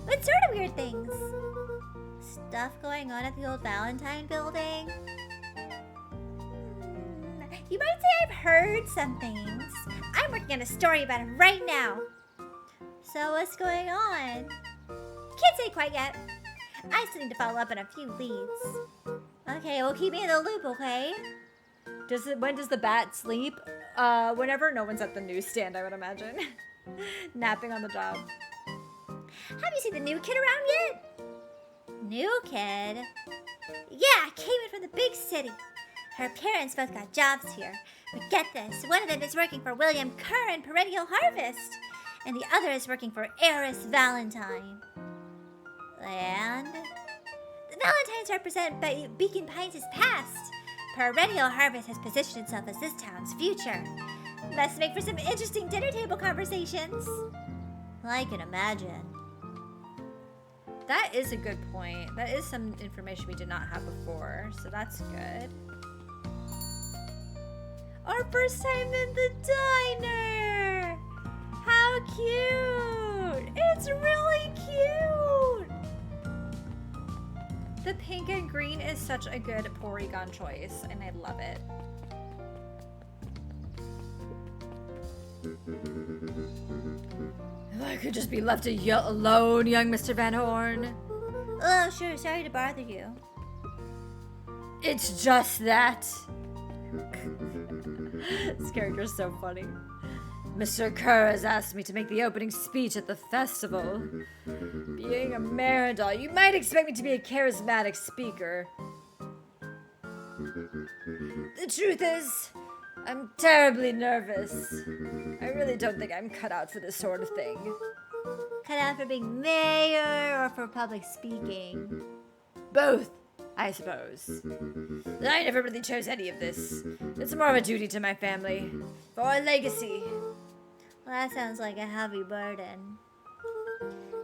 What sort of weird things? Stuff going on at the old Valentine building? You might say I've heard some things. I'm working on a story about it right now. So what's going on? Can't say quite yet. I still need to follow up on a few leads. Okay, well keep me in the loop, okay? When does the bat sleep? Whenever no one's at the newsstand, I would imagine. Napping on the job. Have you seen the new kid around yet? New kid? Yeah, came in from the big city. Her parents both got jobs here. But get this, one of them is working for William Kerr in Perennial Harvest, and the other is working for Heiress Valentine. And the Valentines represent Beacon Pines' past. Perennial Harvest has positioned itself as this town's future. Must make for some interesting dinner table conversations. I can imagine. That is a good point. That is some information we did not have before, so that's good. Our first time in the diner! How cute! It's really cute! The pink and green is such a good Porygon choice, and I love it. If I could just be left alone, young Mr. Van Horn. Oh, sure, sorry to bother you. It's just that. This character's so funny. Mr. Kerr has asked me to make the opening speech at the festival. Being a Meridol, you might expect me to be a charismatic speaker. The truth is, I'm terribly nervous. I really don't think I'm cut out for this sort of thing. Cut out for being mayor or for public speaking? Both, I suppose. I never really chose any of this. It's more of a duty to my family, for a legacy. Well, that sounds like a heavy burden.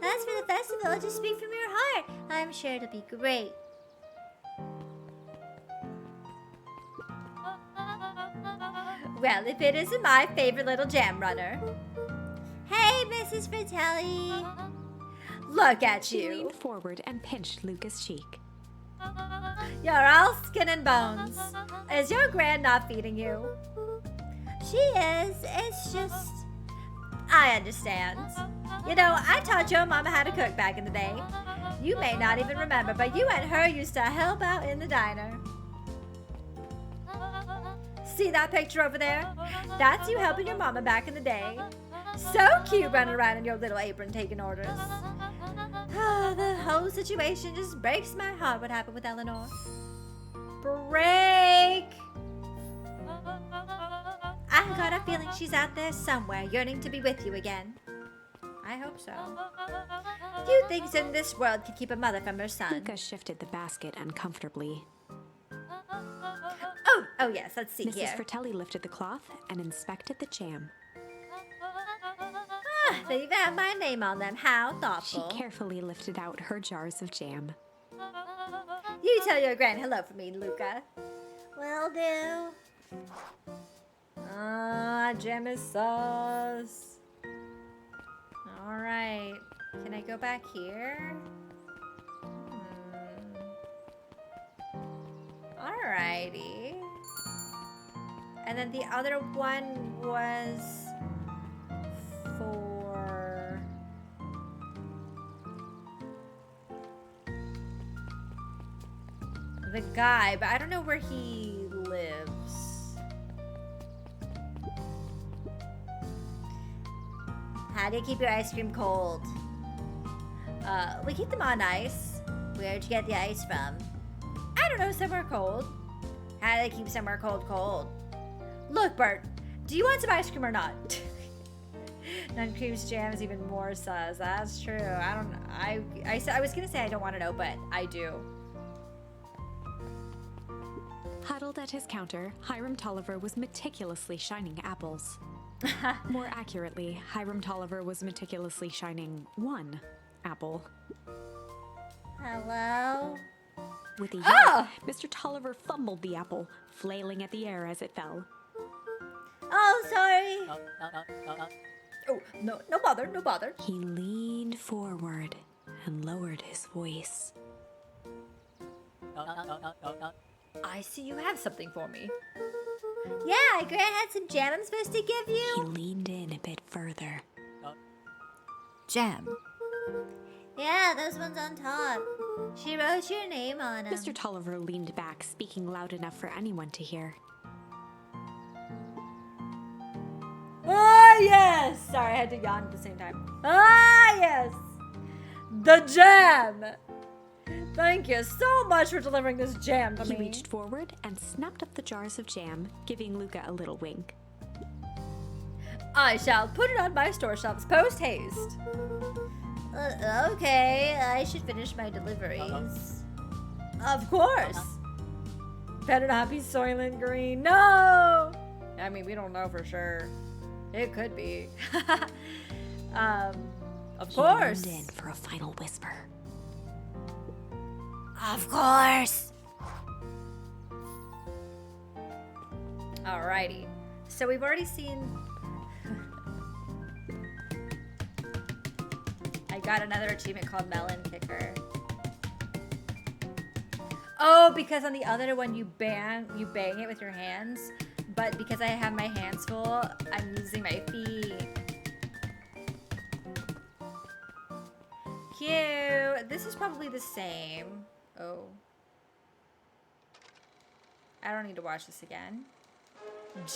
As for the festival, just speak from your heart. I'm sure it'll be great. Well, if it isn't my favorite little jam runner. Hey, Mrs. Fratelli. Look at She you. leaned forward and pinched Luca's cheek. You're all skin and bones. Is your grand not feeding you? She is. It's just... I understand. You know, I taught your mama how to cook back in the day. You may not even remember, but you and her used to help out in the diner. See that picture over there? That's you helping your mama back in the day. So cute running around in your little apron taking orders. Oh, the whole situation just breaks my heart. What happened with Eleanor? Break! I got a feeling she's out there somewhere, yearning to be with you again. I hope so. Few things in this world can keep a mother from her son. Luca shifted the basket uncomfortably. Oh yes, let's see Mrs. here. Fratelli lifted the cloth and inspected the jam. Ah, they even have my name on them. How She thoughtful. carefully lifted out her jars of jam. You tell your grand hello for me, Luca. Will do. Ah, jam is sauce. Alright. Can I go back here? Alrighty. And then the other one was for... the guy, but I don't know where he lives. How do you keep your ice cream cold? We keep them on ice. Where'd you get the ice from? I don't know, somewhere cold. How do they keep somewhere cold? Look, Bert, do you want some ice cream or not? None cream's jam is even more sus. That's true. I don't know. I was gonna say I don't want to know, but I do. Huddled at his counter, Hiram Tolliver was meticulously shining apples. More accurately, Hiram Tolliver was meticulously shining one apple. Hello? With a yelp, Ah! Mr. Tolliver fumbled the apple, flailing at the air as it fell. Oh, sorry. Oh, no bother, no bother. He leaned forward and lowered his voice. I see you have something for me. Yeah, Grant had some jam I'm supposed to give He you. leaned in a bit further. Jam. Yeah, those ones on top. She wrote your name on them. Mr. Tolliver leaned back, speaking loud enough for anyone to hear. Ah, yes! Sorry, I had to yawn at the same time. Ah, yes! The jam! Thank you so much for delivering this jam to He me. reached forward and snapped up the jars of jam, giving Luca a little wink. I shall put it on my store shelves post haste. Okay, I should finish my deliveries. Of course. Better not be Soylent Green. No! I mean, we don't know for sure. It could be. Of He course. leaned in for a final whisper. Of course. Alrighty. So we've already seen... I got another achievement called Melon Kicker. Oh, because on the other one you bang it with your hands, but because I have my hands full, I'm using my feet. Cute. This is probably the same. Oh. I don't need to watch this again.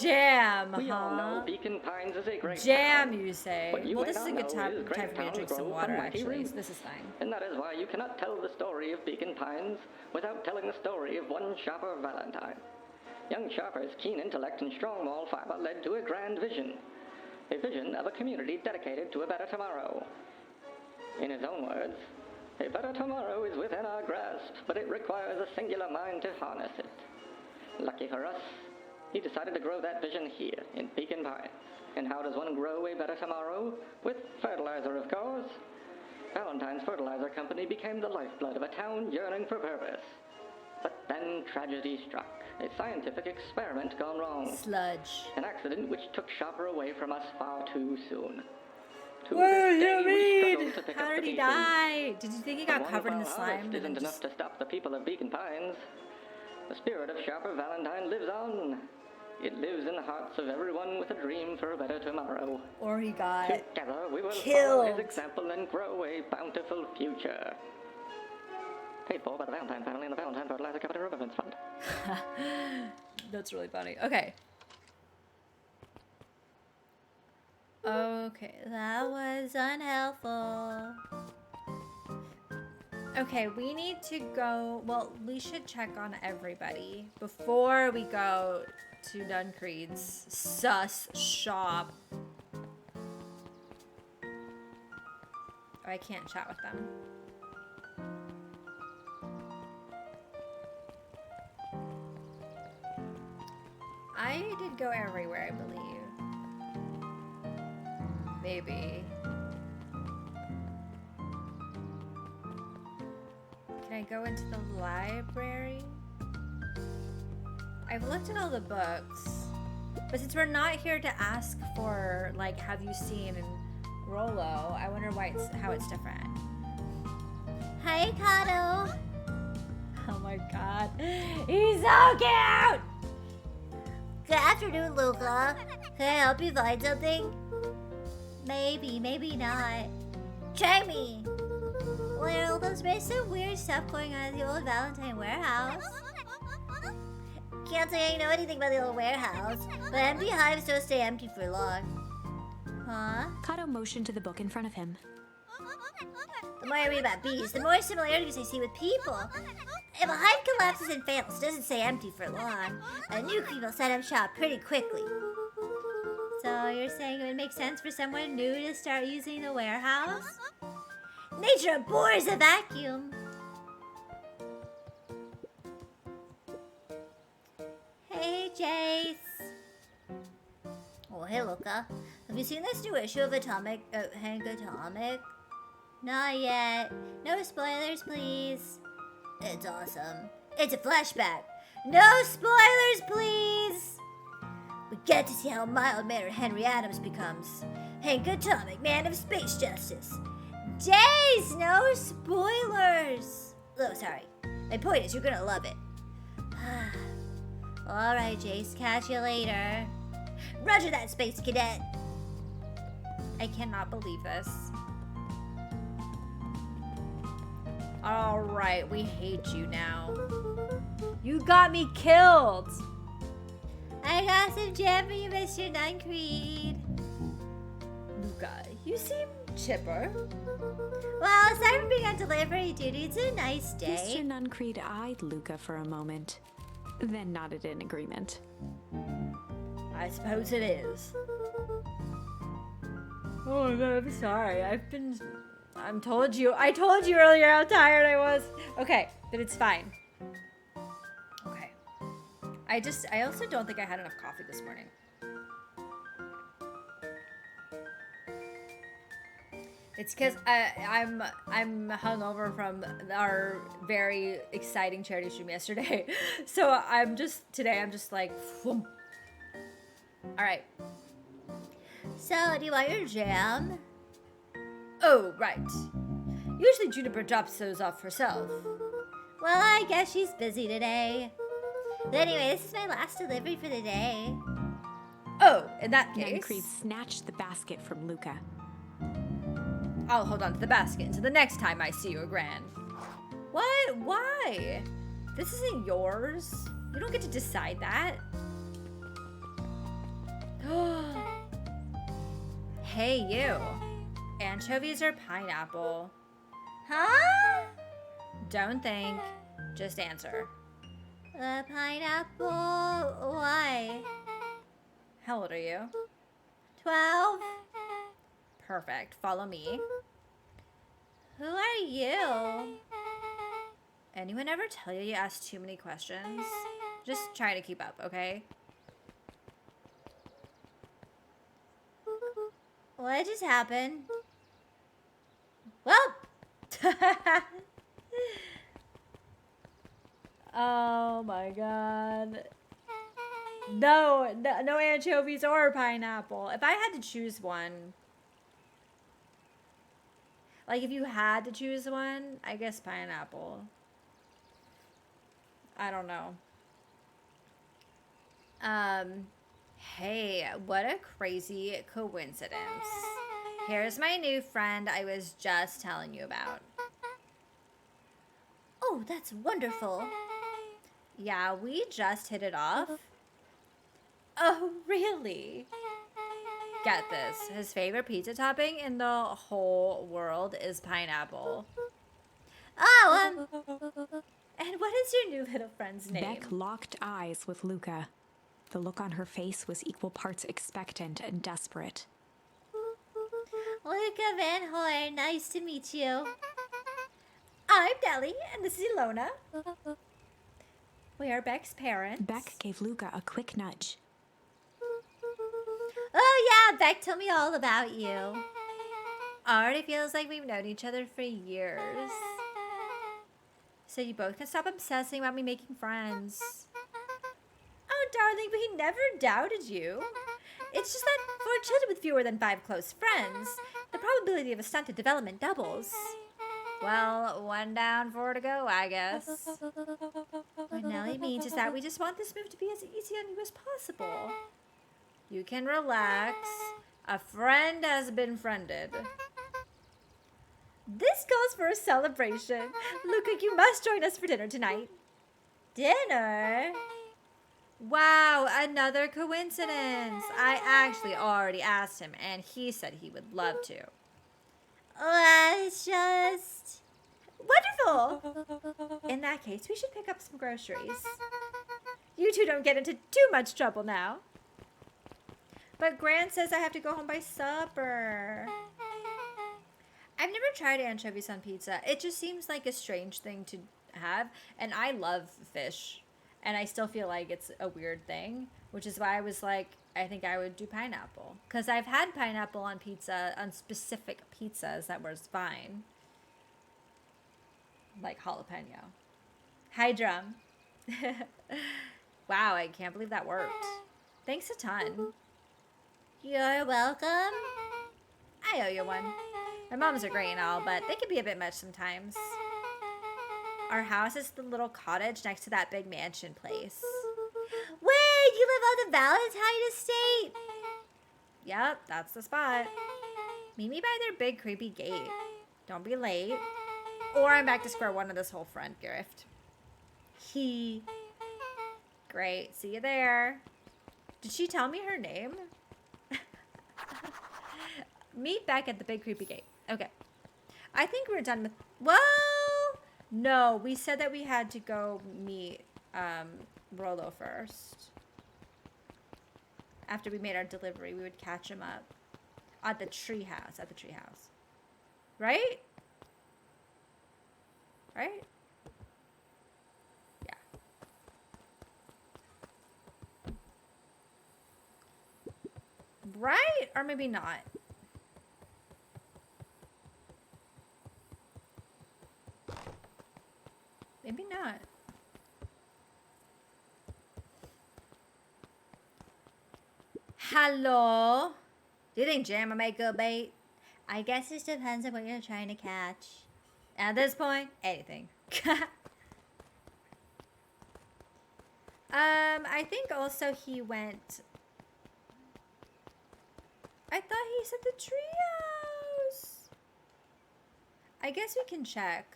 Jam, We all know huh? Beacon Pines is a great Jam, town. you say? What you Well, may this is a not good know time is great for me to towns drink some grow water, from mighty actually. roots. So this is fine. And that is why you cannot tell the story of Beacon Pines without telling the story of one Sharper Valentine. Young Sharper's keen intellect and strong moral fiber led to a grand vision. A vision of a community dedicated to a better tomorrow. In his own words, a better tomorrow is within our grasp, but it requires a singular mind to harness it. Lucky for us, he decided to grow that vision here in Beacon Pines. And how does one grow a better tomorrow? With fertilizer, of course. Valentine's Fertilizer Company became the lifeblood of a town yearning for purpose. But then tragedy struck. A scientific experiment gone wrong. Sludge. An accident which took Sharper away from us far too soon. To What do this you day, we struggle mean? to pick How up did the he pieces. die? Did you think he got One covered in of the our slime? harvest And then isn't enough just... to stop the people of Beacon Pines. The spirit of Sharper Valentine lives on. It lives in the hearts of everyone with a dream for a better tomorrow. Or he got... Together we will follow killed. his example and grow a bountiful future. Paid for by the Valentine family and the Valentine Fertilizer Company Remembrance Fund. That's really funny. Okay. Okay. That was unhelpful. Okay, we need to go. Well, we should check on everybody before we go to Duncreed's sus shop. Oh, I can't chat with them. I did go everywhere, I believe. Maybe. Can I go into the library? I've looked at all the books, but since we're not here to ask for, like, have you seen Rollo, I wonder how it's different. Hi, Kato. Oh my god. He's so cute! Good afternoon, Luca. Can I help you find something? Maybe, maybe not. Try me. Well, there's been some weird stuff going on at the old Valentine warehouse. Can't say I know anything about the old warehouse, but empty hives don't stay empty for long. Huh? Kato motioned to the book in front of him. The more I read about bees, the more similarities I see with people. If a hive collapses and fails, it doesn't stay empty for long. A new queen will set up shop pretty quickly. So you're saying it would make sense for someone new to start using the warehouse? Nature abhors a vacuum. Hey, Jace. Oh, hey, Luca. Have you seen this new issue of Hank Atomic? Not yet. No spoilers, please. It's awesome. It's a flashback. No spoilers, please! We get to see how mild-mannered Henry Adams becomes. Hank Atomic, man of space justice. Jace, no spoilers! Oh, sorry. My point is, you're gonna love it. Alright, Jace, catch you later. Roger that, Space Cadet. I cannot believe this. Alright, we hate you now. You got me killed! I got some jam for you, Mr. Duncreed. Luca, you seem chipper. Well, aside from being on delivery duty, it's a nice Mr. day. Nuncreed eyed Luca for a moment, then nodded in agreement. I suppose it is. Oh god, I'm sorry. I told you earlier how tired I was. Okay, but it's fine. Okay. I also don't think I had enough coffee this morning. It's because I'm hungover from our very exciting charity stream yesterday. So I'm just like, whoomp. All right. So, do you want your jam? Oh, right. Usually Juniper drops those off herself. Well, I guess she's busy today. But anyway, this is my last delivery for the day. Oh, in that case, Nuncreed snatched the basket from Luca. I'll hold on to the basket until the next time I see your gran. What? Why? This isn't yours. You don't get to decide that. Hey, you. Anchovies or pineapple? Huh? Don't think. Just answer. Pineapple? Why? How old are you? 12? Perfect. Follow me. Who are you? Anyone ever tell you ask too many questions? Just try to keep up, okay? What just happened? Well. Oh my god. No anchovies or pineapple. If I had to choose one, like if you had to choose one, I guess pineapple. I don't know. Hey, what a crazy coincidence. Here's my new friend I was just telling you about. Oh, that's wonderful. Yeah, we just hit it off. Oh, really? Get this. His favorite pizza topping in the whole world is pineapple. Oh, And what is your new little friend's name? Beck locked eyes with Luca. The look on her face was equal parts expectant and desperate. Luca Van Horn, nice to meet you. I'm Nellie, and this is Ilona. We are Beck's parents. Beck gave Luca a quick nudge. Oh yeah, Beck, tell me all about you. Already feels like we've known each other for years. So you both can stop obsessing about me making friends. Oh, darling, we never doubted you. It's just that for children with fewer than 5 close friends, the probability of a stunted development doubles. Well, 1 down, 4 to go, I guess. What Nellie means is that we just want this move to be as easy on you as possible. You can relax. A friend has been friended. This calls for a celebration. Luca, you must join us for dinner tonight. Dinner? Wow, another coincidence. I actually already asked him, and he said he would love to. It's just... Wonderful! In that case, we should pick up some groceries. You two don't get into too much trouble now. But Grant says I have to go home by supper. I've never tried anchovies on pizza. It just seems like a strange thing to have. And I love fish. And I still feel like it's a weird thing. Which is why I was like, I think I would do pineapple. Because I've had pineapple on pizza, on specific pizzas that was fine. Like jalapeno. Hi, Drum. Wow, I can't believe that worked. Thanks a ton. You're welcome. I owe you one. My moms are great and all, but they can be a bit much sometimes. Our house is the little cottage next to that big mansion place. Wait, you live on the Valentine estate? Yep, that's the spot. Meet me by their big creepy gate. Don't be late. Or I'm back to square one of this whole friend grift. Great, see you there. Did she tell me her name? Meet back at the big creepy gate. Okay. I think we're done with... Well, no, we said that we had to go meet Rollo first. After we made our delivery, we would catch him up at the treehouse. Right? Right? Yeah. Right? Or maybe not. Maybe not. Hello? Do you think jam will make good bait? I guess it depends on what you're trying to catch. At this point, anything. I think also he went... I thought he said the treehouse. I guess we can check.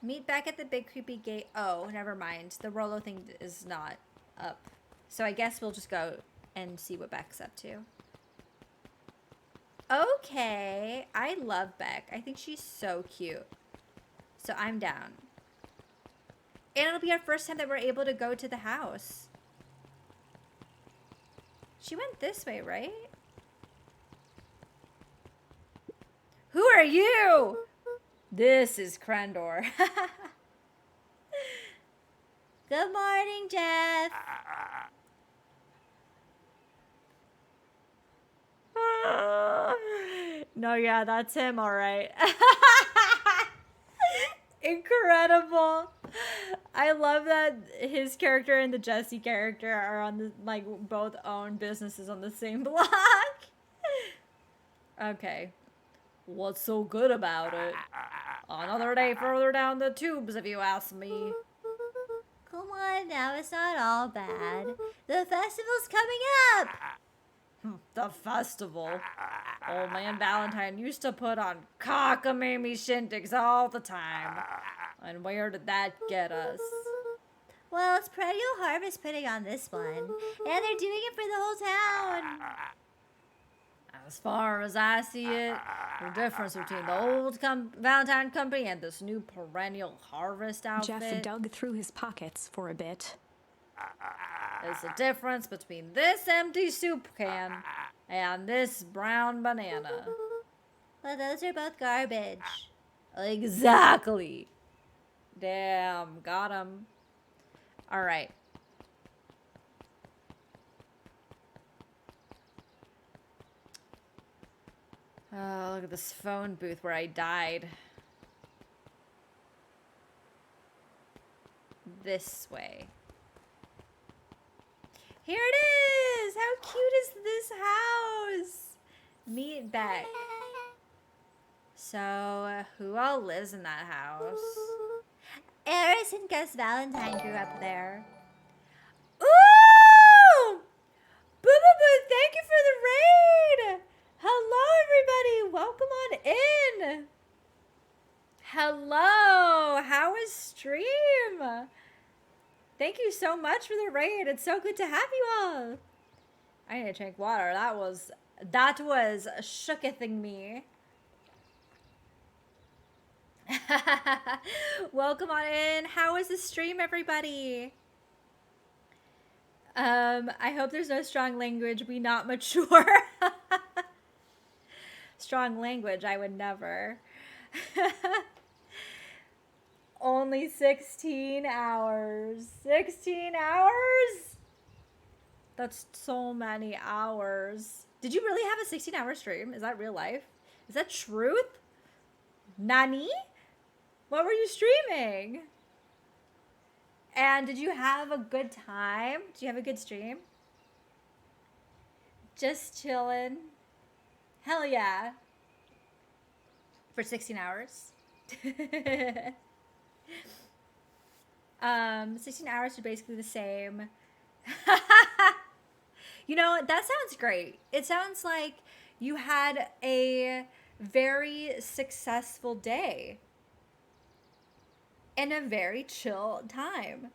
Meet back at the big creepy gate. Oh, never mind. The Rollo thing is not up. So I guess we'll just go and see what Beck's up to. Okay. I love Beck. I think she's so cute. So I'm down. And it'll be our first time that we're able to go to the house. She went this way, right? Who are you? This is Crendor. Good morning, Jeff. No, yeah, that's him, all right. Incredible. I love that his character and the Jesse character are on the, like, both own businesses on the same block. Okay. What's so good about it? Another day further down the tubes, if you ask me. Come on now, it's not all bad. The festival's coming up. The festival. Old man Valentine used to put on cockamamie shindigs all the time. And where did that get us? Well, it's Perennial Harvest putting on this one. And they're doing it for the whole town. As far as I see it, the difference between the old Valentine company and this new perennial harvest outfit Jeff dug through his pockets for a bit. is the difference between this empty soup can and this brown banana. Well, those are both garbage. Exactly. Damn, got him. All right. Oh, look at this phone booth where I died. This way. Here it is! How cute is this house? Meet Beck. So, who all lives in that house? Eris and Gus Valentine grew up there. Ooh! Boo Boo Boo, thank you for the raid! Hello, everybody! Welcome on in! Hello! How is stream? Thank you so much for the raid. It's so good to have you all. I need to drink water. That was shookething me. Welcome on in. How is the stream, everybody? I hope there's no strong language. We not mature. Strong language, I would never. Only 16 hours. 16 hours? That's so many hours. Did you really have a 16-hour stream? Is that real life? Is that truth? Nani? What were you streaming? And did you have a good time? Did you have a good stream? Just chilling. Hell yeah. For 16 hours. 16 hours are basically the same. You know, that sounds great. It sounds like you had a very successful day and a very chill time.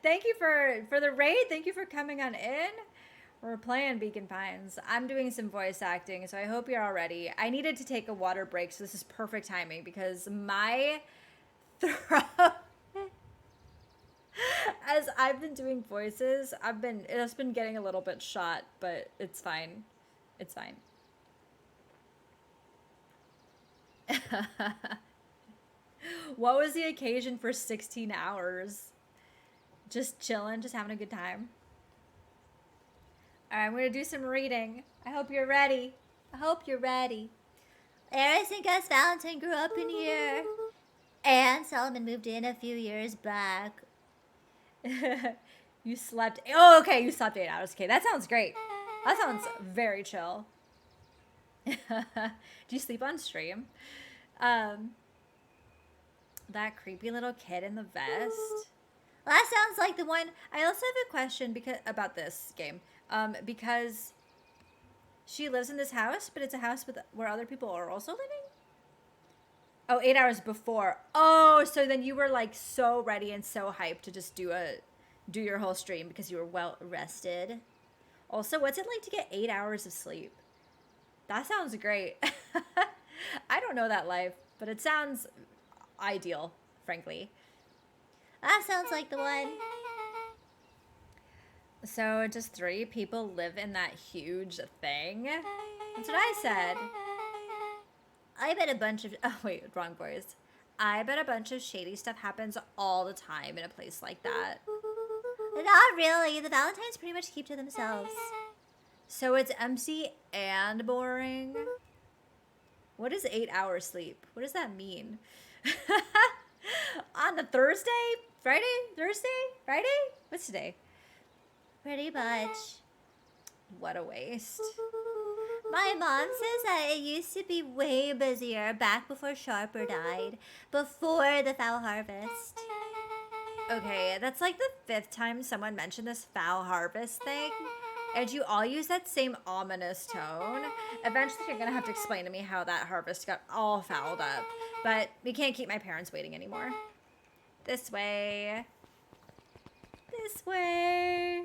Thank you for the raid. Thank you for coming on in. We're playing Beacon Pines. I'm doing some voice acting, so I hope you're all ready. I needed to take a water break, so this is perfect timing because my throat, as I've been doing voices, it's been getting a little bit shot, but it's fine. It's fine. What was the occasion for 16 hours? Just chilling, just having a good time. All right, I'm going to do some reading. I hope you're ready. I hope you're ready. Eris and Gus Valentine grew up in here. And Solomon moved in a few years back. You slept. Oh, okay, you slept 8 hours. Okay, that sounds great. That sounds very chill. Do you sleep on stream? That creepy little kid in the vest. Well, that sounds like the one. I also have a question about this game. Because she lives in this house, but it's a house where other people are also living? Oh, 8 hours before. Oh, so then you were like so ready and so hyped to just do your whole stream because you were well rested. Also, what's it like to get 8 hours of sleep? That sounds great. I don't know that life, but it sounds ideal, frankly. That sounds like the one. So just 3 people live in that huge thing? That's what I said. I bet a bunch of... Oh, wait, wrong voice. I bet a bunch of shady stuff happens all the time in a place like that. Not really. The Valentines pretty much keep to themselves. So it's empty and boring? What is 8 hours sleep? What does that mean? On the Thursday? Friday? Thursday? Friday? What's today? Pretty much. What a waste. My mom says that it used to be way busier back before Sharper died. Before the foul harvest. Okay, that's like the 5th time someone mentioned this foul harvest thing. And you all use that same ominous tone. Eventually you're gonna have to explain to me how that harvest got all fouled up. But we can't keep my parents waiting anymore. This way. This way.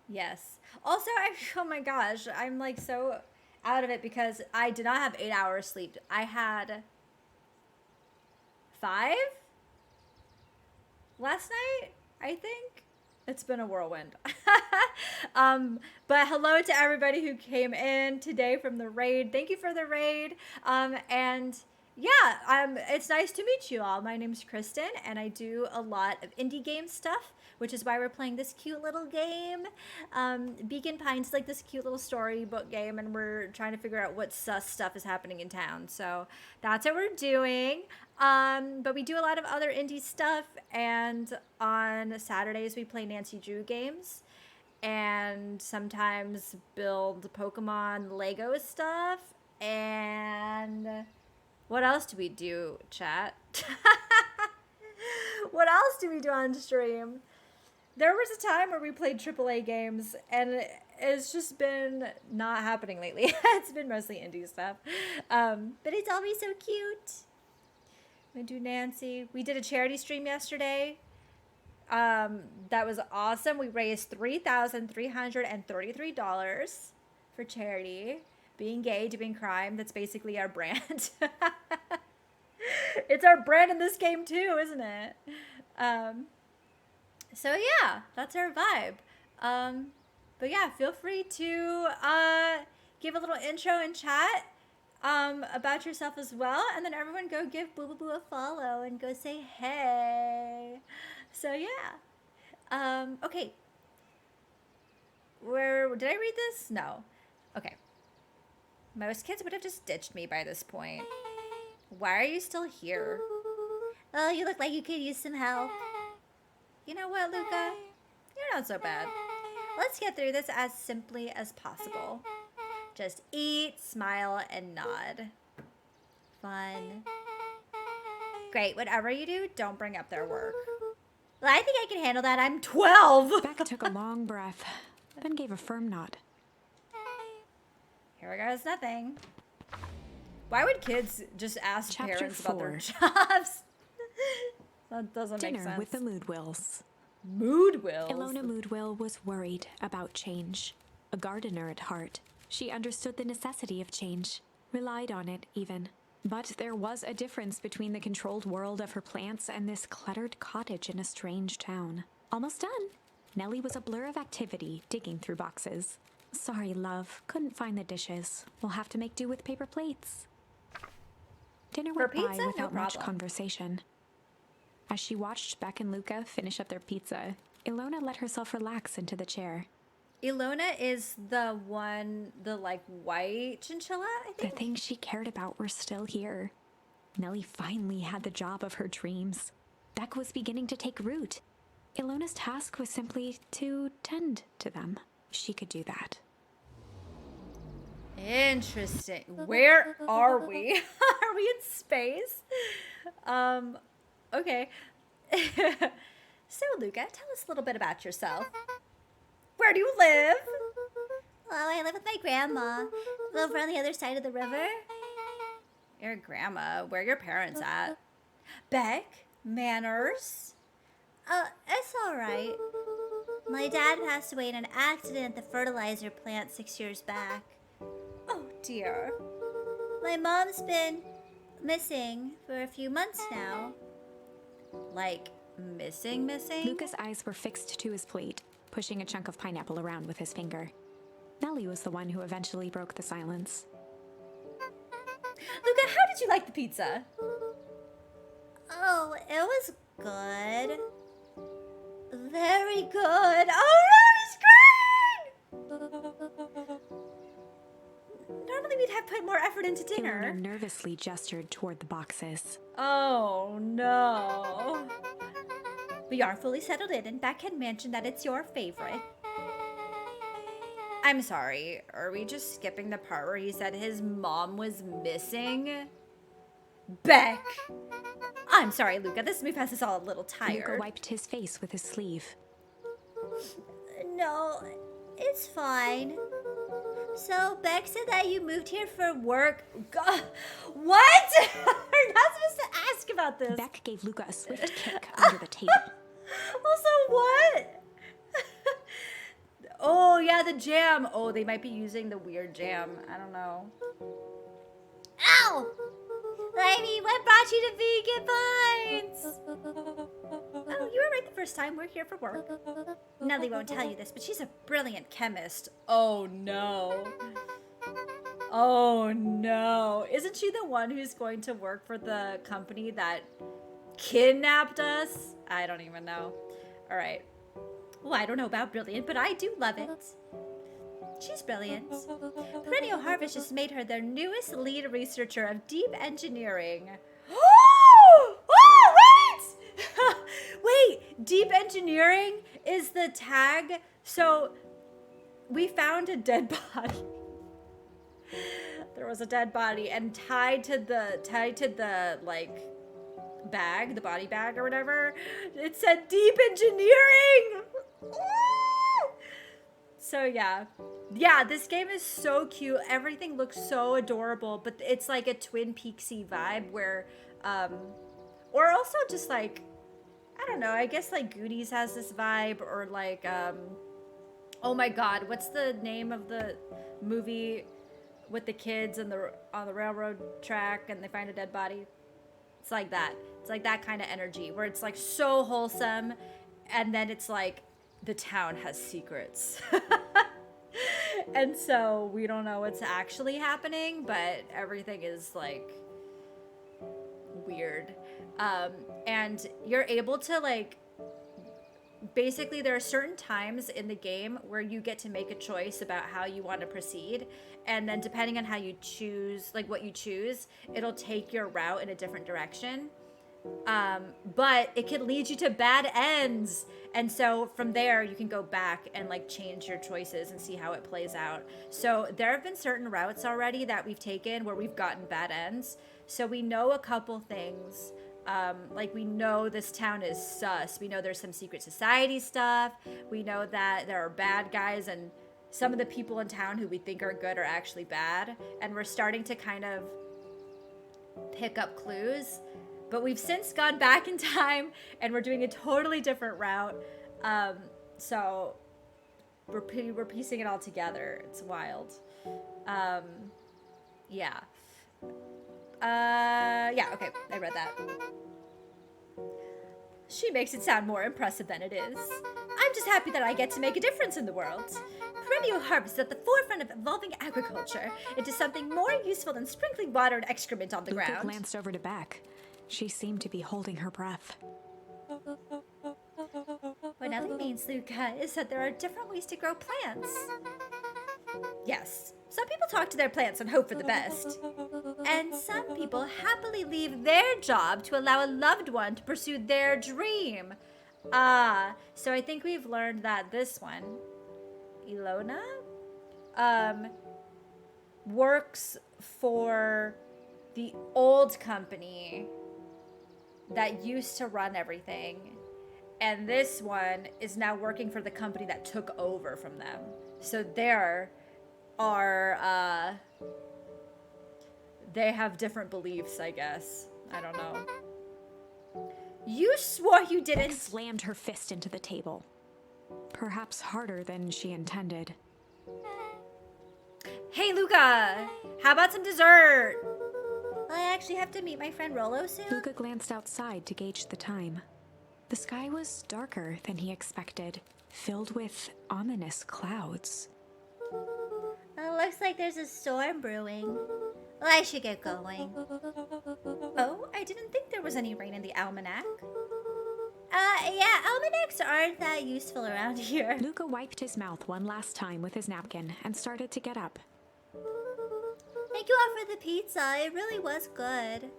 Yes. Also, oh my gosh, I'm like so out of it because I did not have 8 hours sleep. I had 5 last night, I think. It's been a whirlwind. But hello to everybody who came in today from the raid. Thank you for the raid. And yeah, it's nice to meet you all. My name's Kristen, and I do a lot of indie game stuff, which is why we're playing this cute little game. Beacon Pines is like this cute little storybook game, and we're trying to figure out what sus stuff is happening in town. So that's what we're doing. But we do a lot of other indie stuff, and on Saturdays we play Nancy Drew games, and sometimes build Pokemon Lego stuff, and what else do we do, chat? What else do we do on stream? There was a time where we played AAA games, and it's just been not happening lately. It's been mostly indie stuff. But it's always so cute. We do Nancy. We did a charity stream yesterday. That was awesome. We raised $3,333 for charity. Being gay, doing crime. That's basically our brand. It's our brand in this game too, isn't it? So yeah, that's our vibe. But yeah, feel free to give a little intro in chat about yourself as well, and then everyone go give Boo Boo Boo a follow and go say hey. So yeah. Okay. Where did I read this? No. Okay. Most kids would have just ditched me by this point. Why are you still here? Oh, you look like you could use some help. You know what, Luca? You're not so bad. Let's get through this as simply as possible. Just eat, smile, and nod. Fun. Great, whatever you do, don't bring up their work. Well, I think I can handle that. I'm 12. Beck took a long breath, then gave a firm nod. Here goes nothing. Why would kids just ask Chapter parents about their 4. jobs? That doesn't make Dinner sense. with the Moodwills. Moodwills. Ilona Moodwill was worried about change. A gardener at heart, she understood the necessity of change, relied on it even. But there was a difference between the controlled world of her plants and this cluttered cottage in a strange town. Almost done. Nellie was a blur of activity, digging through boxes. Sorry, love, couldn't find the dishes. We'll have to make do with paper plates. Dinner For went pizza? by No without much problem. conversation. As she watched Beck and Luca finish up their pizza, Ilona let herself relax into the chair. Ilona is the one, the like white chinchilla, I The think. things she cared about were still here. Nellie finally had the job of her dreams. Beck was beginning to take root. Ilona's task was simply to tend to them. She could do that. Interesting. Where are we? Are we in space? Okay. So, Luca, tell us a little bit about yourself. Where do you live? Well, I live with my grandma. Over on the other side of the river. Your grandma. Where are your parents at? Beck? Manners? It's alright. My dad passed away in an accident at the fertilizer plant 6 years back. Oh, dear. My mom's been missing for a few months now. Like, missing? Luca's eyes were fixed to his plate, pushing a chunk of pineapple around with his finger. Nellie was the one who eventually broke the silence. Luca, how did you like the pizza? Oh, it was good. Very good. Oh, no, he's great! Normally we'd have put more effort into Ilona dinner. nervously gestured toward the boxes. Oh, no. We are fully settled in, and Beck had mentioned that it's your favorite. I'm sorry, are we just skipping the part where he said his mom was missing? Beck! I'm sorry, Luca, this move has us all a little Luca tired. wiped his face with his sleeve. No, it's fine. So Beck said that you moved here for work. God, what? We're not supposed to ask about this. Beck gave Luca a swift kick under the table. Also, what? Oh, yeah, the jam. Oh, they might be using the weird jam. I don't know. Ow! I mean, what brought you to Vegan Pines? Oh, you were right the first time. We're here for work. Nellie won't tell you this, but she's a brilliant chemist. Oh, no. Oh, no. Isn't she the one who's going to work for the company that kidnapped us? I don't even know. All right. Well, I don't know about brilliant, but I do love it. She's brilliant. Perennial Harvest just made her their newest lead researcher of deep engineering. Oh, wait! Wait, deep engineering is the tag. So we found a dead body. There was a dead body, and tied to the like bag, the body bag or whatever, it said deep engineering. So yeah, this game is so cute. Everything looks so adorable, but it's like a Twin Peaksy vibe where, or also just like, I don't know, I guess like Goonies has this vibe, or like, oh my God, what's the name of the movie with the kids and on the railroad track and they find a dead body? It's like that. It's like that kind of energy where it's like so wholesome, and then it's like the town has secrets. And so we don't know what's actually happening, but everything is like weird. And you're able to like, basically there are certain times in the game where you get to make a choice about how you want to proceed. And then depending on how you choose, like what you choose, it'll take your route in a different direction. But it can lead you to bad ends. And so from there, you can go back and like change your choices and see how it plays out. So there have been certain routes already that we've taken where we've gotten bad ends. So we know a couple things. Like we know this town is sus. We know there's some secret society stuff. We know that there are bad guys, and some of the people in town who we think are good are actually bad. And we're starting to kind of pick up clues. But we've since gone back in time and we're doing a totally different route. So we're piecing it all together. It's wild. Yeah. Yeah, okay. I read that. She makes it sound more impressive than it is. I'm just happy that I get to make a difference in the world. Perennial Harvest is at the forefront of evolving agriculture into something more useful than sprinkling water and excrement on the Luca ground. glanced over to Beck. She seemed to be holding her breath. What Nellie means, Luca, is that there are different ways to grow plants. Yes, some people talk to their plants and hope for the best. And some people happily leave their job to allow a loved one to pursue their dream. So I think we've learned that this one, Ilona, works for the old company that used to run everything. And this one is now working for the company that took over from them. So there are, they have different beliefs, I guess. I don't know. You swore you Beck didn't. slammed her fist into the table. Perhaps harder than she intended. Hey, Luca, how about some dessert? I actually have to meet my friend Rolo soon. Luca glanced outside to gauge the time. The sky was darker than he expected, filled with ominous clouds. Looks like there's a storm brewing. Well, I should get going. Oh, I didn't think there was any rain in the almanac. Yeah, almanacs aren't that useful around here. Luca wiped his mouth one last time with his napkin and started to get up. Thank you all for the pizza. It really was good.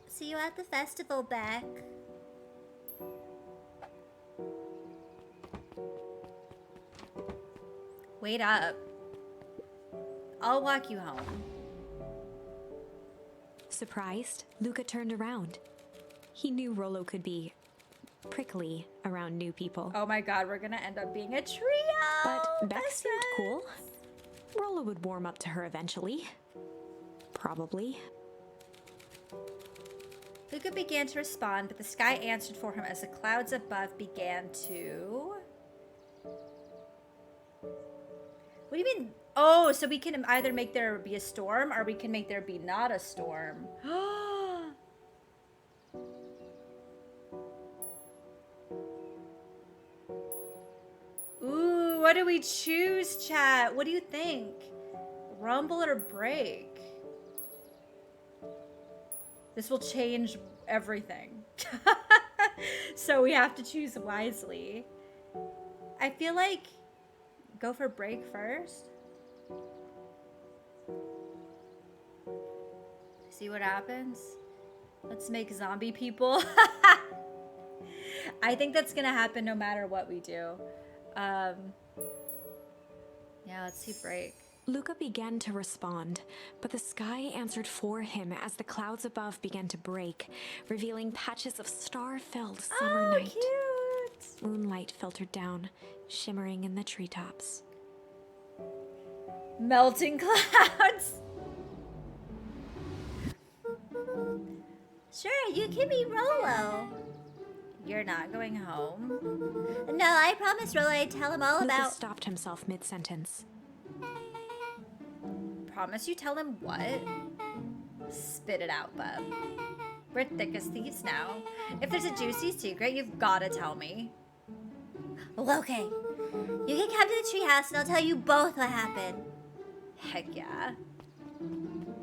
See you at the festival, Beck. Wait up. I'll walk you home. Surprised, Luca turned around. He knew Rolo could be prickly around new people. Oh my god, we're gonna end up being a trio! But Beck Best seemed cool. friends. Rolla would warm up to her eventually. Probably. Luca began to respond, but the sky answered for him as the clouds above began to... What do you mean? Oh, so we can either make there be a storm or we can make there be not a storm. Ooh, what do we choose, chat? What do you think? Rumble or break? This will change everything. So we have to choose wisely. I feel like go for break first. See what happens. Let's make zombie people. I think that's gonna happen no matter what we do. Yeah, let's see break. Luca began to respond, but the sky answered for him as the clouds above began to break, revealing patches of star-filled summer night. Cute. Moonlight filtered down, shimmering in the treetops. Melting clouds. Sure, you can be Rolo. You're not going home. No, I promised Rolo I'd tell him all Luca about... stopped himself mid-sentence. Promise you tell him what? Spit it out, bub. We're thick as thieves now. If there's a juicy secret, you've gotta tell me. Well, okay. You can come to the treehouse and I'll tell you both what happened. Heck yeah.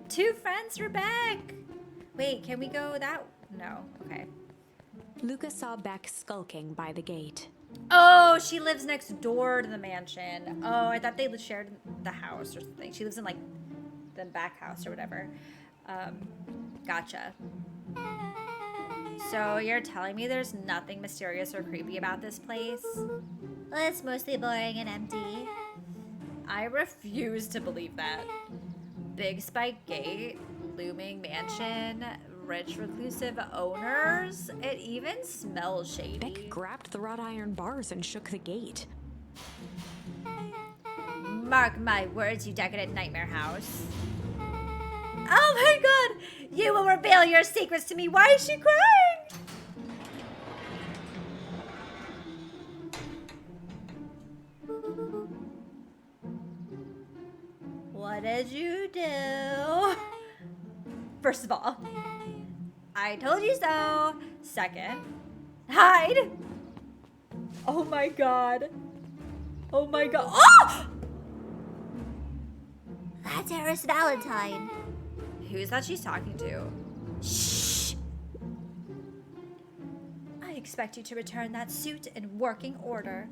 Two friends were back. Wait, can we go that? No, okay. Luca saw Beck skulking by the gate. Oh, she lives next door to the mansion. Oh, I thought they shared the house or something. She lives in like the back house or whatever. Gotcha. So you're telling me there's nothing mysterious or creepy about this place? Well, it's mostly boring and empty. I refuse to believe that. Big spike gate, looming mansion, rich reclusive owners. It even smells shady. Beck grabbed the wrought iron bars and shook the gate. Mark my words, you decadent nightmare house. Oh my god! You will reveal your secrets to me. Why is she crying? What did you do? First of all, I told you so. Second, hide. Oh my god. Oh my god. Oh! That's Eris Valentine. Who's that she's talking to? Shh. I expect you to return that suit in working order.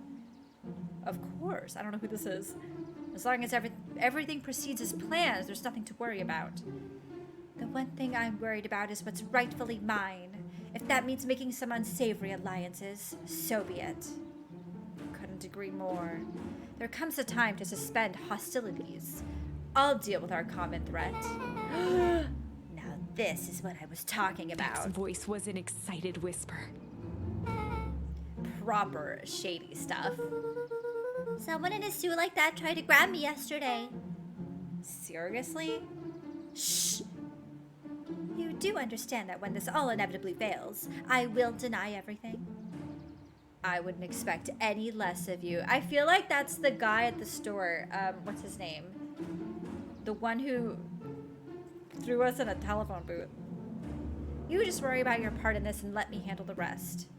Of course. I don't know who this is. As long as everything proceeds as planned, there's nothing to worry about. The one thing I'm worried about is what's rightfully mine. If that means making some unsavory alliances, so be it. Couldn't agree more. There comes a time to suspend hostilities. I'll deal with our common threat. Now this is what I was talking Beck's about. voice was an excited whisper. Proper shady stuff. Someone in a suit like that tried to grab me yesterday. Seriously? Shh! You do understand that when this all inevitably fails, I will deny everything? I wouldn't expect any less of you. I feel like that's the guy at the store. What's his name? The one who threw us in a telephone booth. You just worry about your part in this and let me handle the rest.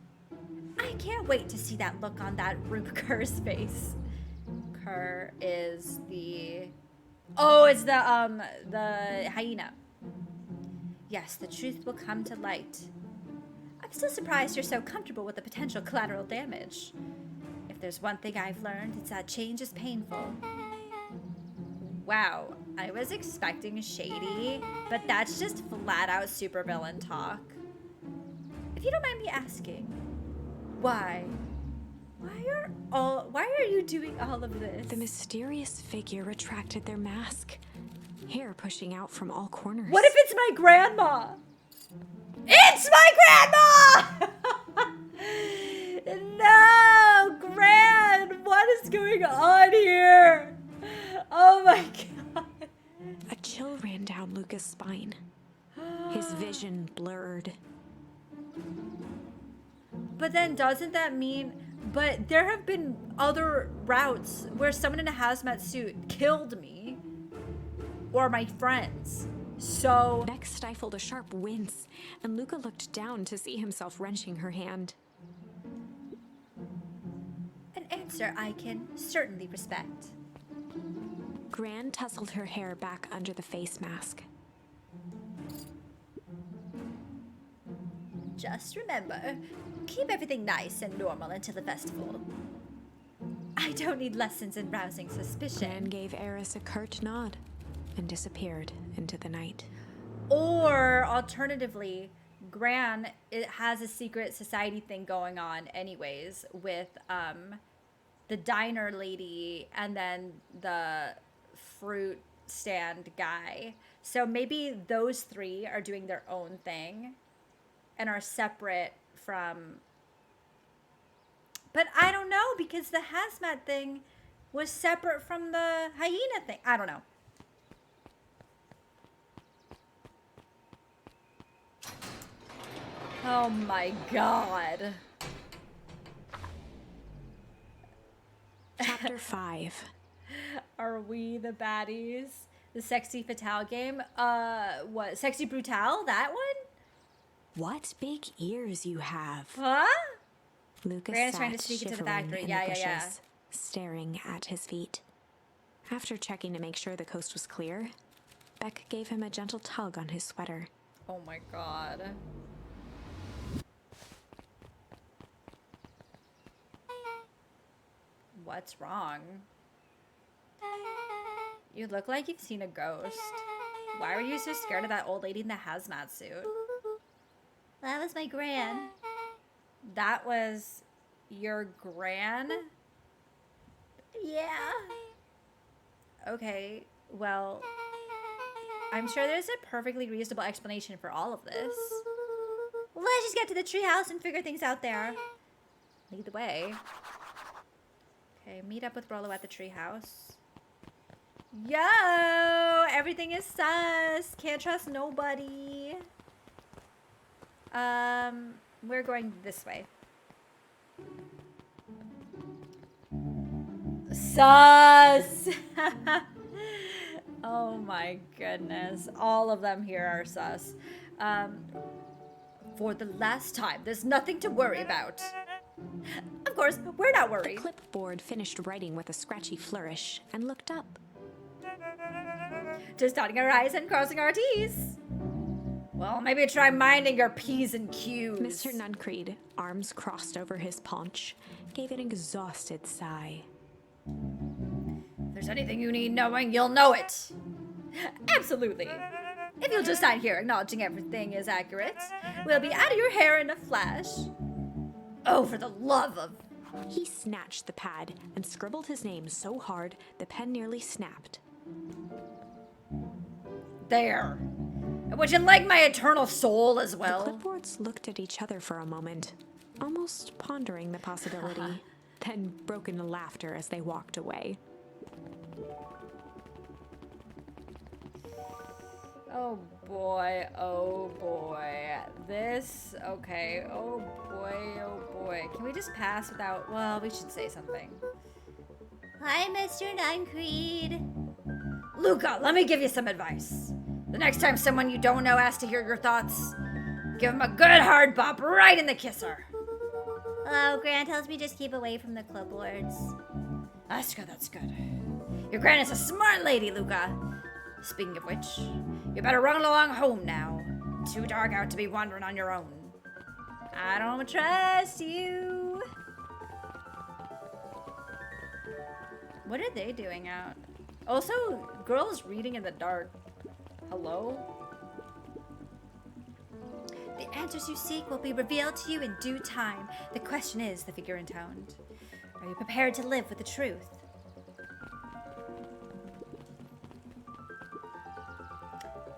I can't wait to see that look on that Rube Kerr's face. Kerr is the... Oh, it's the hyena. Yes, the truth will come to light. I'm still surprised you're so comfortable with the potential collateral damage. If there's one thing I've learned, it's that change is painful. Wow, I was expecting shady, but that's just flat out supervillain talk. If you don't mind me asking, why? Why are you doing all of this? The mysterious figure retracted their mask, hair pushing out from all corners. What if it's my grandma? It's my grandma! But then doesn't that mean... But there have been other routes where someone in a hazmat suit killed me. Or my friends. So... Beck stifled a sharp wince, and Luca looked down to see himself wrenching her hand. An answer I can certainly respect. Gran tousled her hair back under the face mask. Just remember, keep everything nice and normal until the festival. I don't need lessons in rousing Gran suspicion. gave Eris a curt nod and disappeared into the night. Or, alternatively, Gran it has a secret society thing going on anyways with the diner lady and then the fruit stand guy. So maybe those three are doing their own thing and are separate from... But I don't know, because the hazmat thing was separate from the hyena thing. I don't know. Oh my god. Chapter 5. Are we the baddies? The Sexy Fatale game? What? Sexy Brutale? That one? What big ears you have. Huh? Lucas Gran is sat trying to sneak into the shivering factory. in Yeah, the yeah, bushes, staring at his feet. After checking to make sure the coast was clear, Beck gave him a gentle tug on his sweater. Oh my god. What's wrong? You look like you've seen a ghost. Why were you so scared of that old lady in the hazmat suit? That was my gran. That was your gran? Yeah. Okay, well, I'm sure there's a perfectly reasonable explanation for all of this. Well, let's just get to the treehouse and figure things out there. Lead the way. Okay, meet up with Rollo at the treehouse. Yo! Everything is sus. Can't trust nobody. We're going this way. Sus! Oh my goodness. All of them here are sus. For the last time, there's nothing to worry about. Of course, we're not The worried. clipboard finished writing with a scratchy flourish and looked up. Just dotting our I's and crossing our T's. Well, maybe try minding your P's and Q's. Mr. Nuncreed, arms crossed over his paunch, gave an exhausted sigh. If there's anything you need knowing, you'll know it. Absolutely. If you'll just sign here acknowledging everything is accurate, we'll be out of your hair in a flash. Oh, for the love of... He snatched the pad and scribbled his name so hard the pen nearly snapped. There. And would you like my eternal soul as The well? clipboards looked at each other for a moment, almost pondering the possibility, then broke into laughter as they walked away. Oh boy, oh boy. This, okay, oh boy, oh boy. Can we just pass without, well, we should say something. Hi, Mr. Nuncreed. Luca, let me give you some advice. The next time someone you don't know asks to hear your thoughts, give him a good hard bop right in the kisser. Hello, Gran tells me just keep away from the clipboards. That's good, that's good. Your gran is a smart lady, Luca. Speaking of which, you better run along home now. Too dark out to be wandering on your own. I don't trust you. What are they doing out? Also, girls reading in the dark. Hello? The answers you seek will be revealed to you in due time. The question is, the figure intoned, are you prepared to live with the truth?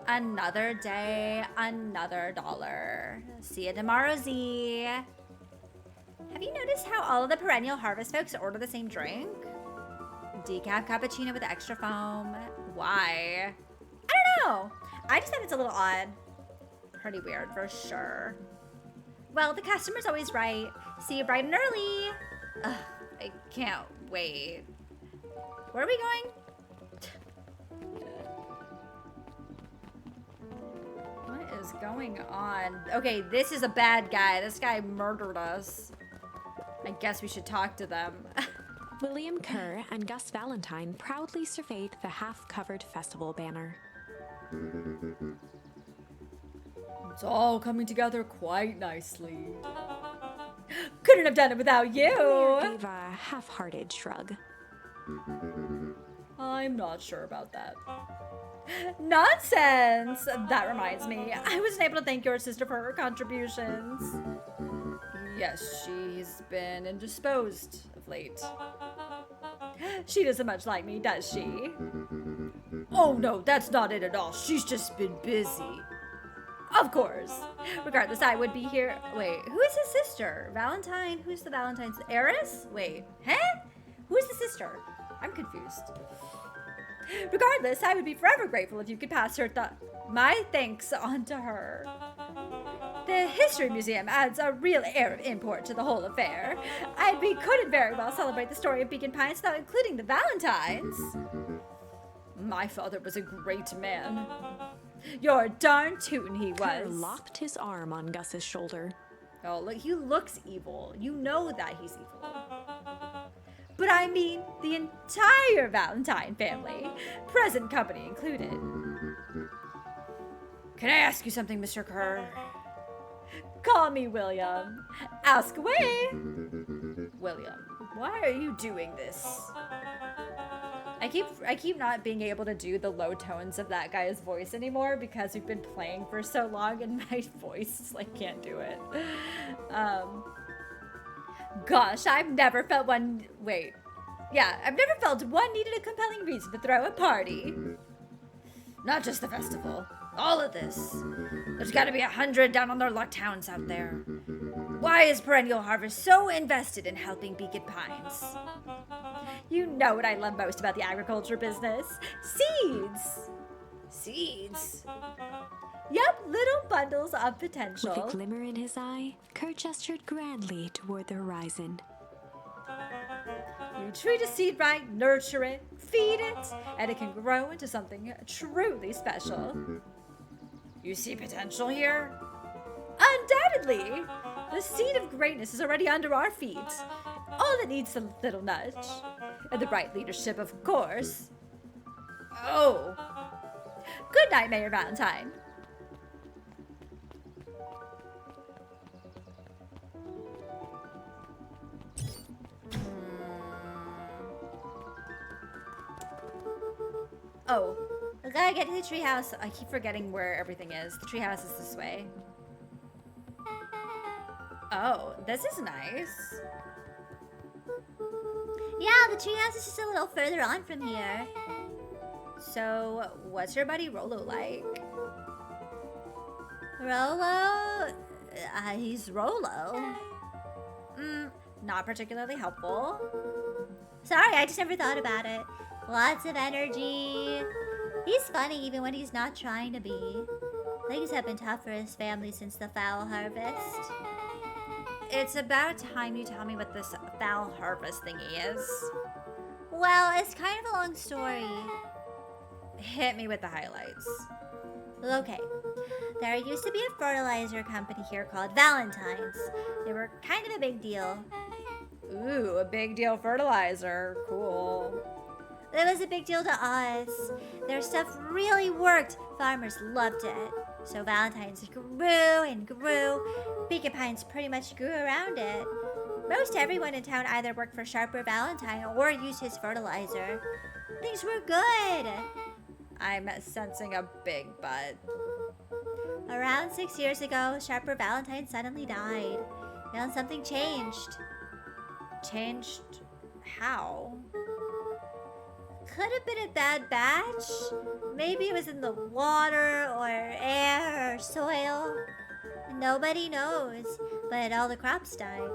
Another day, another dollar. See you tomorrow, Z. Have you noticed how all of the Perennial Harvest folks order the same drink? Decaf cappuccino with extra foam. Why? I don't know. I just thought it's a little odd. Pretty weird for sure. Well, the customer's always right. See you bright and early. Ugh, I can't wait. Where are we going? What is going on? Okay, this is a bad guy. This guy murdered us. I guess we should talk to them. William Kerr and Gus Valentine proudly surveyed the half-covered festival banner. It's all coming together quite nicely. Couldn't have done it without you. Mayor gave a half-hearted shrug. I'm not sure about that. Nonsense! That reminds me, I wasn't able to thank your sister for her contributions. Yes, she's been indisposed of late. She doesn't much like me, does she? Oh no, that's not it at all. She's just been busy. Of course. Regardless, I would be here. Wait, who is his sister? Valentine? Who's the Valentine's? Eris? Wait, huh? Who's the sister? I'm confused. Regardless, I would be forever grateful if you could pass her my thanks on to her. The History Museum adds a real air of import to the whole affair. We couldn't very well celebrate the story of Beacon Pines without including the Valentines. My father was a great man. You're darn tootin' he Kerr was. locked his arm on Gus's shoulder. Oh, look, he looks evil. You know that he's evil. But I mean the entire Valentine family, present company included. Can I ask you something, Mr. Kerr? Call me William. Ask away. William, why are you doing this? I keep not being able to do the low tones of that guy's voice anymore because we've been playing for so long and my voice like can't do it. Gosh, I've never felt one. Wait, yeah, I've never felt one needed a compelling reason to throw a party. Not just the festival. All of this. There's got to be 100 down on their luck towns out there. Why is Perennial Harvest so invested in helping Beacon Pines? You know what I love most about the agriculture business? Seeds! Seeds? Yep, little bundles of potential. With a glimmer in his eye, Kerr gestured grandly toward the horizon. You treat a seed right, nurture it, feed it, and it can grow into something truly special. You see potential here? Undoubtedly! The seed of greatness is already under our feet. All it needs is a little nudge. And the right leadership, of course. Oh. Good night, Mayor Valentine. Oh, I gotta get to the treehouse. I keep forgetting where everything is. The treehouse is this way. Oh, this is nice. Yeah, the treehouse is just a little further on from here. So, what's your buddy Rolo like? Rolo? He's Rolo. Not particularly helpful. Sorry, I just never thought about it. Lots of energy. He's funny even when he's not trying to be. Things have been tough for his family since the foul harvest. It's about time you tell me what this foul harvest thingy is. Well, it's kind of a long story. Hit me with the highlights. Okay. There used to be a fertilizer company here called Valentine's. They were kind of a big deal. Ooh, a big deal fertilizer. Cool. It was a big deal to us. Their stuff really worked. Farmers loved it. So Valentine's grew and grew. Beacon Pines pretty much grew around it. Most everyone in town either worked for Sharper Valentine or used his fertilizer. Things were good. I'm sensing a big but. Around 6 years ago, Sharper Valentine suddenly died. And something changed. Changed how? Could have been a bad batch. Maybe it was in the water or air or soil. Nobody knows, but all the crops died.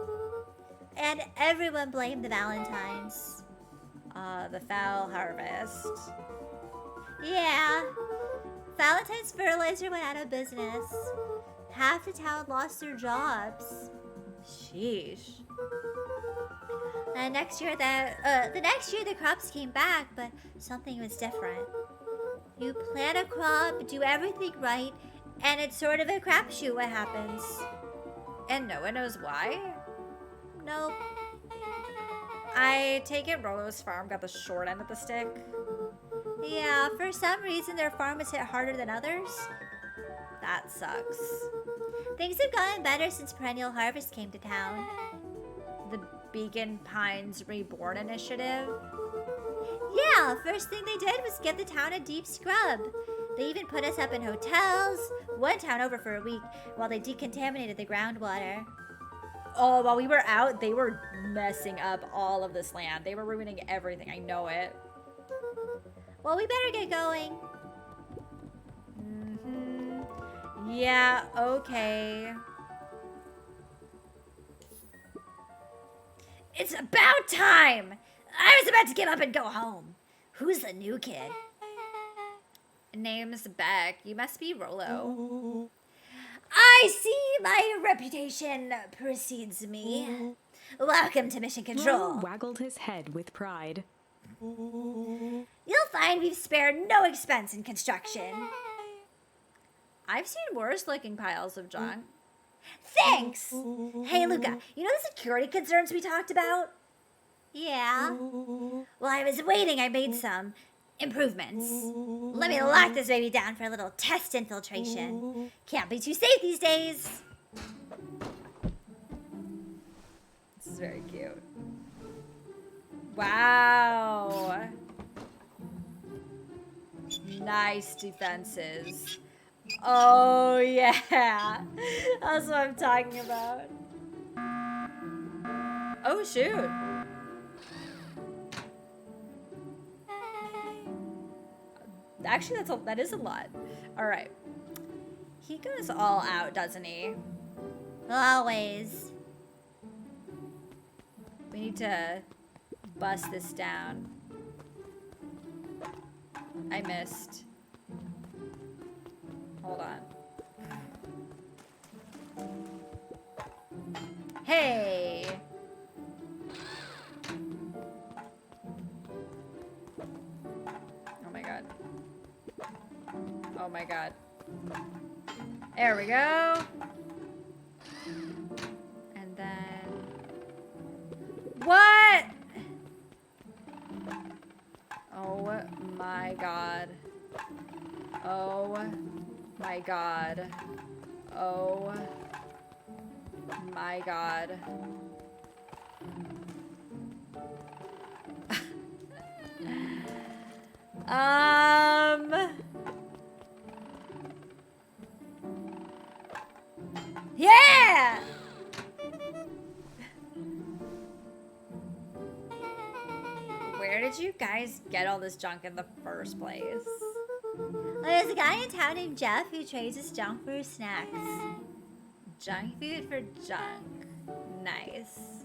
And everyone blamed the Valentines. The foul harvest. Yeah. Valentine's fertilizer went out of business. half the town lost their jobs. Sheesh. And the next year the crops came back, but something was different. You plant a crop, do everything right, and it's sort of a crapshoot what happens. And no one knows why? Nope. I take it Rolo's farm got the short end of the stick. Yeah, for some reason their farm was hit harder than others. That sucks. Things have gotten better since Perennial Harvest came to town. The Beacon Pines Reborn Initiative. Yeah, first thing they did was get the town a deep scrub. They even put us up in hotels, one town over for a week, while they decontaminated the groundwater. Oh, while we were out, they were messing up all of this land. They were ruining everything. I know it. Well, we better get going. Yeah, okay. It's about time! I was about to give up and go home. Who's the new kid? Name's Beck. You must be Rolo. I see my reputation precedes me. Welcome to Mission Control. Rolo waggled his head with pride. You'll find we've spared no expense in construction. I've seen worse looking piles of junk. Thanks! Hey, Luca, you know the security concerns we talked about? Yeah. Well, I was waiting. I made some improvements. Let me lock this baby down for a little test infiltration. Can't be too safe these days. This is very cute. Wow. Nice defenses. Oh, yeah. That's what I'm talking about. Oh, shoot. Actually, that is a lot. All right. He goes all out, doesn't he? Always. We need to bust this down. I missed. Hold on. Hey! Oh my god. Oh my god. There we go. And then... What? Oh my god. Oh my god. Oh my god. Yeah! Where did you guys get all this junk in the first place? Well, there's a guy in town named Jeff who trades his junk for his snacks. Junk food for junk. Nice.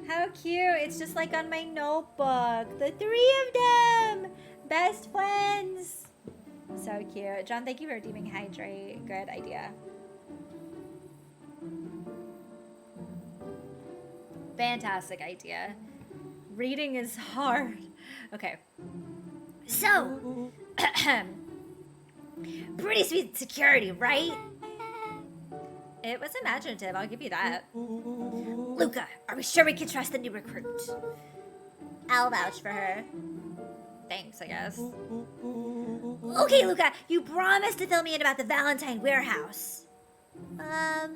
How cute. It's just like on my notebook. The three of them. Best friends. So cute. John, thank you for redeeming Hydrate. Good idea. Fantastic idea. Reading is hard. Okay. So, pretty sweet security, right? It was imaginative, I'll give you that. Luca, are we sure we can trust the new recruit? I'll vouch for her. Thanks, I guess. Okay, Luca, you promised to fill me in about the Valentine warehouse.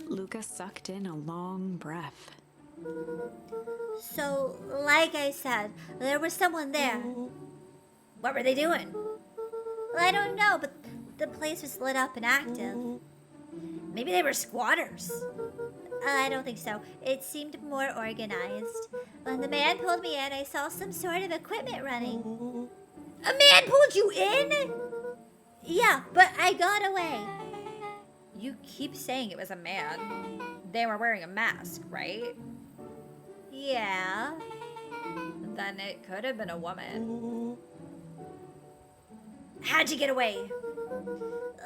Luca sucked in a long breath. So, like I said, there was someone there. What were they doing? Well, I don't know, but the place was lit up and active. Maybe they were squatters. I don't think so. It seemed more organized. When the man pulled me in, I saw some sort of equipment running. A man pulled you in? Yeah, but I got away. You keep saying it was a man. They were wearing a mask, right? Yeah. Then it could have been a woman. How'd you get away?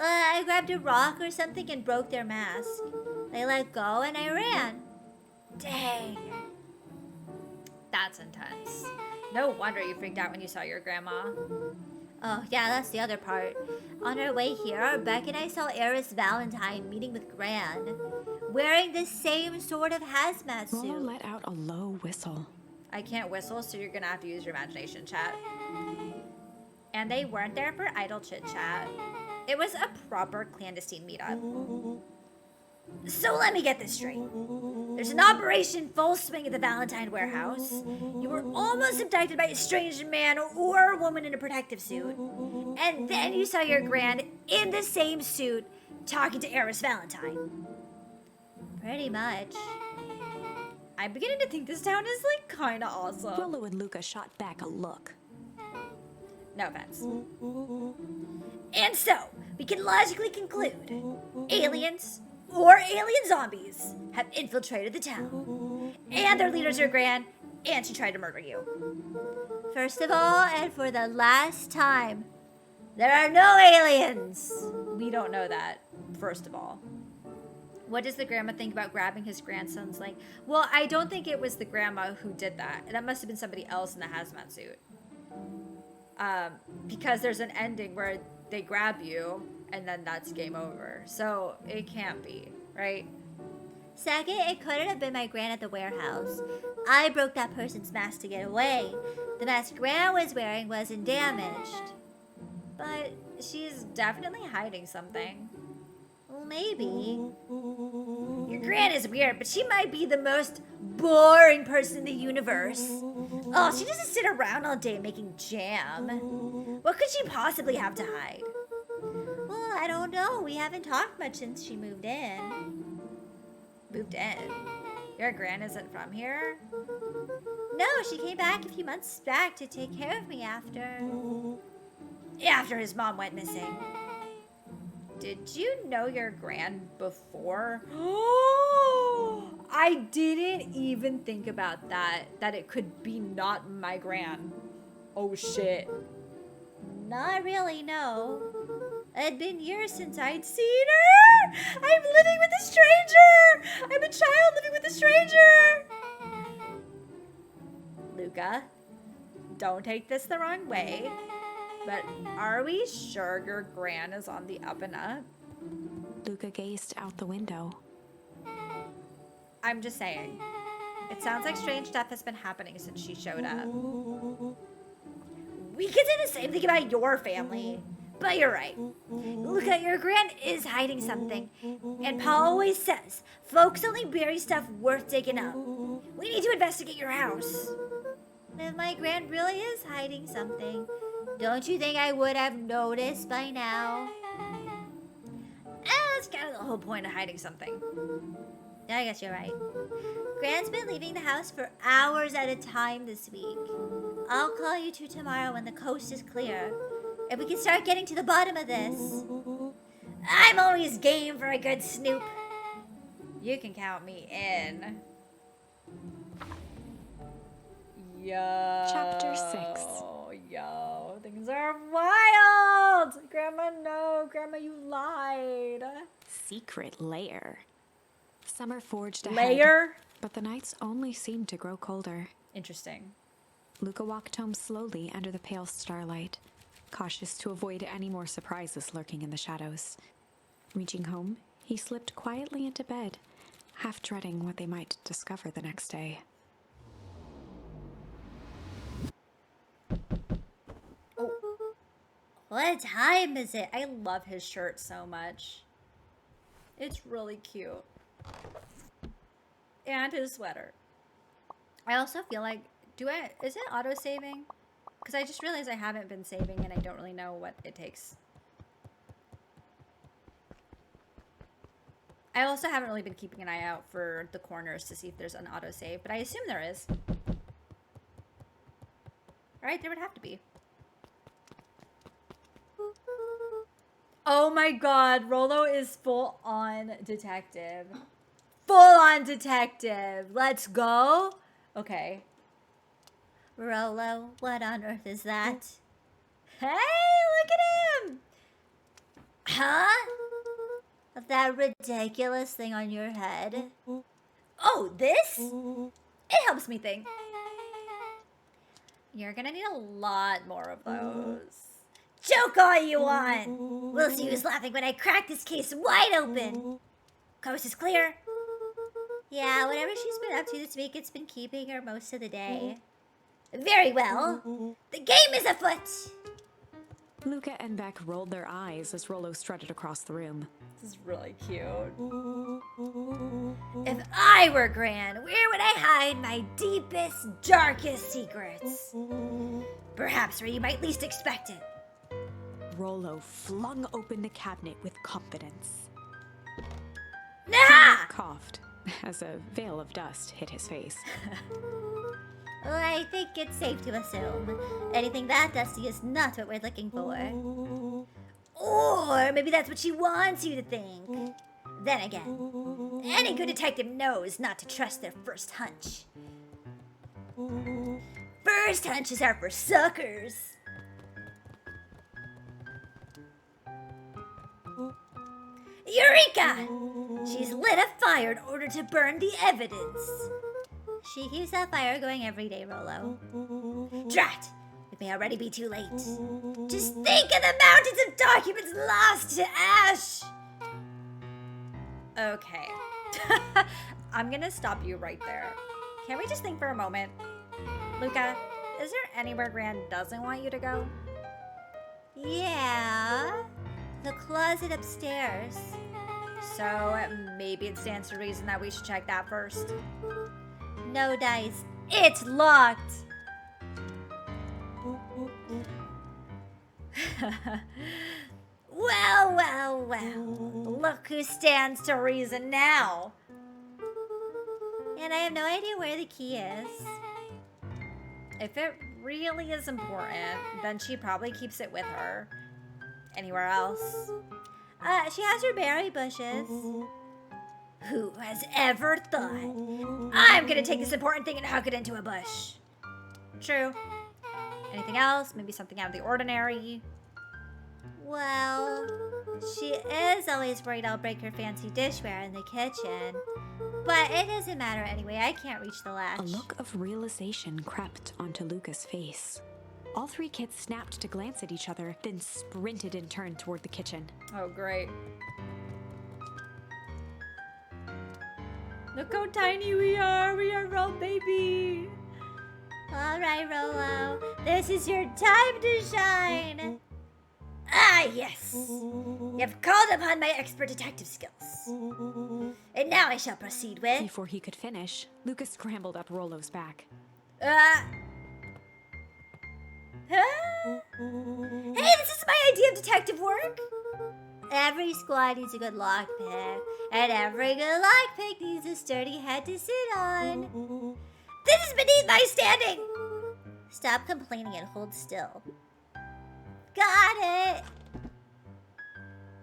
I grabbed a rock or something and broke their mask. They let go and I ran. Dang. That's intense. No wonder you freaked out when you saw your grandma. Oh, yeah, that's the other part. On our way here, Beck and I saw Eris Valentine meeting with Gran, wearing the same sort of hazmat Rollo suit. let out a low whistle. I can't whistle, so you're gonna have to use your imagination, chat. And they weren't there for idle chit chat. It was a proper clandestine meetup. So let me get this straight. There's an operation full swing at the Valentine warehouse. You were almost abducted by a strange man or woman in a protective suit. And then you saw your Gran in the same suit talking to Eris Valentine. Pretty much. I'm beginning to think this town is like kinda awesome. Rollo and Luca shot back a look. No offense. And so, we can logically conclude aliens or alien zombies have infiltrated the town. And their leaders are Gran, and she tried to murder you. First of all, and for the last time, there are no aliens. We don't know that, first of all. What does the grandma think about grabbing his grandson's leg? Well, I don't think it was the grandma who did that. That must have been somebody else in the hazmat suit. Because there's an ending where they grab you, and then that's game over. So it can't be, right? Second, it couldn't have been my Gran at the warehouse. I broke that person's mask to get away. The mask Gran was wearing wasn't damaged. But she's definitely hiding something. Well, maybe. Your Gran is weird, but she might be the most boring person in the universe. Oh, she doesn't sit around all day making jam. What could she possibly have to hide? Well, I don't know. We haven't talked much since she moved in. Moved in? Your Gran isn't from here? No, she came back a few months back to take care of me After his mom went missing. Did you know your Gran before? I didn't even think about that. That it could be not my Gran. Oh shit. Not really, no. It'd been years since I'd seen her. I'm living with a stranger! I'm a child living with a stranger! Luca, don't take this the wrong way, but are we sure your Gran is on the up and up? Luca gazed out the window. I'm just saying. It sounds like strange stuff has been happening since she showed up. We could say the same thing about your family. But you're right. Look at your Gran is hiding something. And Pa always says, folks only bury stuff worth digging up. We need to investigate your house. If my Gran really is hiding something, don't you think I would have noticed by now? That's kind of the whole point of hiding something. I guess you're right. Gran's been leaving the house for hours at a time this week. I'll call you two tomorrow when the coast is clear, and we can start getting to the bottom of this. I'm always game for a good snoop. You can count me in. Yo. Chapter 6. Yo, things are wild. Grandma, no. Grandma, you lied. Secret lair. Summer forged ahead, Layer? but the nights only seemed to grow colder. Interesting. Luca walked home slowly under the pale starlight, cautious to avoid any more surprises lurking in the shadows. Reaching home, he slipped quietly into bed, half dreading what they might discover the next day. What time is it? I love his shirt so much. It's really cute. And his sweater. I also feel like, is it auto-saving? Because I just realized I haven't been saving and I don't really know what it takes. I also haven't really been keeping an eye out for the corners to see if there's an auto-save, but I assume there is. Right, there would have to be. Oh my god, Rollo is full-on detective. Full-on detective. Let's go. Okay. Rollo, what on earth is that? Hey, look at him! Huh? Of that ridiculous thing on your head? Oh, this? It helps me think. You're gonna need a lot more of those. Joke all you want! We'll see who's laughing when I crack this case wide open! Coast is clear. Yeah, whatever she's been up to this week, it's been keeping her most of the day. Very well. The game is afoot! Luca and Beck rolled their eyes as Rollo strutted across the room. This is really cute. If I were Gran, where would I hide my deepest, darkest secrets? Perhaps where you might least expect it. Rollo flung open the cabinet with confidence. Nah! Coughed as a veil of dust hit his face. Well, I think it's safe to assume anything that dusty is not what we're looking for. Or maybe that's what she wants you to think. Then again, any good detective knows not to trust their first hunch. First hunches are for suckers. Eureka! She's lit a fire in order to burn the evidence. She keeps that fire going every day, Rollo. Drat! It may already be too late. Just think of the mountains of documents lost to ash! Okay. I'm gonna stop you right there. Can we just think for a moment? Luca, is there anywhere Gran doesn't want you to go? Yeah. The closet upstairs. So maybe it stands to reason that we should check that first. No dice. It's locked! Well, well, well. Look who stands to reason now. And I have no idea where the key is. If it really is important, then she probably keeps it with her. Anywhere else? She has her berry bushes. Who has ever thought I'm gonna take this important thing and huck it into a bush? True. Anything else? Maybe something out of the ordinary? Well, she is always worried I'll break her fancy dishware in the kitchen. But it doesn't matter anyway, I can't reach the latch. A look of realization crept onto Luca's face. All three kids snapped to glance at each other, then sprinted in turn toward the kitchen. Oh, great. Look how tiny we are. We are all baby. Alright, Rollo, this is your time to shine. Ah, yes. You have called upon my expert detective skills. And now I shall proceed with... Before he could finish, Luca scrambled up Rollo's back. Huh? Hey, this is my idea of detective work. Every squad needs a good lockpick, and every good lockpick needs a sturdy head to sit on. This is beneath my standing. Stop complaining and hold still. Got it.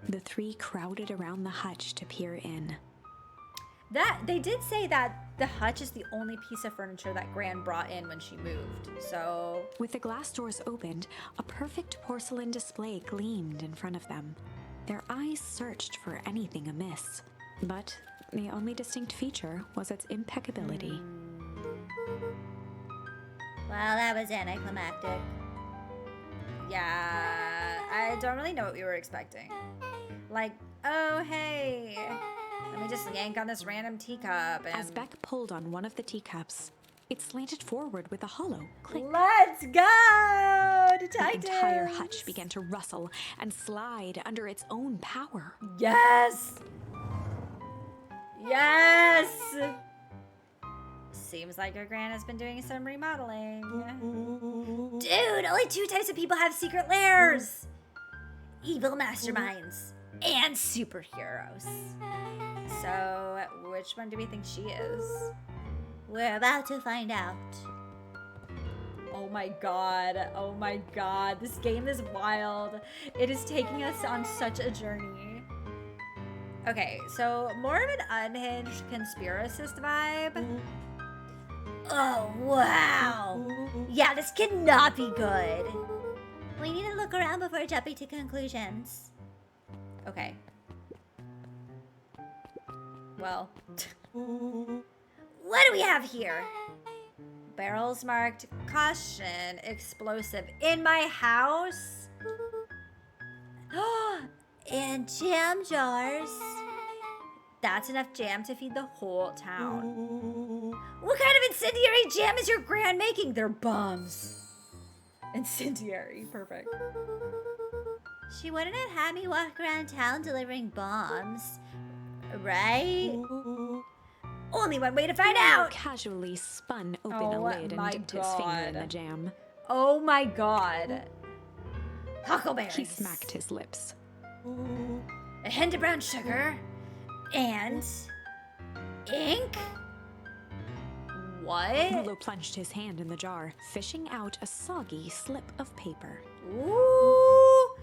The three crowded around the hutch to peer in. They did say that the hutch is the only piece of furniture that Gran brought in when she moved. So With the glass doors opened, a perfect porcelain display gleamed in front of them. Their eyes searched for anything amiss, but the only distinct feature was its impeccability. Well, that was anticlimactic. yeah, I don't really know what we were expecting. Like, oh hey, let me just yank on this random teacup and As Beck pulled on one of the teacups, it slanted forward with a hollow click. let's go, The detectives! entire hutch began to rustle and slide under its own power. Yes! Yes! Seems like your Gran has been doing some remodeling. Dude, only 2 types of people have secret lairs. Evil masterminds and superheroes. So, which one do we think she is? We're about to find out. Oh my god, this game is wild. It is taking us on such a journey. Okay, so more of an unhinged conspiracist vibe. Oh, wow. Yeah, this cannot be good. We need to look around before jumping to conclusions. Okay. Well. What do we have here? Barrels marked caution, explosive in my house. And jam jars. That's enough jam to feed the whole town. What kind of incendiary jam is your Grand making their bombs. Incendiary, perfect. She wouldn't have had me walk around town delivering bombs, right? Only one way to find out! Casually spun open Oh a lid and my dipped his finger in God. the jam. Oh my god. Huckleberries. He smacked his lips. A hint of brown sugar. And... ink? What? Willow plunged his hand in the jar, fishing out a soggy slip of paper. Ooh!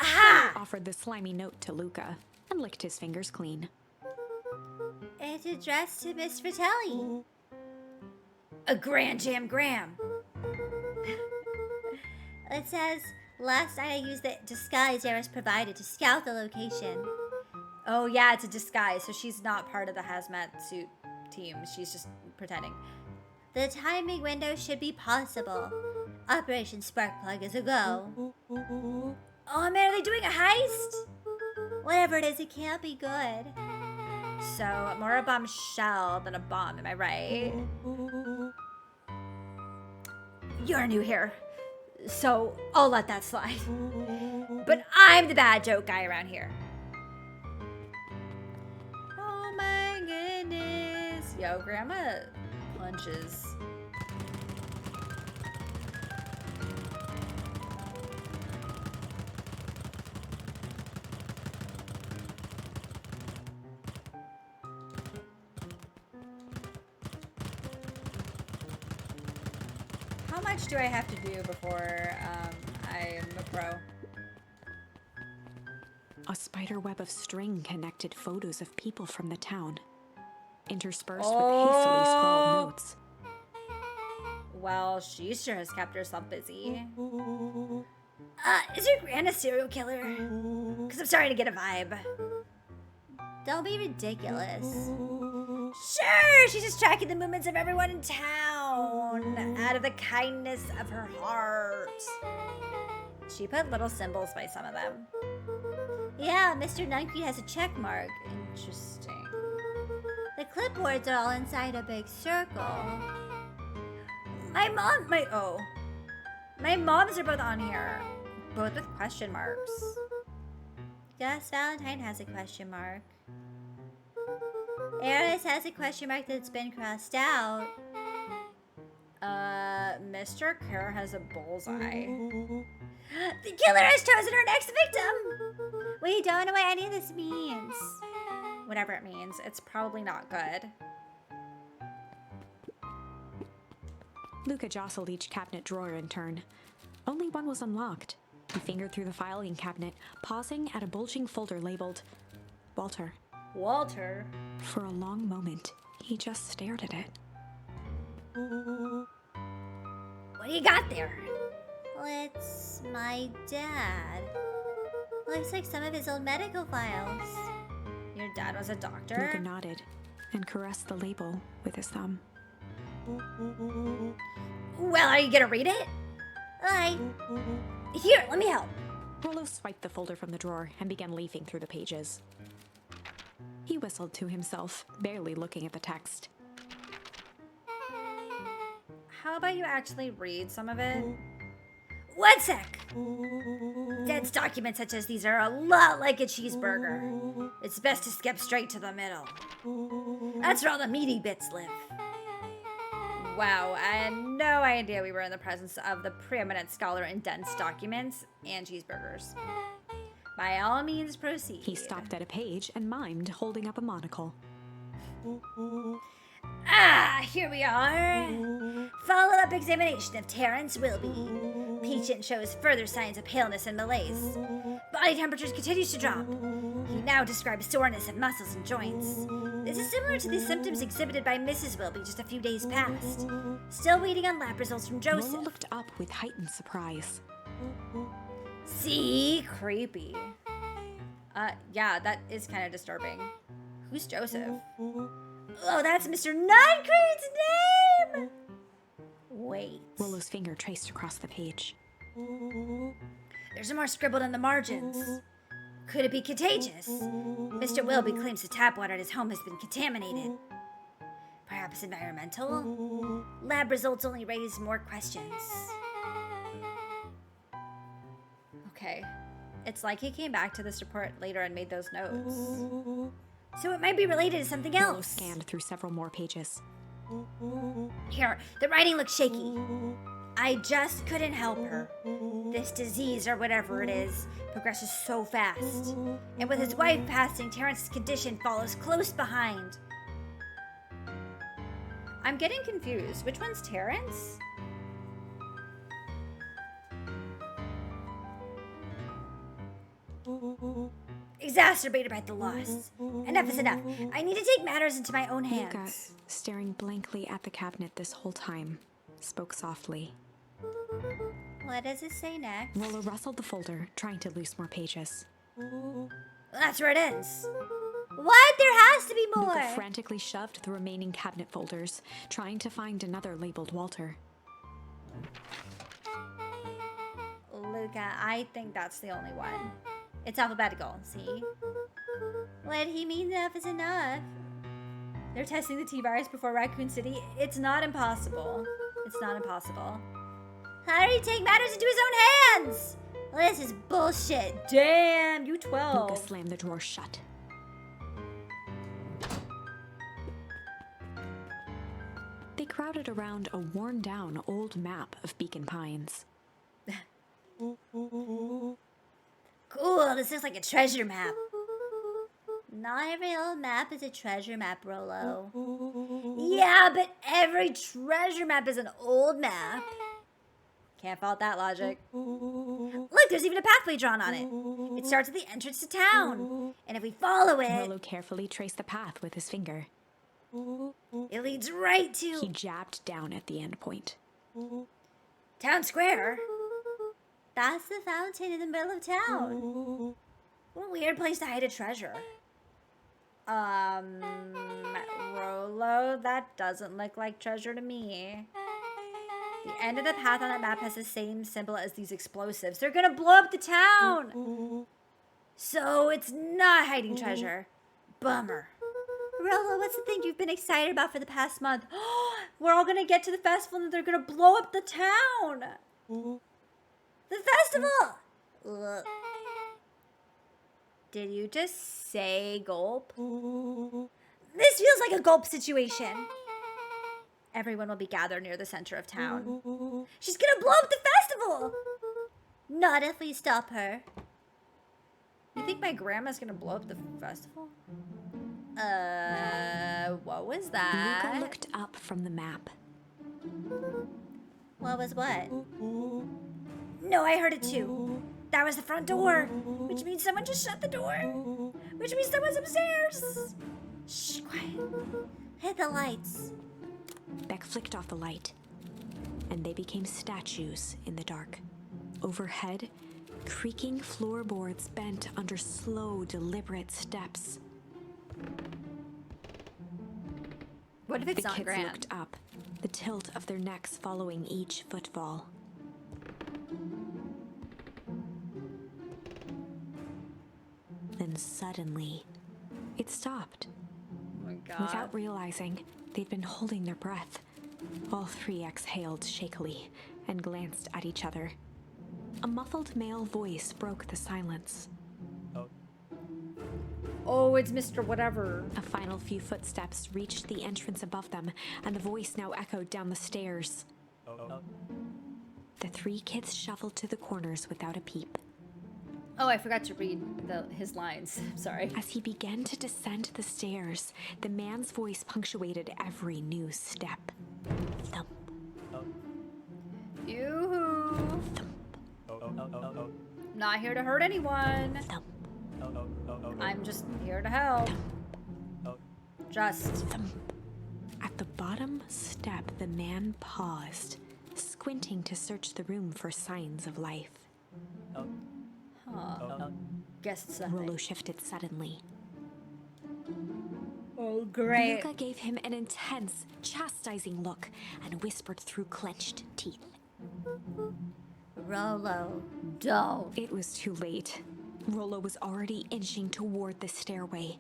Aha! Offered the slimy note to Luca and licked his fingers clean. It's addressed to Miss Fratelli. A Grand Jam Graham. It says, last night I used the disguise Eris provided to scout the location. Oh yeah, it's a disguise, so she's not part of the hazmat suit team. She's just pretending. The timing window should be possible. Operation Sparkplug is a go. Oh man, are they doing a heist? Whatever it is, it can't be good. So, more a bombshell than a bomb, am I right? You're new here, so I'll let that slide. But I'm the bad joke guy around here. Oh my goodness. Yo, Grandma punches. How much do I have to do before I'm a pro? A spider web of string connected photos of people from the town, interspersed with Oh. hastily scrawled notes. Well, she sure has kept herself busy. Is your grand a serial killer? Because I'm starting to get a vibe. Don't be ridiculous. Sure, she's just tracking the movements of everyone in town out of the kindness of her heart. She put little symbols by some of them. Yeah, Mr. Nunkey has a check mark. Interesting. The clipboards are all inside a big circle. My moms are both on here. Both with question marks. Gus Valentine has a question mark. Eris has a question mark that's been crossed out. Mr. Kerr has a bullseye. The killer has chosen her next victim! We don't know what any of this means. Whatever it means, it's probably not good. Luca jostled each cabinet drawer in turn. Only one was unlocked. He fingered through the filing cabinet, pausing at a bulging folder labeled Walter. Walter? For a long moment, he just stared at it. What do you got there? Well, it's my dad. Looks like some of his old medical files. Your dad was a Luca doctor? nodded and caressed the label with his thumb. Well, are you gonna read it? Here, let me help. Rollo swiped the folder from the drawer and began leafing through the pages. He whistled to himself, barely looking at the text. How about you actually read some of it? One sec. Dad's documents such as these are a lot like a cheeseburger. It's best to skip straight to the middle. That's where all the meaty bits live. Wow, I had no idea we were in the presence of the preeminent scholar in dense documents and cheeseburgers. By all means, proceed. He stopped at a page and mimed, holding up a monocle. Here we are. Follow-up examination of Terrence Wilby. Patient shows further signs of paleness and malaise. Body temperatures continues to drop. He now describes soreness of muscles and joints. This is similar to the symptoms exhibited by Mrs. Wilby just a few days past. Still waiting on lab results from Rollo Joseph. looked up with heightened surprise. See? Creepy. Yeah, that is kind of disturbing. Who's Joseph? Oh, that's Mr. Nutcrane's name! Wait. Rollo's finger traced across the page. There's more scribbled in the margins. Could it be contagious? Mr. Willoughby claims the tap water at his home has been contaminated. Perhaps environmental? Lab results only raise more questions. Okay. It's like he came back to this report later and made those notes. So it might be related to something Rollo else. scanned through several more pages. Here, the writing looks shaky. I just couldn't help her. This disease, or whatever it is, progresses so fast. And with his wife passing, Terrence's condition follows close behind. I'm getting confused. Which one's Terrence? Exacerbated by the loss. Enough is enough. I need to take matters into my own Luca, hands. staring blankly at the cabinet this whole time, spoke softly. What does it say next? Rollo rustled the folder, trying to loose more pages. That's where it ends. What? There has to be more! Luca frantically shoved the remaining cabinet folders, trying to find another labeled Walter. Luca, I think that's the only one. It's alphabetical, see? What he means enough is enough. They're testing the T-virus before Raccoon City. It's not impossible. It's not impossible. How did he take matters into his own hands? Well, this is bullshit. Damn, you Luca 12. slammed the drawer shut. They crowded around a worn-down old map of Beacon Pines. Cool, this looks like a treasure map. Not every old map is a treasure map, Rollo. Yeah, but every treasure map is an old map. Can't fault that logic. Look, there's even a pathway drawn on it. It starts at the entrance to town. And if we follow it, Rollo carefully traced the path with his finger. it leads right He to jabbed down at the end point. Town Square. That's the fountain in the middle of town. What a weird place to hide a treasure. Rollo, that doesn't look like treasure to me. The end of the path on that map has the same symbol as these explosives. They're gonna blow up the town! So it's not hiding treasure. Bummer. Rollo, what's the thing you've been excited about for the past month? We're all gonna get to the festival and they're gonna blow up the town! The festival! Ugh. Did you just say gulp? This feels like a gulp situation. Everyone will be gathered near the center of town. She's gonna blow up the festival! Not if we stop her. You think my grandma's gonna blow up the festival? What was that? Luca looked up from the map. What was what? No, I heard it too. That was the front door, which means someone just shut the door, which means someone's upstairs. Shh, quiet. Hit the lights. Beck flicked off the light, and they became statues in the dark. Overhead, creaking floorboards bent under slow, deliberate steps. What if The it's not kids grand? looked up, the tilt of their necks following each footfall. Then suddenly, it stopped. Oh my god. Without realizing, they'd been holding their breath. All three exhaled shakily and glanced at each other. A muffled male voice broke the silence. Oh, it's Mr. Whatever. A final few footsteps reached the entrance above them, and the voice now echoed down the stairs. The three kids shuffled to the corners without a peep. Oh, I forgot to read his lines. Sorry. As he began to descend the stairs, the man's voice punctuated every new step. Thump, Yoo-hoo. Not here to hurt anyone. thump, I'm just here to help. Just. thump. At the bottom step, the man paused, squinting to search the room for signs of life. Huh. Guess it's nothing. Rollo shifted suddenly. Oh, great. Luca gave him an intense, chastising look and whispered through clenched teeth. Rolo, don't. It was too late. Rollo was already inching toward the stairway.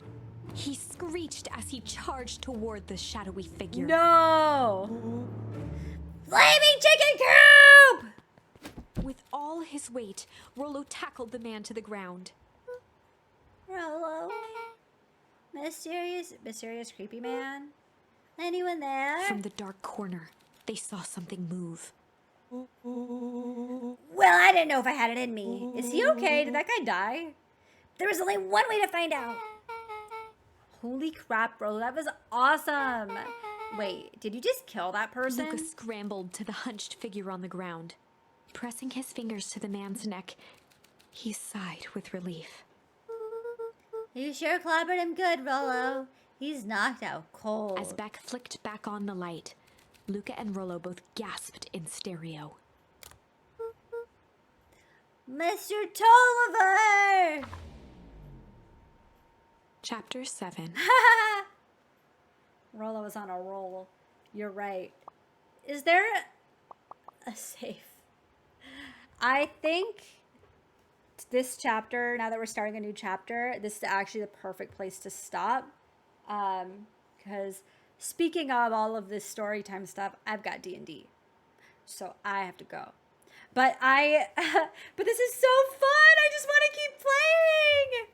He screeched as he charged toward the shadowy figure. No! Flaming chicken coop! With all his weight, Rollo tackled the man to the ground. Rolo. Mysterious creepy man? Anyone there? From the dark corner, they saw something move. Well, I didn't know if I had it in me. Is he okay? Did that guy die? There was only one way to find out. Holy crap, bro. That was awesome. Wait, did you just kill that person? Luca scrambled to the hunched figure on the ground. Pressing his fingers to the man's neck, he sighed with relief. You sure clobbered him good, Rolo. He's knocked out cold. As Beck flicked back on the light, Luca and Rollo both gasped in stereo. Mr. Tolliver! Chapter 7. Rollo was on a roll. You're right. Is there a safe? I think this chapter, now that we're starting a new chapter, this is actually the perfect place to stop. Because speaking of all of this story time stuff, I've got D&D. So I have to go. But this is so fun. I just want to keep playing.